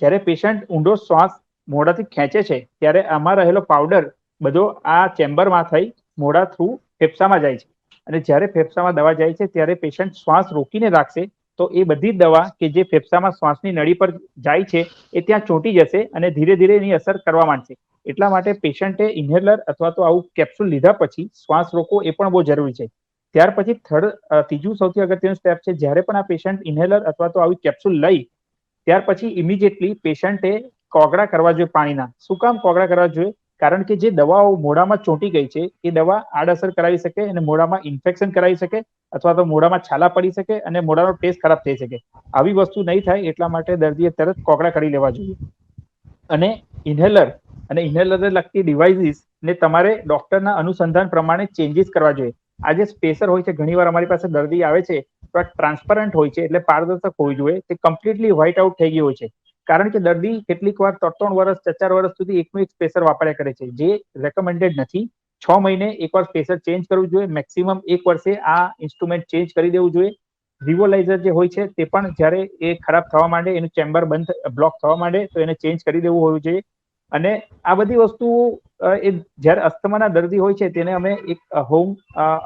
Speaker 5: જ્યારે પેશન્ટ ઊંડો શ્વાસ મોઢાથી ખેંચે છે ત્યારે આમાં રહેલો પાવડર બધો આ ચેમ્બરમાં થઈ મોઢા થ્રુ ફેફસામાં જાય છે, અને જ્યારે ફેફસામાં દવા જાય છે ત્યારે પેશન્ટ શ્વાસ રોકીને રાખશે તો એ બધી જ દવા કે જે ફેફસામાં શ્વાસની નળી પર જાય છે એ ત્યાં ચોંટી જશે અને ધીરે ધીરે એની અસર કરવા માંડશે. એટલા માટે પેશન્ટે ઇન્હેલર અથવા તો આવું કેપ્સ્યુલ લીધા પછી શ્વાસ રોકવો એ પણ બહુ જરૂરી છે. ત્યાર પછી ત્રીજું સૌથી અગત્યનું સ્ટેપ છે, જ્યારે પણ આ પેશન્ટ ઇન્હેલર અથવા તો આવી કેપ્સ્યુલ લઈ ત્યાર પછી ઇમિડિયેટલી પેશન્ટે કોગળા કરવા જોઈએ પાણીના. શું કામ કોગળા કરવા જોઈએ? કારણ કે જે દવાઓ મોઢામાં ચોંટી ગઈ છે એ દવા આડઅસર કરાવી શકે અને મોઢામાં ઇન્ફેક્શન કરાવી શકે અથવા તો મોઢામાં છાલા પડી શકે અને મોઢાનો ટેસ્ટ ખરાબ થઈ શકે. આવી વસ્તુ નહીં થાય એટલા માટે દર્દીએ તરત કોગળા કરી લેવા જોઈએ. અને ઇન્હેલર અને ઇન્હેલરને લગતી ડિવાઇસીસ ને તમારે ડોક્ટરના અનુસંધાન પ્રમાણે ચેન્જીસ કરવા જોઈએ. આ જે સ્પેસર હોય છે, ઘણીવાર અમારી પાસે દર્દી આવે છે તો આ ટ્રાન્સપરન્ટ હોય છે, એટલે પારદર્શક હોવી જોઈએ. તે કમ્પ્લીટલી વ્હાઇટ આઉટ થઈ ગયું હોય છે, કારણ કે દર્દી કેટલીક વાર 3 વર્ષ 4 વર્ષ સુધી એકનું એક સ્પેસર વાપર્યા કરે છે, જે રેકમેન્ડેડ નથી. 6 મહિને એકવાર સ્પેસર ચેન્જ કરવું જોઈએ, મેક્સિમમ 1 વર્ષે આ ઇન્સ્ટ્રુમેન્ટ ચેન્જ કરી દેવું જોઈએ. રિવોલાઇઝર જે હોય છે તે પણ જ્યારે એ ખરાબ થવા માંડે, એનું ચેમ્બર બ્લોક થવા માંડે તો એને ચેન્જ કરી દેવું હોવું જોઈએ. અને આ બધી વસ્તુઓ એ જ્યારે અસ્થમાના દર્દી હોય છે તેને અમે એક હોમ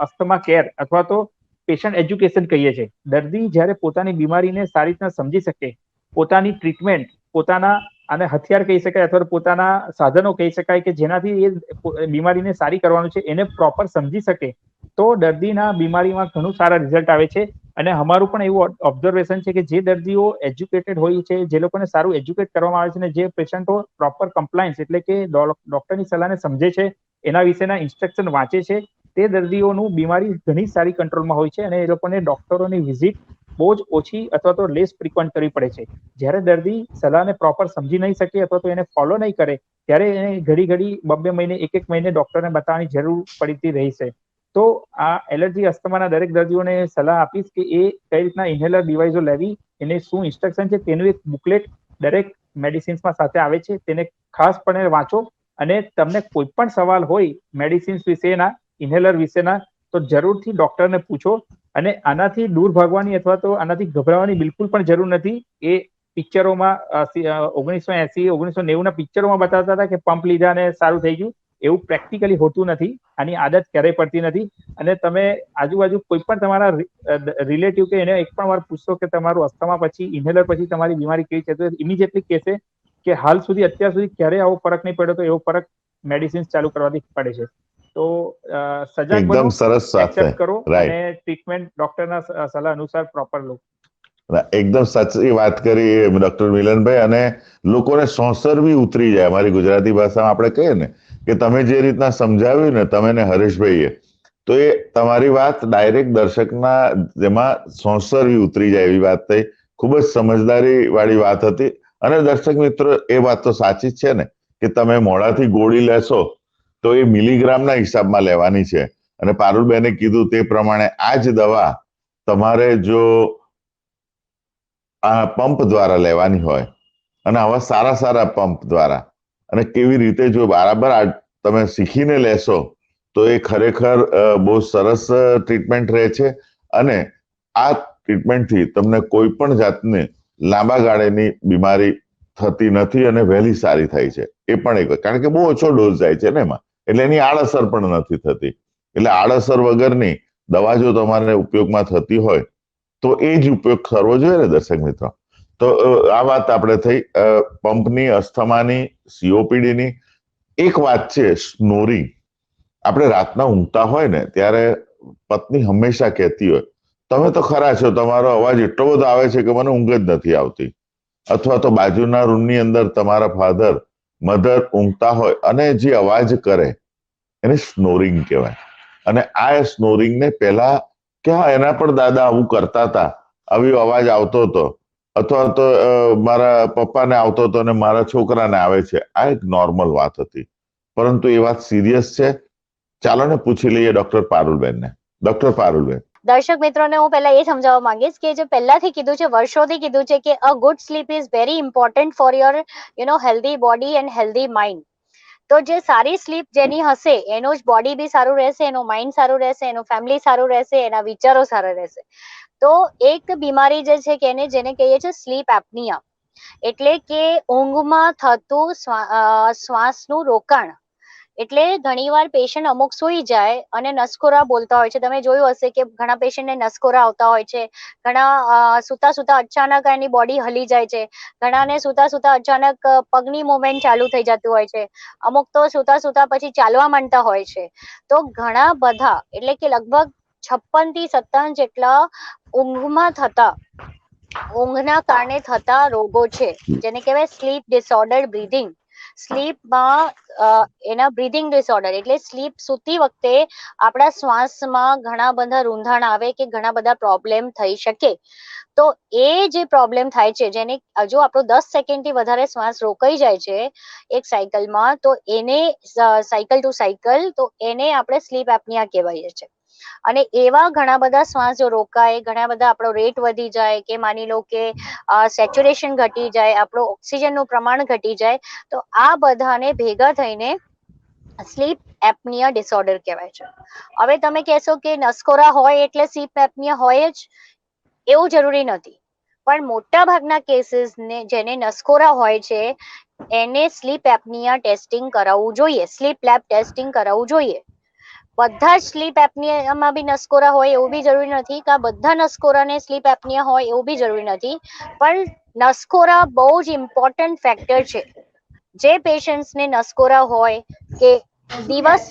Speaker 5: અસ્થમા કેર અથવા તો પેશન્ટ એજ્યુકેશન કહીએ છીએ. દર્દી જ્યારે પોતાની બીમારીને સારી રીતના સમજી શકે, પોતાની ટ્રીટમેન્ટ, પોતાના આને હથિયાર કહી શકાય અથવા પોતાના સાધનો કહી શકાય કે જેનાથી એ બીમારીને સારી કરવાનું છે, એને પ્રોપર સમજી શકે, તો દર્દીના બીમારીમાં ઘણું સારા રિઝલ્ટ આવે છે. અને અમારું પણ એવું ઓબ્ઝર્વેશન છે કે જે દર્દીઓ એજ્યુકેટેડ હોય છે, જે લોકોને સારું એજ્યુકેટ કરવામાં આવે છે અને જે પેશન્ટો પ્રોપર કમ્પ્લાયન્સ એટલે કે ડોક્ટરની સલાહને સમજે છે, એના વિશેના ઇન્સ્ટ્રક્શન વાંચે છે, તે દર્દીઓનું બીમારી ઘણી સારી કંટ્રોલમાં હોય છે અને એ લોકોને ડોક્ટરોની વિઝિટ બહુ જ ઓછી અથવા તો લેસ ફ્રિક્વન્ટ કરવી પડે છે. જ્યારે દર્દી સલાહને પ્રોપર સમજી નહીં શકે અથવા તો એને ફોલો નહીં કરે, ત્યારે એને ઘડી 2 મહિને 1 મહિને ડોક્ટરને બતાવવાની જરૂર પડતી રહી છે. તો આ એલર્જી અસ્થમાના દરેક દર્દીઓને સલાહ આપીશ કે એ કઈ રીતના ઇન્હેલર ડિવાઇસો લેવી, એને શું ઇન્સ્ટ્રક્શન છે તેનું એક બુકલેટ દરેક મેડિસિન્સમાં સાથે આવે છે, તેને ખાસપણે વાંચો. અને તમને કોઈ પણ સવાલ હોય મેડિસિન્સ વિશેના, ઇન્હેલર વિશેના, તો જરૂરથી ડોક્ટરને પૂછો. અને આનાથી દૂર ભાગવાની અથવા તો આનાથી ગભરાવાની બિલકુલ પણ જરૂર નથી. એ પિક્ચરોમાં 1980 1990 ના પિક્ચરોમાં બતાવતા હતા કે પંપ લીધા અને સારું થઈ ગયું. એવું પ્રેક્ટિકલી હોતું નથી. આની આદત ક્યારેય પડતી નથી. અને તમે આજુબાજુ કોઈ પણ તમારા રિલેટિવ કે એને એક પણ વાર પૂછશો કે તમારું અસ્થમા પછી ઇન્હેલર પછી તમારી બીમારી કેવી છે, તો ઇમિડિયેટલી કહેશે કે અત્યાર સુધી ક્યારેય આવો ફરક નહીં પડ્યો, તો એવો ફરક મેડિસિન્સ ચાલુ કરવાથી પડે છે. તો સજાગ બનો,
Speaker 3: એકદમ સરસ વાત છે.
Speaker 5: એક્સેપ્ટ કરો
Speaker 3: રાઈટ.
Speaker 5: અને ટ્રીટમેન્ટ ડોક્ટરના સલાહ અનુસાર પ્રોપર લો.
Speaker 3: એકદમ સાચી વાત કરી ડોક્ટર મિલનભાઈ. અને લોકોને સોંસરવી ઉતરી જાય, અમારી ગુજરાતી ભાષામાં આપણે કહીએ ને કે તમે જે રીતના સમજાવ્યું ને, તમે ને હરેશભાઈએ, તો એ તમારી વાત ડાયરેક્ટ દર્શકના જેમાં સોંસરવી ઉતરી જાય એવી વાત થઈ. ખૂબ જ સમજદારી વાળી વાત હતી. અને દર્શક મિત્રો, એ વાત તો સાચી જ છે ને કે તમે મોઢાથી ગોળી લેશો તો એ મિલીગ્રામના હિસાબમાં લેવાની છે. અને પારુલબેને કીધું તે પ્રમાણે આ જ દવા તમારે જો આ પંપ દ્વારા લેવાની હોય, અને આવા સારા પંપ દ્વારા, અને કેવી રીતે જો બરાબર તમે શીખીને લેશો તો એ ખરેખર બહુ સરસ ટ્રીટમેન્ટ રહે છે. અને આ ટ્રીટમેન્ટથી તમને કોઈ પણ જાતની લાંબા ગાળેની બીમારી થતી નથી અને વહેલી સારી થાય છે. એ પણ એક, કારણ કે બહુ ઓછો ડોઝ જાય છે ને એમાં, એટલે એની આડઅસર પણ નથી થતી. એટલે આડઅસર વગરની દવા જો તમારે ઉપયોગમાં થતી હોય તો એ જ ઉપયોગ કરવો જોઈએ ને દર્શક મિત્રો. તો આ વાત આપણે થઈ પંપની, અસ્થમાની, સીઓપીડીની. એક વાત છે સ્નોરિંગ. આપણે રાતના ઊંઘતા હોય ને ત્યારે પત્ની હંમેશા કહેતી હોય, તમે તો ખરા છો, તમારો અવાજ એટલો બધો આવે છે કે મને ઊંઘ જ નથી આવતી. અથવા તો બાજુના રૂમની અંદર તમારા ફાધર, મધર ઊંઘતા હોય અને જે અવાજ કરે એને સ્નોરિંગ કહેવાય. અને આ સ્નોરિંગને પહેલા કે હા, એના પણ દાદા આવું કરતા હતા, આવી અવાજ આવતો હતો, અથવા તો મારા પપ્પાને આવતો હતો અને મારા છોકરાને આવે છે, આ એક નોર્મલ વાત હતી. પરંતુ એ વાત સિરિયસ છે. ચાલો ને પૂછી લઈએ ડોક્ટર પારુલબેનને. ડોક્ટર પારુલબેન.
Speaker 4: દર્શક મિત્રોને હું પહેલા એ સમજાવવા માંગીશ કે જે પહેલાથી કીધું છે, વર્ષોથી કીધું છે કે a good slip is very important for your healthy body and healthy mind. તો જે સારી સ્લીપ જેની હશે એનું જ બોડી બી સારું રહેશે, એનું માઇન્ડ સારું રહેશે, એનું ફેમિલી સારું રહેશે, એના વિચારો સારા રહેશે. તો એક બીમારી જે છે કે જેને કહીએ છીએ સ્લીપ એપ્નિયા, એટલે કે ઊંઘમાં થતું શ્વાસનું રોકાણ. એટલે ઘણીવાર પેશન્ટ અમુક સૂઈ જાય અને નસકોરા બોલતા હોય છે. તમે જોયું હશે કે ઘણા પેશન્ટને નસકોરા આવતા હોય છે, ઘણા સુતા અચાનક એની બોડી હલી જાય છે, ઘણાને સુતા અચાનક પગની મૂવમેન્ટ ચાલુ થઈ જતું હોય છે, અમુક તો સુતા પછી ચાલવા માંડતા હોય છે. તો ઘણા બધા, એટલે કે લગભગ 56 થી 57 જેટલા ઊંઘના કારણે થતા રોગો છે, જેને કહેવાય સ્લીપ ડિસઓર્ડર બ્રીધિંગ. સ્લીપમાં એના બ્રીધિંગ ડિસઓર્ડર એટલે સ્લીપ સૂતી વખતે આપણા શ્વાસમાં ઘણા બધા રૂંધાણ આવે કે ઘણા બધા પ્રોબ્લેમ થઈ શકે. તો એ જે પ્રોબ્લેમ થાય છે, જેને જો આપણો 10 સેકન્ડથી વધારે શ્વાસ રોકાઈ જાય છે એક સાયકલમાં, તો એને સાયકલ ટુ સાયકલ, તો એને આપણે સ્લીપ એપનિયા કહેવાય છે. અને એવા ઘણા બધા શ્વાસ જો રોકાય, ઘણા બધા આપણો રેટ વધી જાય, કે માની લો કે સેચ્યુરેશન ઘટી જાય, આપણો ઓક્સિજનનું પ્રમાણ ઘટી જાય, તો આ બધાને ભેગા થઈને સ્લીપ એપનિયા ડિસઓર્ડર કહેવાય છે. હવે તમે કહેશો કે નસકોરા હોય એટલે સ્લીપ એપનિયા હોય જ, એવું જરૂરી નથી. પણ મોટા ભાગના કેસીસને જેને નસકોરા હોય છે એને સ્લીપ એપનિયા ટેસ્ટિંગ કરાવવું જોઈએ, સ્લીપ લેબ ટેસ્ટિંગ કરાવવું જોઈએ. બધા જ સ્લીપ એપનિયામાં બી નસકોરા હોય એવું બી જરૂરી નથી, કે આ બધા નસકોરાને સ્લીપ એપનિયા હોય એવું બી જરૂરી નથી. પણ નસકોરા બહુ જ ઇમ્પોર્ટન્ટ ફેક્ટર છે. જે પેશન્ટ્સને નસકોરા હોય, કે દિવસ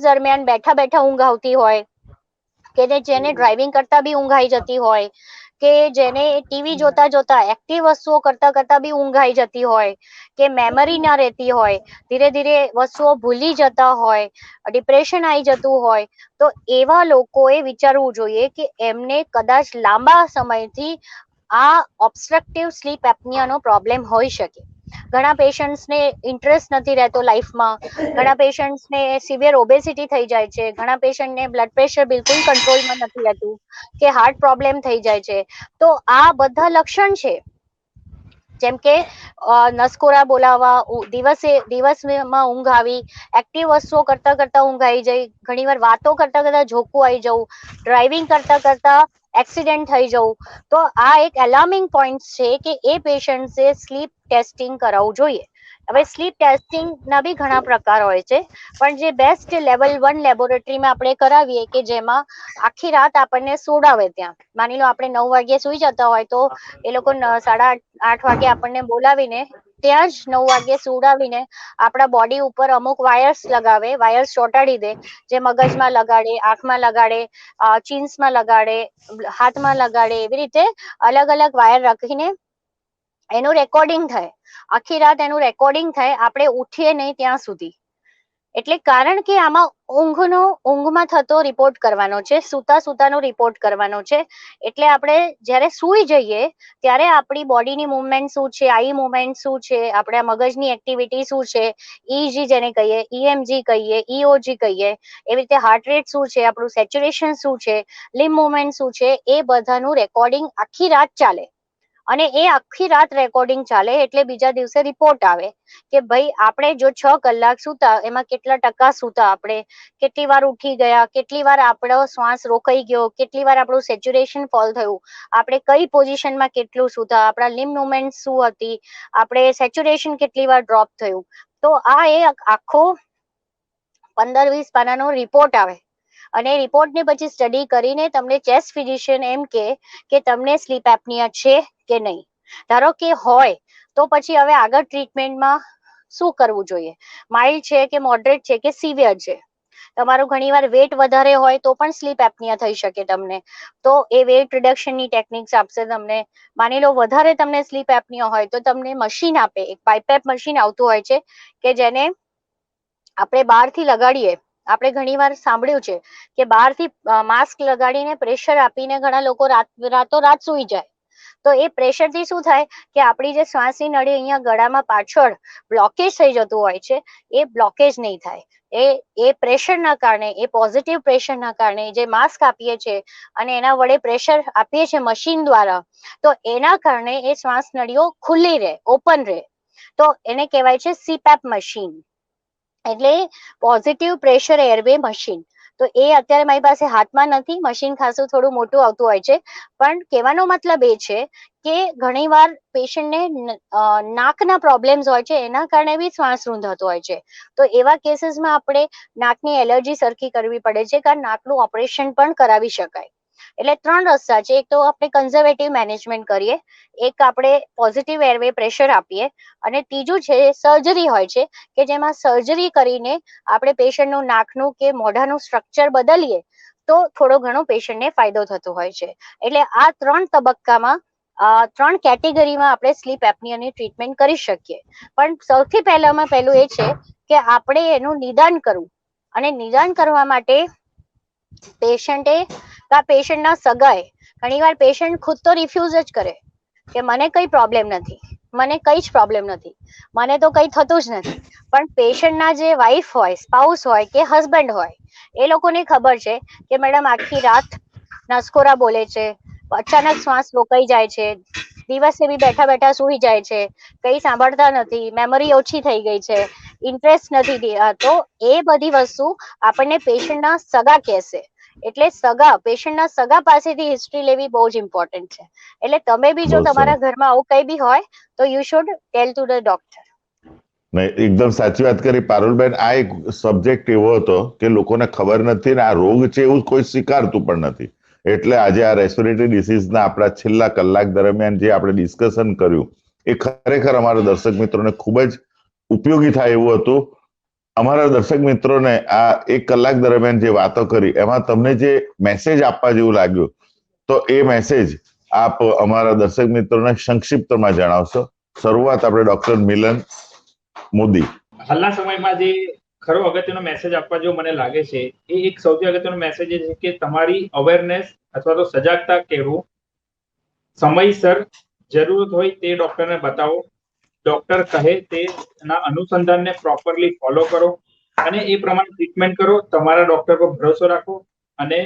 Speaker 4: દરમિયાન બેઠા બેઠા ઊંઘ આવતી હોય, કે જેને ડ્રાઇવિંગ કરતા બી ઊંઘ આવી જતી હોય, કે જેને ટીવી જોતા જોતા એક્ટિવ વસ્તુઓ કરતા કરતા બી ઊંઘ આવી જતી હોય, કે મેમરી ના રહેતી હોય, ધીરે ધીરે વસ્તુઓ ભૂલી જતા હોય, ડિપ્રેશન આવી જતું હોય, તો એવા લોકોએ વિચારવું જોઈએ કે એમને કદાચ લાંબા સમયથી આ ઓબ્સ્ટ્રક્ટિવ સ્લીપ એપનિયાનો પ્રોબ્લેમ હોઈ શકે. ઘણા પેશન્ટ્સને ઇન્ટરેસ્ટ નથી રહેતો લાઈફમાં, ઘણા પેશન્ટ્સને સિવિયર ઓબેસિટી થઈ જાય છે, ઘણા પેશન્ટને બ્લડ પ્રેશર બિલકુલ કંટ્રોલમાં નથી રહેતું, કે હાર્ટ પ્રોબ્લેમ થઈ જાય છે. તો આ બધા લક્ષણ છે. જેમ કે નસકોરા બોલાવા, દિવસમાં ઊંઘ આવી, એક્ટિવ વસ્તુઓ કરતા કરતા ઊંઘ આવી જાય, ઘણીવાર વાતો કરતા કરતા ઝોકું આવી જવું, ડ્રાઇવિંગ કરતા કરતા એક્સિડન્ટ થઈ જવું, તો આ એક એલાર્મિંગ પોઈન્ટ છે કે એ પેશન્ટ્સે સ્લીપ ટેસ્ટિંગ કરાવવું જોઈએ. હવે સ્લીપ ટેસ્ટિંગના બી ઘણા પ્રકાર હોય છે, પણ જે બેસ્ટ લેવલ 1 લેબોરેટરીમાં આપણે કરાવીએ, કે જેમાં આખી રાત આપણને સુવડાવે. ત્યાં માની લો આપણે 9 વાગ્યે સુઈ જતા હોય, તો એ લોકો 7:30-8 વાગે આપણને બોલાવીને ત્યાં જ 9 વાગ્યે સુવડાવીને આપણા બોડી ઉપર અમુક વાયર્સ લગાવે, વાયર્સ ચોંટાડી દે, જે મગજમાં લગાડે, આંખમાં લગાડે, ચીન્સમાં લગાડે, હાથમાં લગાડે, એવી રીતે અલગ અલગ વાયર રાખીને એનું રેકોર્ડિંગ થાય. આખી રાત એનું રેકોર્ડિંગ થાય, આપણે ઉઠીએ નહીં ત્યાં સુધી. એટલે કારણ કે આમાં ઊંઘમાં થતો રિપોર્ટ કરવાનો છે, સુતાનો રિપોર્ટ કરવાનો છે. એટલે આપણે જ્યારે સૂઈ જઈએ ત્યારે આપણી બોડીની મુવમેન્ટ શું છે, આઈ મુવમેન્ટ શું છે, આપણા મગજની એક્ટિવિટી શું છે, ઈજી જેને કહીએ, ઈએમજી કહીએ, ઈઓજી કહીએ, એવી રીતે હાર્ટ રેટ શું છે, આપણું સેચ્યુરેશન શું છે, લિમ્બ મુવમેન્ટ શું છે, એ બધાનું રેકોર્ડિંગ આખી રાત ચાલે. અને એ આખી રાત રેકોર્ડિંગ ચાલે એટલે બીજા દિવસે રિપોર્ટ આવે કે ભાઈ આપણે જો 6 કલાક સૂતા, એમાં કેટલા ટકા સૂતા આપણે, કેટલી વાર ઉઠી ગયા, કેટલી વાર આપણો શ્વાસ રોકાઈ ગયો, કેટલી વાર આપણું સેચ્યુરેશન ફોલ થયું, આપણે કઈ પોઝિશનમાં કેટલું સૂતા, આપણા લિમ્બ મુવમેન્ટ શું હતી, આપણે સેચ્યુરેશન કેટલી વાર ડ્રોપ થયું. તો આ એ આખો 15-20 પાનાનો રિપોર્ટ આવે. અને રિપોર્ટને પછી સ્ટડી કરીને તમને ચેસ્ટ ફિઝિશિયન એમ કે તમને સ્લીપ એપનિયા છે કે નહીં. ધારો કે હોય તો પછી હવે આગળ ટ્રીટમેન્ટમાં શું કરવું જોઈએ, માઇલ્ડ છે કે મોડરેટ છે કે સિવિયર છે. તમારું ઘણીવાર વેટ વધારે હોય તો પણ સ્લીપ એપનિયા થઈ શકે તમને, તો એ વેટ રિડક્શનની ટેકનિક્સ આપશે તમને. માની લો વધારે તમને સ્લીપ એપનિયા હોય તો તમને મશીન આપે, એક પાઇપેપ મશીન આવતું હોય છે, કે જેને આપણે બહારથી લગાડીએ. આપણે ઘણીવાર સાંભળ્યું છે કે બહારથી માસ્ક લગાડીને પ્રેશર આપીને ઘણા લોકો રાતોરાત સૂઈ જાય. તો એ પ્રેશરથી શું થાય કે આપણી જે શ્વાસની નળી અહીંયા ગળામાં પાછળ બ્લોકેજ થઈ જતું હોય છે, એ બ્લોકેજ નહીં થાય. એ પ્રેશરના કારણે, એ પોઝિટિવ પ્રેશરના કારણે જે માસ્ક આપીએ છીએ અને એના વડે પ્રેશર આપીએ છીએ મશીન દ્વારા, તો એના કારણે એ શ્વાસ નળીઓ ખુલ્લી રહે, ઓપન રહે. તો એને કહેવાય છે સીપેપ મશીન, એટલે પોઝિટિવ પ્રેશર એરવે મશીન. તો એ અત્યારે મારી પાસે હાથમાં નથી, મશીન ખાસું થોડું મોટું આવતું હોય છે. પણ કહેવાનો મતલબ એ છે કે ઘણીવાર પેશન્ટને નાકના પ્રોબ્લેમ્સ હોય છે, એના કારણે બી શ્વાસ રૂંધાતો હોય છે. તો એવા કેસીસમાં આપણે નાકની એલર્જી સરખી કરવી પડે છે, કારણ નાકનું ઓપરેશન પણ કરાવી શકાય. એટલે 3 રસ્તા છે. એક તો આપણે કન્ઝર્વેટિવ મેનેજમેન્ટ કરીએ, એક આપણે પોઝિટિવ એરવે પ્રેશર આપીએ, અને ત્રીજું છે સર્જરી હોય છે, કે જેમાં સર્જરી કરીને આપણે પેશન્ટનું નાકનું કે મોઢાનું સ્ટ્રક્ચર બદલીએ તો થોડો ઘણો પેશન્ટને ફાયદો થતો હોય છે. એટલે આ 3 તબક્કામાં 3 કેટેગરીમાં આપણે સ્લીપ એપ્નિયાની ટ્રીટમેન્ટ કરી શકીએ. પણ સૌથી પહેલામાં પહેલું એ છે કે આપણે એનું નિદાન કરવું, અને નિદાન કરવા માટે પેશન્ટે પેશન્ટના સગાએ, ઘણીવાર પેશન્ટ ખુદ તો રિફ્યુઝ જ કરે કે મને કઈ પ્રોબ્લેમ નથી, મને કઈ જ પ્રોબ્લેમ નથી, મને તો કઈ થતું જ નથી. પણ પેશન્ટના જે વાઈફ હોય, સ્પાઉસ હોય કે હસબન્ડ હોય, એ લોકોને ખબર છે કે મેડમ આખી રાત નસકોરા બોલે છે, અચાનક શ્વાસ રોકાઈ જાય છે, દિવસે બી બેઠા બેઠા સૂઈ જાય છે, કઈ સાંભળતા નથી, મેમરી ઓછી થઈ ગઈ છે, ઇન્ટરેસ્ટ નથી. તો એ બધી વસ્તુ આપણને પેશન્ટના સગા કહેશે. એટલે પેશન્ટના સગા પાસેથી હિસ્ટ્રી લેવી બહુ જ ઇમ્પોર્ટન્ટ છે. એટલે તમે બી જો
Speaker 3: બહુ સરસ.
Speaker 4: તમારા ઘરમાં આવું કઈ બી હોય તો you should tell to the doctor.
Speaker 3: નહીં, એકદમ સાચી વાત કરી પારુલબેન. આ એક સબ્જેક્ટ એવો હતો કે લોકોને ખબર નથી ને આ રોગ છે એવું કોઈ સ્વીકારતું પણ નથી. એટલે આજે આ રેસ્પિરેટરી ડિસીઝના આપણા છેલ્લા કલાક દરમિયાન જે આપણે ડિસ્કશન કર્યું એ ખરેખર અમારા દર્શક મિત્રોને ખૂબ જ ઉપયોગી થાય એવું હતું. અમારા દર્શક મિત્રોને આ 1 કલાક દરમિયાન જે વાતો કરી એમાં તમને જે મેસેજ આપવા જેવું લાગ્યું, તો એ મેસેજ આપ અમારા દર્શક મિત્રોને સંક્ષિપ્તમાં જણાવશો. શરૂઆત આપણે ડોક્ટર મિલન મોદી.
Speaker 5: હાલના સમયમાં જે ખરો અગત્યનો મેસેજ આપવા જેવો મને લાગે છે એ એક સૌથી અગત્યનો મેસેજ એ છે કે તમારી અવેરનેસ અથવા તો સજાગતા કહેવું, સમયસર જરૂરત હોય તે ડોક્ટરને બતાવો, ડોક્ટર કહે તેના અનુસંધાનને પ્રોપરલી ફોલો કરો અને એ પ્રમાણે ટ્રીટમેન્ટ કરો. તમારા ડોક્ટર પર ભરોસો રાખો અને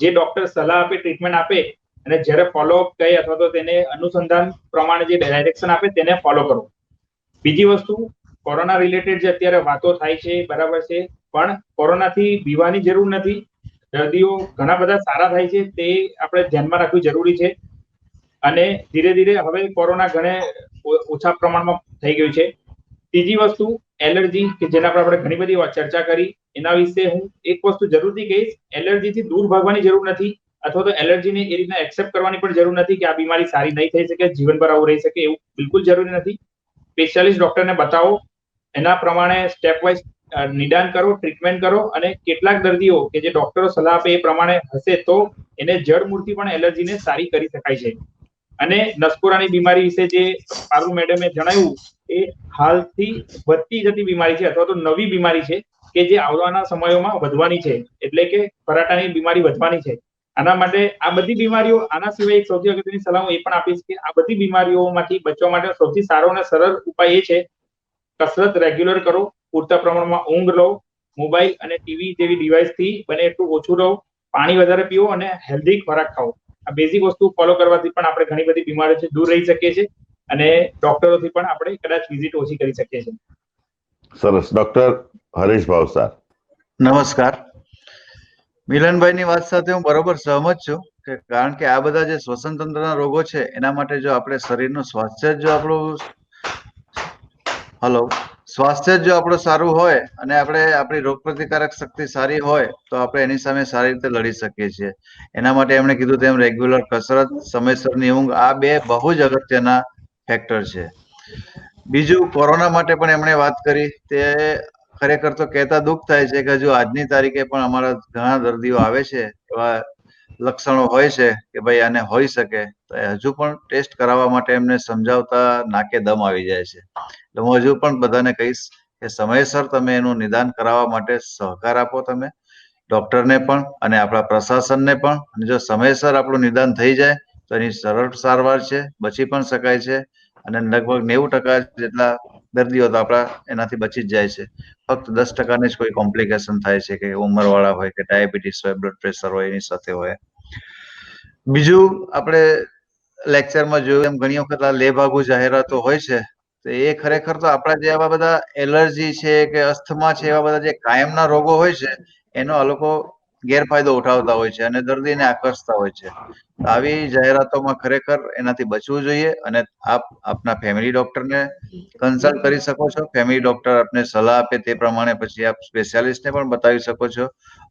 Speaker 5: જે ડોક્ટર સલાહ આપે, ટ્રીટમેન્ટ આપે અને જ્યારે ફોલોઅપ કહે અથવા તો તેને અનુસંધાન પ્રમાણે જે ડાયરેક્શન આપે તેને ફોલો કરો. બીજી વસ્તુ, કોરોના રિલેટેડ જે અત્યારે વાતો થાય છે બરાબર છે, પણ કોરોનાથી બીવાની જરૂર નથી. દર્દીઓ ઘણા બધા સારા થાય છે, તે આપણે ધ્યાનમાં રાખવું જરૂરી છે. અને ધીરે ધીરે હવે કોરોના ઘણે ઓછા પ્રમાણમાં થઈ ગયું છે. ત્રીજી વસ્તુ, એલર્જી, કે જેના પર આપણે ઘણી બધી ચર્ચા કરી, એના વિશે હું એક વસ્તુ જરૂરથી કહીશ. એલર્જીથી દૂર ભાગવાની જરૂર નથી, અથવા તો એલર્જીને એ રીતના એક્સેપ્ટ કરવાની પણ જરૂર નથી કે આ બીમારી સારી નહીં થઈ શકે, જીવનભર આવું રહી શકે, એવું બિલકુલ જરૂરી નથી. સ્પેશિયાલિસ્ટ ડોક્ટરને બતાવો, એના પ્રમાણે સ્ટેપ વાઇઝ નિદાન કરો, ટ્રીટમેન્ટ કરો, અને કેટલાક દર્દીઓ કે જે ડોક્ટરો સલાહ આપે એ પ્રમાણે હશે તો એને જડમૂળથી પણ એલર્જીને સારી કરી શકાય છે. અને નસકોરાની બીમારી વિશે જે પારુલ મેડમે જણાવ્યું એ હાલથી વધતી જતી બીમારી છે અથવા તો નવી બીમારી છે કે જે આવવાના સમયોમાં વધવાની છે, એટલે કે ફરાટાની બીમારી વધવાની છે. આના માટે આ બધી બીમારીઓ, આના સિવાય એક સૌથી અગત્યની સલાહ હું એ પણ આપીશ કે આ બધી બીમારીઓમાંથી બચવા માટે સૌથી સારો અને સરળ ઉપાય એ છે કસરત રેગ્યુલર કરો, પૂરતા પ્રમાણમાં ઊંઘ લો, મોબાઈલ અને ટીવી જેવી ડિવાઇસથી બને એટલું ઓછું રહો, પાણી વધારે પીવો અને હેલ્ધી ખોરાક ખાઓ. આ બેઝિક વસ્તુ ફોલો કરવાથી પણ આપણે ઘણી બધી બીમારીઓથી દૂર રહી શકીએ છીએ અને ડોક્ટરોથી પણ આપણે કદાચ વિઝિટ ઓછી કરી શકીએ છીએ.
Speaker 3: સરસ. ડોક્ટર હરીશ ભાવસાર.
Speaker 6: નમસ્કાર. મિલનભાઈની વાત સાથે હું બરોબર સહમત છું કે કારણ કે આ બધા જે શ્વસન તંત્રના રોગો છે એના માટે જો આપણે શરીરનું સ્વાસ્થ્ય જો આપણું સ્વાસ્થ્ય જો આપણું સારું હોય અને આપણે આપણી રોગ પ્રતિકારક શક્તિ સારી હોય તો આપણે એની સામે સારી રીતે લડી શકીએ છીએ. એના માટે એમણે કીધું તેમ રેગ્યુલર કસરત, સમયસરની ઊંઘ, આ 2 બહુ જ અગત્યના ફેક્ટર છે. બીજું, કોરોના માટે પણ એમણે વાત કરી, તે ખરેખર તો કહેતા દુઃખ થાય છે કે હજુ આજની તારીખે પણ અમારા ઘણા દર્દીઓ આવે છે, એવા લક્ષણો હોય છે કે ભાઈ આને હોઈ શકે, તો હજુ પણ ટેસ્ટ કરાવવા માટે એમને સમજાવતા નાકે દમ આવી જાય છે. એટલે હું હજુ પણ બધાને કહીશ કે સમયસર તમે એનું નિદાન કરાવવા માટે સહકાર આપો, તમે ડોક્ટરને પણ અને આપણા પ્રશાસનને પણ. અને જો સમયસર આપણું નિદાન થઈ જાય તો એની સરળ સારવાર છે, બચી પણ શકાય છે અને લગભગ 90% જેટલા દર્દીઓ તો આપણા એનાથી બચી જ જાય છે. ફક્ત 10% જ કોઈ કોમ્પ્લિકેશન થાય છે કે ઉંમરવાળા હોય કે ડાયાબિટીસ હોય, બ્લડ પ્રેશર હોય એની સાથે હોય. બીજું, આપણે લેક્ચરમાં જોયું એમ ઘણી વખત આ લેભાગુ જાહેરાતો હોય છે, તો એ ખરેખર તો આપણા જે આવા બધા એલર્જી છે કે અસ્થમા છે, એવા બધા જે કાયમના રોગો હોય છે એનો આ લોકો ગેરફાયદો ઉઠાવતા હોય છે અને દર્દીને આકર્ષતા હોય છે. આવી જાહેરાતોમાં ખરેખર એનાથી બચવું જોઈએ અને આપ આપના ફેમિલી ડોક્ટરને કન્સલ્ટ કરી શકો છો. ફેમિલી ડોક્ટર આપને સલાહ આપે તે પ્રમાણે પછી આપ સ્પેશિયાલિસ્ટને પણ બતાવી શકો છો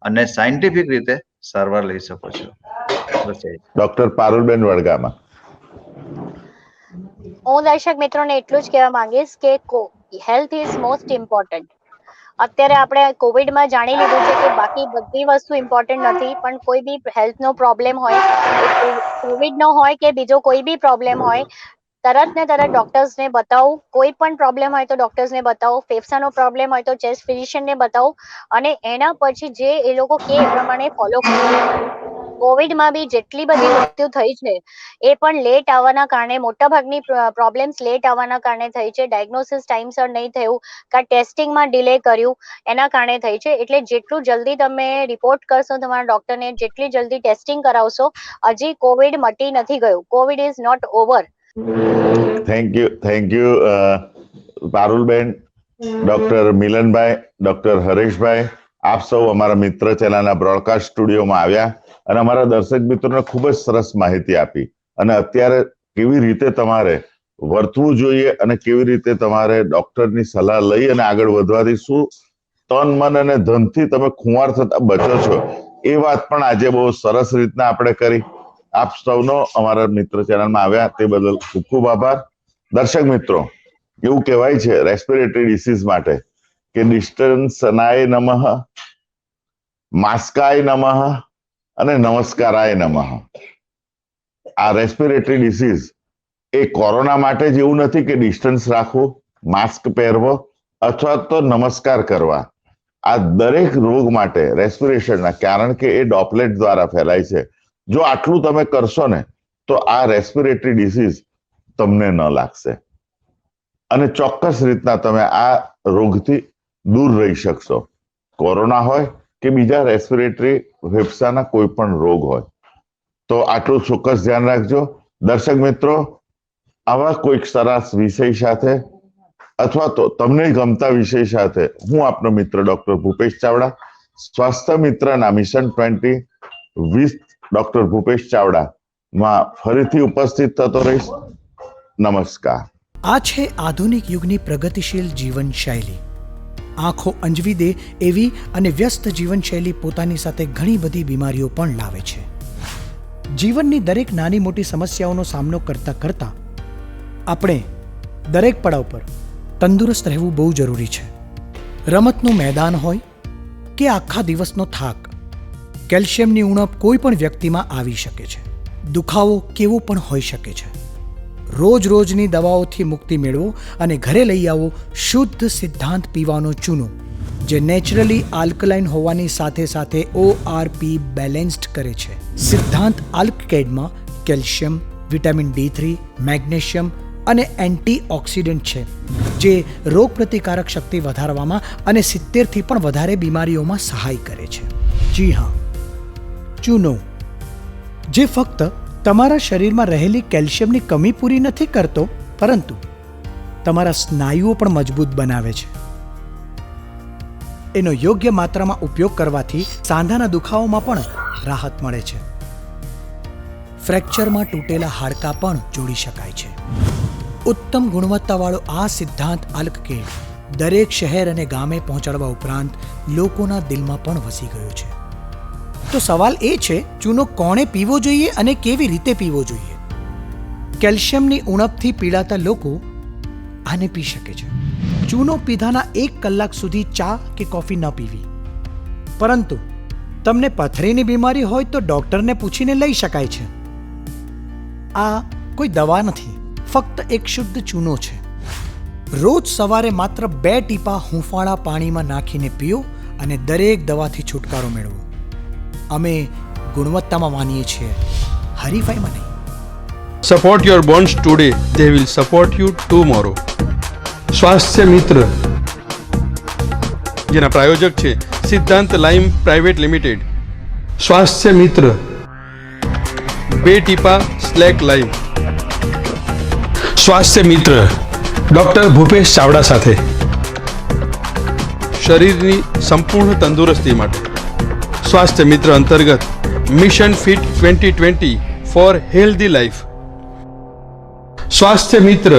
Speaker 6: અને સાયન્ટિફિક રીતે સારવાર લઈ શકો છો. બસ એ જ.
Speaker 3: ડોક્ટર પારુલબેન વડગામા.
Speaker 4: હું દર્શક મિત્રોને એટલું જ કહેવા માંગીશ કે હેલ્થ ઇઝ મોસ્ટ ઇમ્પોર્ટન્ટ. અત્યારે આપણે કોવિડમાં જાણી લીધું છે કે બાકી બધી વસ્તુ ઇમ્પોર્ટન્ટ નથી, પણ કોઈ બી હેલ્થનો પ્રોબ્લેમ હોય, કોવિડનો હોય કે બીજો કોઈ બી પ્રોબ્લેમ હોય, તરત ને તરત ડોક્ટર્સને બતાવો. કોઈ પણ પ્રોબ્લેમ હોય તો ડોક્ટર્સને બતાવો. ફેફસાનો પ્રોબ્લેમ હોય તો ચેસ્ટ ફિઝિશિયનને બતાવો અને એના પછી જે એ લોકો કે એ પ્રમાણે ફોલો કરો. કોવિડમાં બી જેટલી બધી મૃત્યુ થઈ છે એ પણ લેટ આવવાના કારણે, મોટાભાગની પ્રોબ્લેમ્સ લેટ આવવાના કારણે થઈ છે. ડાયગ્નોસિસ ટાઈમસર નહીં થયું, કાં ટેસ્ટિંગમાં ડિલે કર્યું, એના કારણે થઈ છે. એટલે જેટલું જલ્દી તમે રિપોર્ટ કરશો તમારા ડોક્ટરને, જેટલી જલ્દી ટેસ્ટિંગ કરાવશો, હજી કોવિડ મટી નથી ગયું. Covid is not over.
Speaker 3: Thank you Parulben, doctor Milanbhai, doctor Hareshbhai, આપ સૌ અમારા મિત્ર ચેનલના બ્રોડકાસ્ટ સ્ટુડિયોમાં આવ્યા અને અમારા દર્શક મિત્રોને ખૂબ જ સરસ માહિતી આપી. અને અત્યારે કેવી રીતે તમારે વર્તવું જોઈએ અને કેવી રીતે તમારે ડોક્ટરની સલાહ લઈ અને આગળ વધવાથી શું તન મન અને ધનથી તમે ખુંવાર થતા બચો છો, એ વાત પણ આજે બહુ સરસ રીતના આપણે કરી. આપ સૌનો અમારા મિત્ર ચેનલમાં આવ્યા તે બદલ ખૂબ ખૂબ આભાર. દર્શક મિત્રો, એવું કહેવાય છે રેસ્પિરેટરી ડિસીઝ માટે કે ડિસ્ટન્સનાય નમઃ, માસ્કાય નમઃ અને નમસ્કારાય નમઃ. આ રેસ્પિરેટરી ડિસીઝ એ કોરોના માટે જ એવું નથી કે ડિસ્ટન્સ રાખવું, માસ્ક પહેરવો અથવા તો નમસ્કાર કરવા. આ દરેક રોગ માટે રેસ્પિરેશનના, કારણ કે એ ડ્રોપલેટ દ્વારા ફેલાય છે, જો આટલું તમે કરશો ને તો આ રેસ્પિરેટરી ડિસીઝ તમને ન લાગશે અને ચોક્કસ રીતના તમે આ રોગથી દૂર રહી શકશો. કોરોના હોય કે બીજા રેસ્પિરેટરી ફેફસાના કોઈ પણ રોગ હોય. તો આટલું ચોક્કસ ધ્યાન રાખજો. દર્શક મિત્રો, આવા કોઈક સરસ વિષય સાથે અથવા તો તમને ગમતા વિષય સાથે હું આપનો મિત્ર ડોક્ટર ભૂપેશ ચાવડા, સ્વાસ્થ્ય મિત્રના mission 20 with doctor Bhupesh Chavda માં ફરીથી ઉપસ્થિત થતો રહીશ. નમસ્કાર.
Speaker 2: આ છે આધુનિક યુગની પ્રગતિશીલ જીવનશૈલી. આંખો અંજવી દે એવી અને વ્યસ્ત જીવનશૈલી પોતાની સાથે ઘણી બધી બીમારીઓ પણ લાવે છે. જીવનની દરેક નાની મોટી સમસ્યાઓનો સામનો કરતા કરતા આપણે દરેક પડાવ પર તંદુરસ્ત રહેવું બહુ જરૂરી છે. રમતનું મેદાન હોય કે આખા દિવસનો થાક, કેલ્શિયમની ઉણપ કોઈ પણ વ્યક્તિમાં આવી શકે છે. દુખાવો કેવો પણ હોઈ શકે છે. રોજ રોજની દવાઓથી મુક્તિ મેળવો અને ઘરે લઈ આવો શુદ્ધ સિદ્ધાંત પીવાનો ચૂનો, જે નેચરલી આલ્કલાઇન હોવાની સાથે સાથે ORP બેલેન્સ્ડ કરે છે. સિદ્ધાંત આલ્કકેડમાં કેલ્શિયમ, વિટામિન D3, મેગ્નેશિયમ અને એન્ટીઓક્સિડન્ટ છે, જે રોગ પ્રતિકારક શક્તિ વધારવામાં અને 70થી પણ વધારે બીમારીઓમાં સહાય કરે છે. જી હા, ચૂનો, જે ફક્ત તમારા શરીરમાં રહેલી કેલ્શિયમની કમી પૂરી નથી કરતો, પરંતુ તમારા સ્નાયુઓ પણ મજબૂત બનાવે છે. એનો યોગ્ય માત્રામાં ઉપયોગ કરવાથી સાંધાના દુખાવામાં પણ રાહત મળે છે. ફ્રેક્ચરમાં તૂટેલા હાડકાં પણ જોડી શકાય છે. ઉત્તમ ગુણવત્તાવાળો આ સિદ્ધાંત આલ્કકેડ દરેક શહેર અને ગામે પહોંચાડવા ઉપરાંત લોકોના દિલમાં પણ વસી ગયો છે. તો સવાલ એ છે, ચૂનો કોણે પીવો જોઈએ અને કેવી રીતે પીવો જોઈએ? કેલ્શિયમની ઉણપથી પીડાતા લોકો આને પી શકે છે. ચૂનો પીધાના 1 કલાક સુધી ચા કે કોફી ન પીવી. પરંતુ તમને પથરીની બીમારી હોય તો ડોક્ટરને પૂછીને લઈ શકાય છે. આ કોઈ દવા નથી, ફક્ત એક શુદ્ધ ચૂનો છે. રોજ સવારે માત્ર 2 ટીપા હૂંફાળા પાણીમાં નાખીને પીઓ અને દરેક દવાથી છુટકારો મેળવો. અમે ગુણવત્તામાં માનીએ છીએ, હરીફાઈમાં નહીં.
Speaker 1: Support your bonds today, they will support you tomorrow. સ્વાસ્થ્ય મિત્ર, જેના પ્રાયોજક છે સિદ્ધાંત લાઇમ પ્રાઇવેટ લિમિટેડ. સ્વાસ્થ્ય મિત્ર, 2 ટીપા સ્લેક લાઇમ. સ્વાસ્થ્ય મિત્ર ડોક્ટર ભૂપેશ ચાવડા સાથે, શરીરની સંપૂર્ણ તંદુરસ્તી માટે. સ્વાસ્થ્ય મિત્ર અંતર્ગત mission fit 2020 four healthy life. સ્વાસ્થ્ય મિત્ર